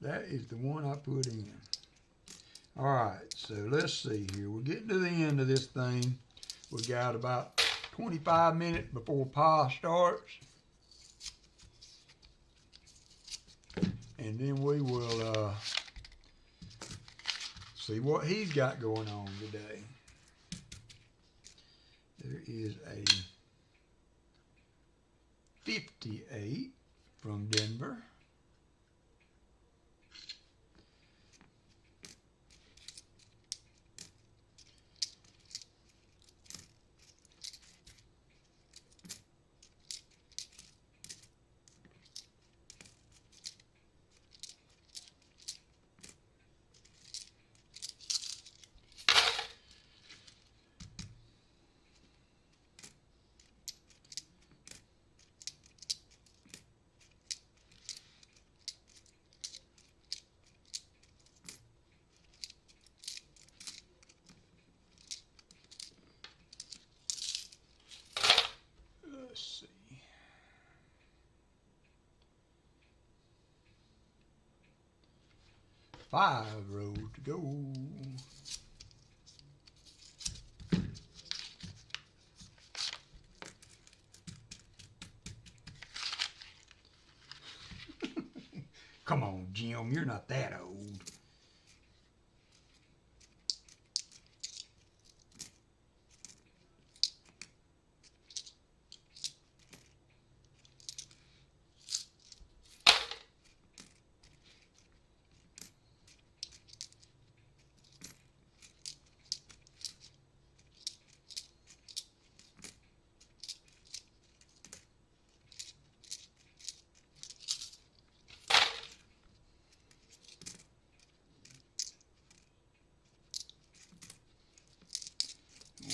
That is the one I put in. All right, so let's see here. We're getting to the end of this thing. We got about 25 minutes before Pa starts. And then we will see what he's got going on today. There is a 58 from Denver. Let's see. Five rows to go. Come on, Jim, you're not that old.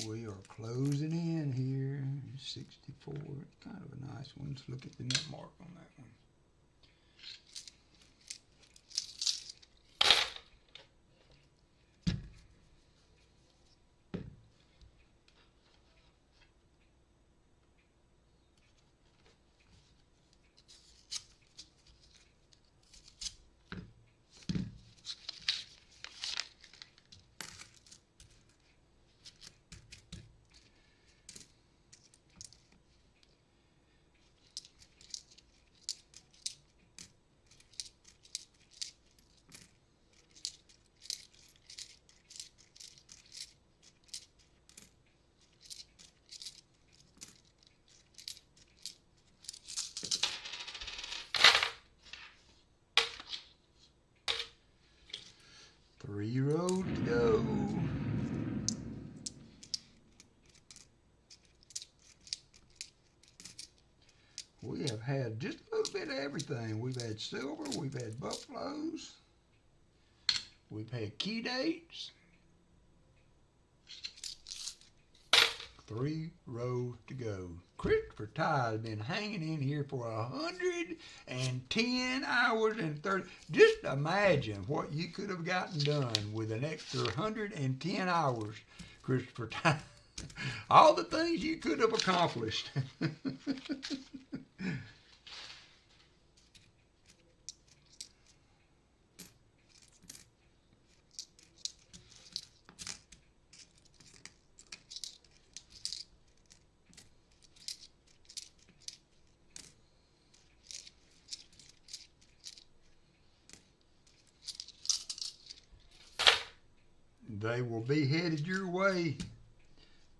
We are closing in here. 64. Kind of a nice one. Let's look at the net mark on that one. Three rows to go. We have had just a little bit of everything. We've had silver, we've had buffaloes, we've had key dates. 3 rows to go. Christopher Ty has been hanging in here for 110 hours and 30. Just imagine what you could have gotten done with an extra 110 hours, Christopher Ty. All the things you could have accomplished. They will be headed your way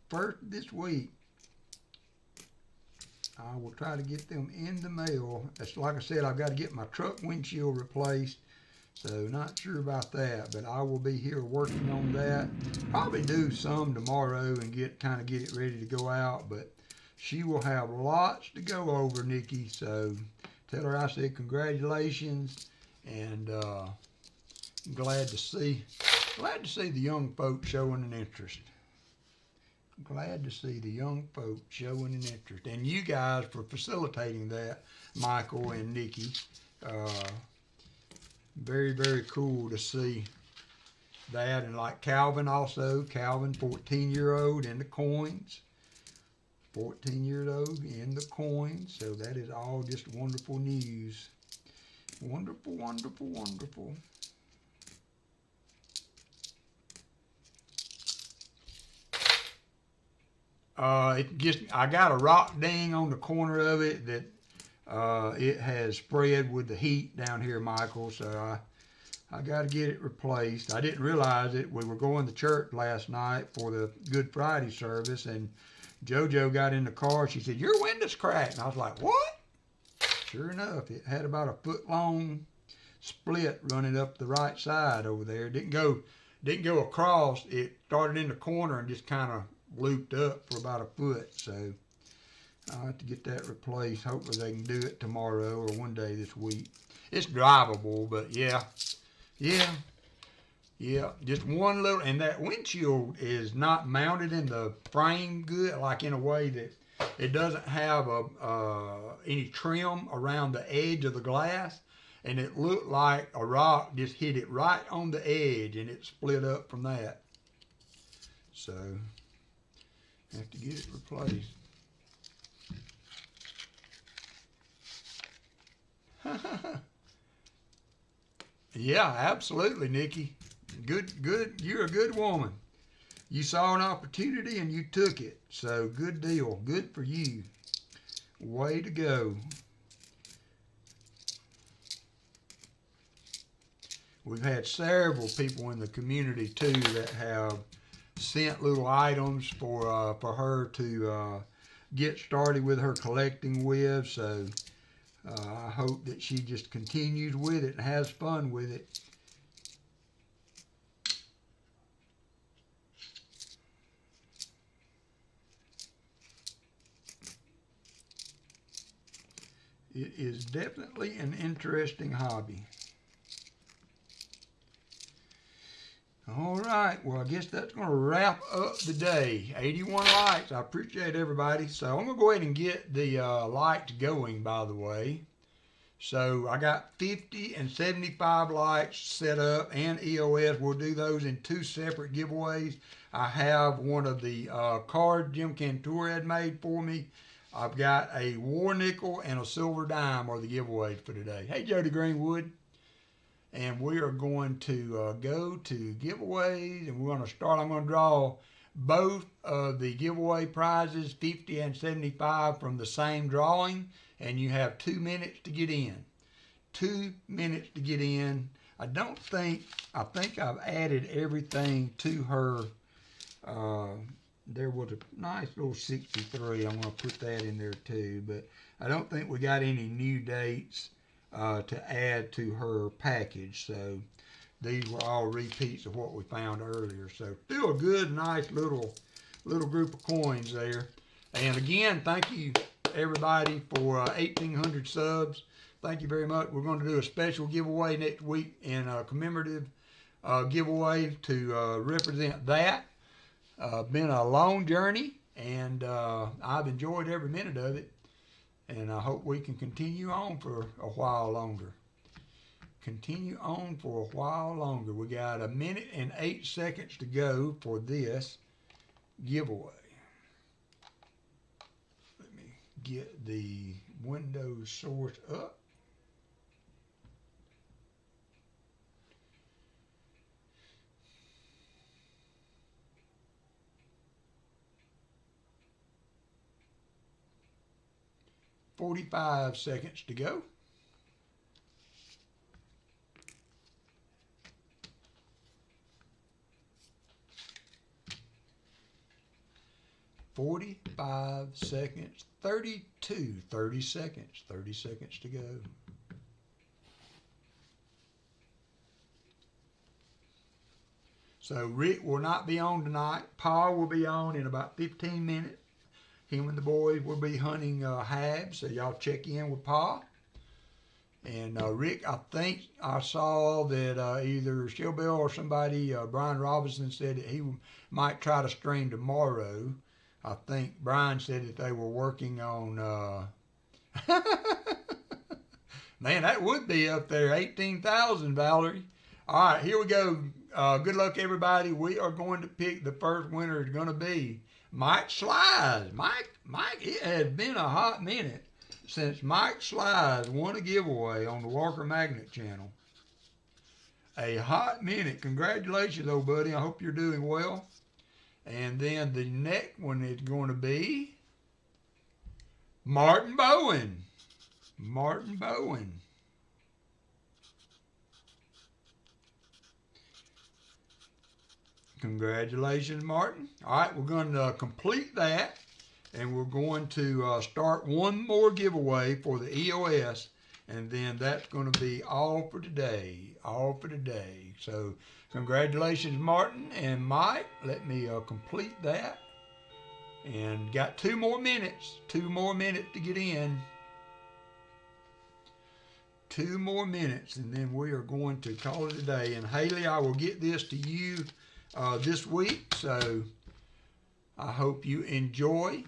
first this week. I will try to get them in the mail. That's like I said, I've got to get my truck windshield replaced, so not sure about that, but I will be here working on that. Probably do some tomorrow and kind of get it ready to go out, but she will have lots to go over, Nikki, so tell her I said congratulations, and glad to see the young folks showing an interest. glad to see the young folks showing an interest. And you guys for facilitating that, Michael and Nikki. Very, very cool to see that. And like Calvin also, Calvin, 14-year-old in the coins. 14-year-old in the coins. So that is all just wonderful news. Wonderful, wonderful, wonderful. I got a rock ding on the corner of it that it has spread with the heat down here, Michael. So I got to get it replaced. I didn't realize it. We were going to church last night for the Good Friday service, and JoJo got in the car. She said, "Your window's cracked." And I was like, "What?" Sure enough, it had about a foot-long split running up the right side over there. It didn't go across. It started in the corner and just kind of looped up for about a foot. So I'll have to get that replaced. Hopefully they can do it tomorrow or one day this week. It's drivable, but yeah. Just one little, and that windshield is not mounted in the frame good, like in a way that it doesn't have any trim around the edge of the glass, and it looked like a rock just hit it right on the edge, and it split up from that. So I have to get it replaced. Yeah, absolutely, Nikki. Good. You're a good woman. You saw an opportunity and you took it. So good deal. Good for you. Way to go. We've had several people in the community too that have sent little items for her to get started with her collecting with. So I hope that she just continues with it and has fun with it. It is definitely an interesting hobby. All right, well, I guess that's going to wrap up the day. 81 likes. I appreciate everybody. So I'm going to go ahead and get the likes going, by the way. So I got 50 and 75 likes set up, and EOS. We'll do those in two separate giveaways. I have one of the cards Jim Cantor had made for me. I've got a war nickel and a silver dime are the giveaways for today. Hey, Jody Greenwood. And we are going to go to giveaways, and we're going to start. I'm going to draw both of the giveaway prizes, 50 and 75, from the same drawing, and you have 2 minutes to get in. 2 minutes to get in. I think I've added everything to her. There was a nice little 63. I'm going to put that in there too, but I don't think we got any new dates to add to her package. So these were all repeats of what we found earlier. So still a good, nice little group of coins there. And again, thank you everybody for 1,800 subs. Thank you very much. We're going to do a special giveaway next week in a commemorative giveaway to represent that. Been a long journey, and I've enjoyed every minute of it. And I hope we can continue on for a while longer. Continue on for a while longer. We got 1 minute and 8 seconds to go for this giveaway. Let me get the Windows source up. $45 seconds to go. $45 seconds. 32. 30 seconds. 30 seconds to go. So Rick will not be on tonight. Paul will be on in about 15 minutes. Him and the boys will be hunting habs, so y'all check in with Pa. And Rick, I think I saw that either Shellbell or somebody, Brian Robinson, said that he might try to stream tomorrow. I think Brian said that they were working on, man, that would be up there, 18,000, Valerie. All right, here we go. Good luck, everybody. We are going to pick the first winner is going to be Mike Slides. Mike, it has been a hot minute since Mike Slides won a giveaway on the WalkerMagnet channel. A hot minute. Congratulations, old buddy. I hope you're doing well. And then the next one is going to be Martin Bowen. Martin Bowen. Congratulations, Martin. All right, we're going to complete that, and we're going to start one more giveaway for the EOS, and then that's going to be all for today. All for today. So congratulations, Martin and Mike. Let me complete that. And got 2 more minutes. 2 more minutes to get in. 2 more minutes, and then we are going to call it a day. And Haley, I will get this to you this week. So I hope you enjoy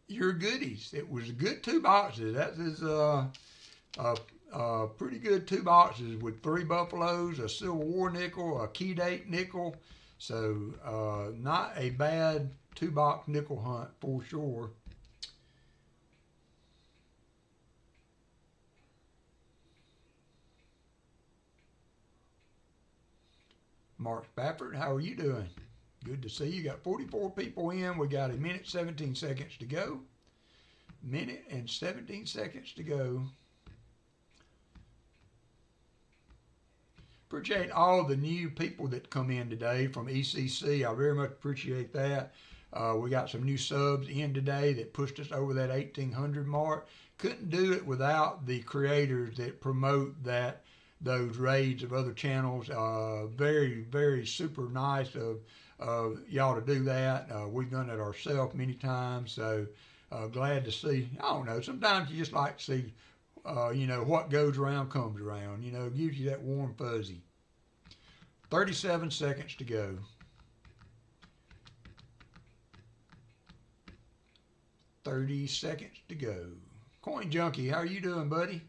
your goodies. It was a good 2 boxes. That is pretty good 2 boxes with 3 buffaloes, a Civil War nickel, a key date nickel. So not a bad 2-box nickel hunt for sure. Mark Spafford, how are you doing? Good to see you. Got 44 people in. We got 1:17 seconds to go. 1:17 seconds to go. Appreciate all the new people that come in today from ECC. I very much appreciate that. We got some new subs in today that pushed us over that 1,800 mark. Couldn't do it without the creators that promote those raids of other channels. Very, very super nice of y'all to do that. We've done it ourselves many times, so glad to see. I don't know, sometimes you just like to see what goes around comes around. It gives you that warm fuzzy. 37 seconds to go. 30 seconds to go. Coin Junkie, how are you doing, buddy?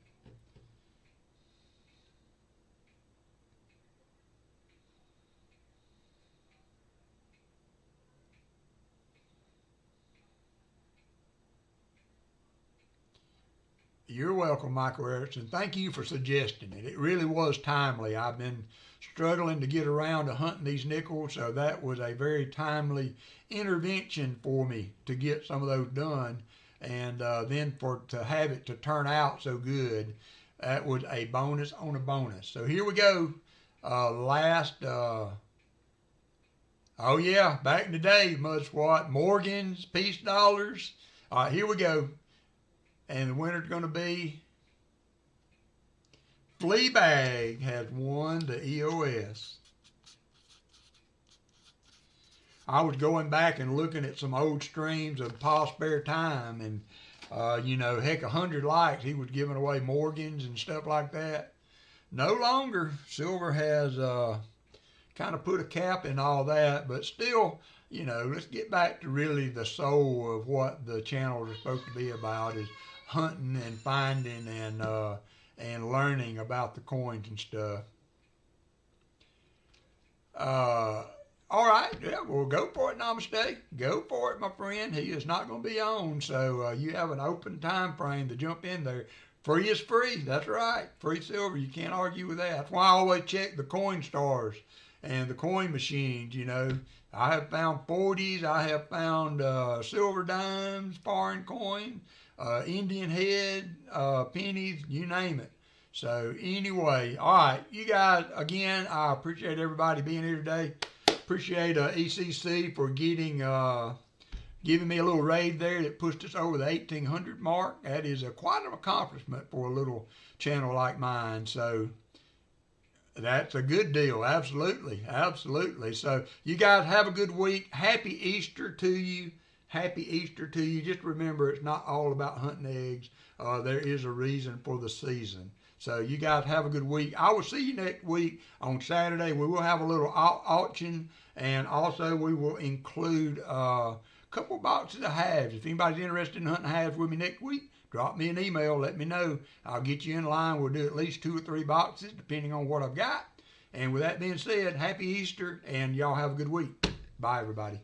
You're welcome, Michael Erickson. Thank you for suggesting it. It really was timely. I've been struggling to get around to hunting these nickels, so that was a very timely intervention for me to get some of those done. And then to have it to turn out so good, that was a bonus on a bonus. So here we go. Oh yeah, back in the day, Mud Swat, Morgan's, Peace Dollars. All right, here we go. And the winner's going to be Fleabag has won the EOS. I was going back and looking at some old streams of Paul's spare time, and heck, 100 likes. He was giving away Morgans and stuff like that. No longer. Silver has kind of put a cap in all that, but still, let's get back to really the soul of what the channels are supposed to be about, is hunting and finding and learning about the coins and stuff. All right, yeah, well, go for it, Namaste. Go for it, my friend. He is not going to be on, so you have an open time frame to jump in there. Free is free. That's right. Free silver. You can't argue with that. That's why I always check the coin stars and the coin machines. I have found 40s. I have found silver dimes, foreign coin, Indian head, pennies, you name it. So anyway, all right, you guys, again, I appreciate everybody being here today. Appreciate ECC for giving me a little raid there that pushed us over the 1,800 mark. That is quite an accomplishment for a little channel like mine. So that's a good deal. Absolutely. Absolutely. So you guys have a good week. Happy Easter to you. Happy Easter to you. Just remember, it's not all about hunting eggs. There is a reason for the season. So you guys have a good week. I will see you next week on Saturday. We will have a little auction, and also we will include couple boxes of halves. If anybody's interested in hunting halves with me next week, drop me an email, let me know. I'll get you in line. We'll do at least 2 or 3 boxes, depending on what I've got. And with that being said, happy Easter, and y'all have a good week. Bye, everybody.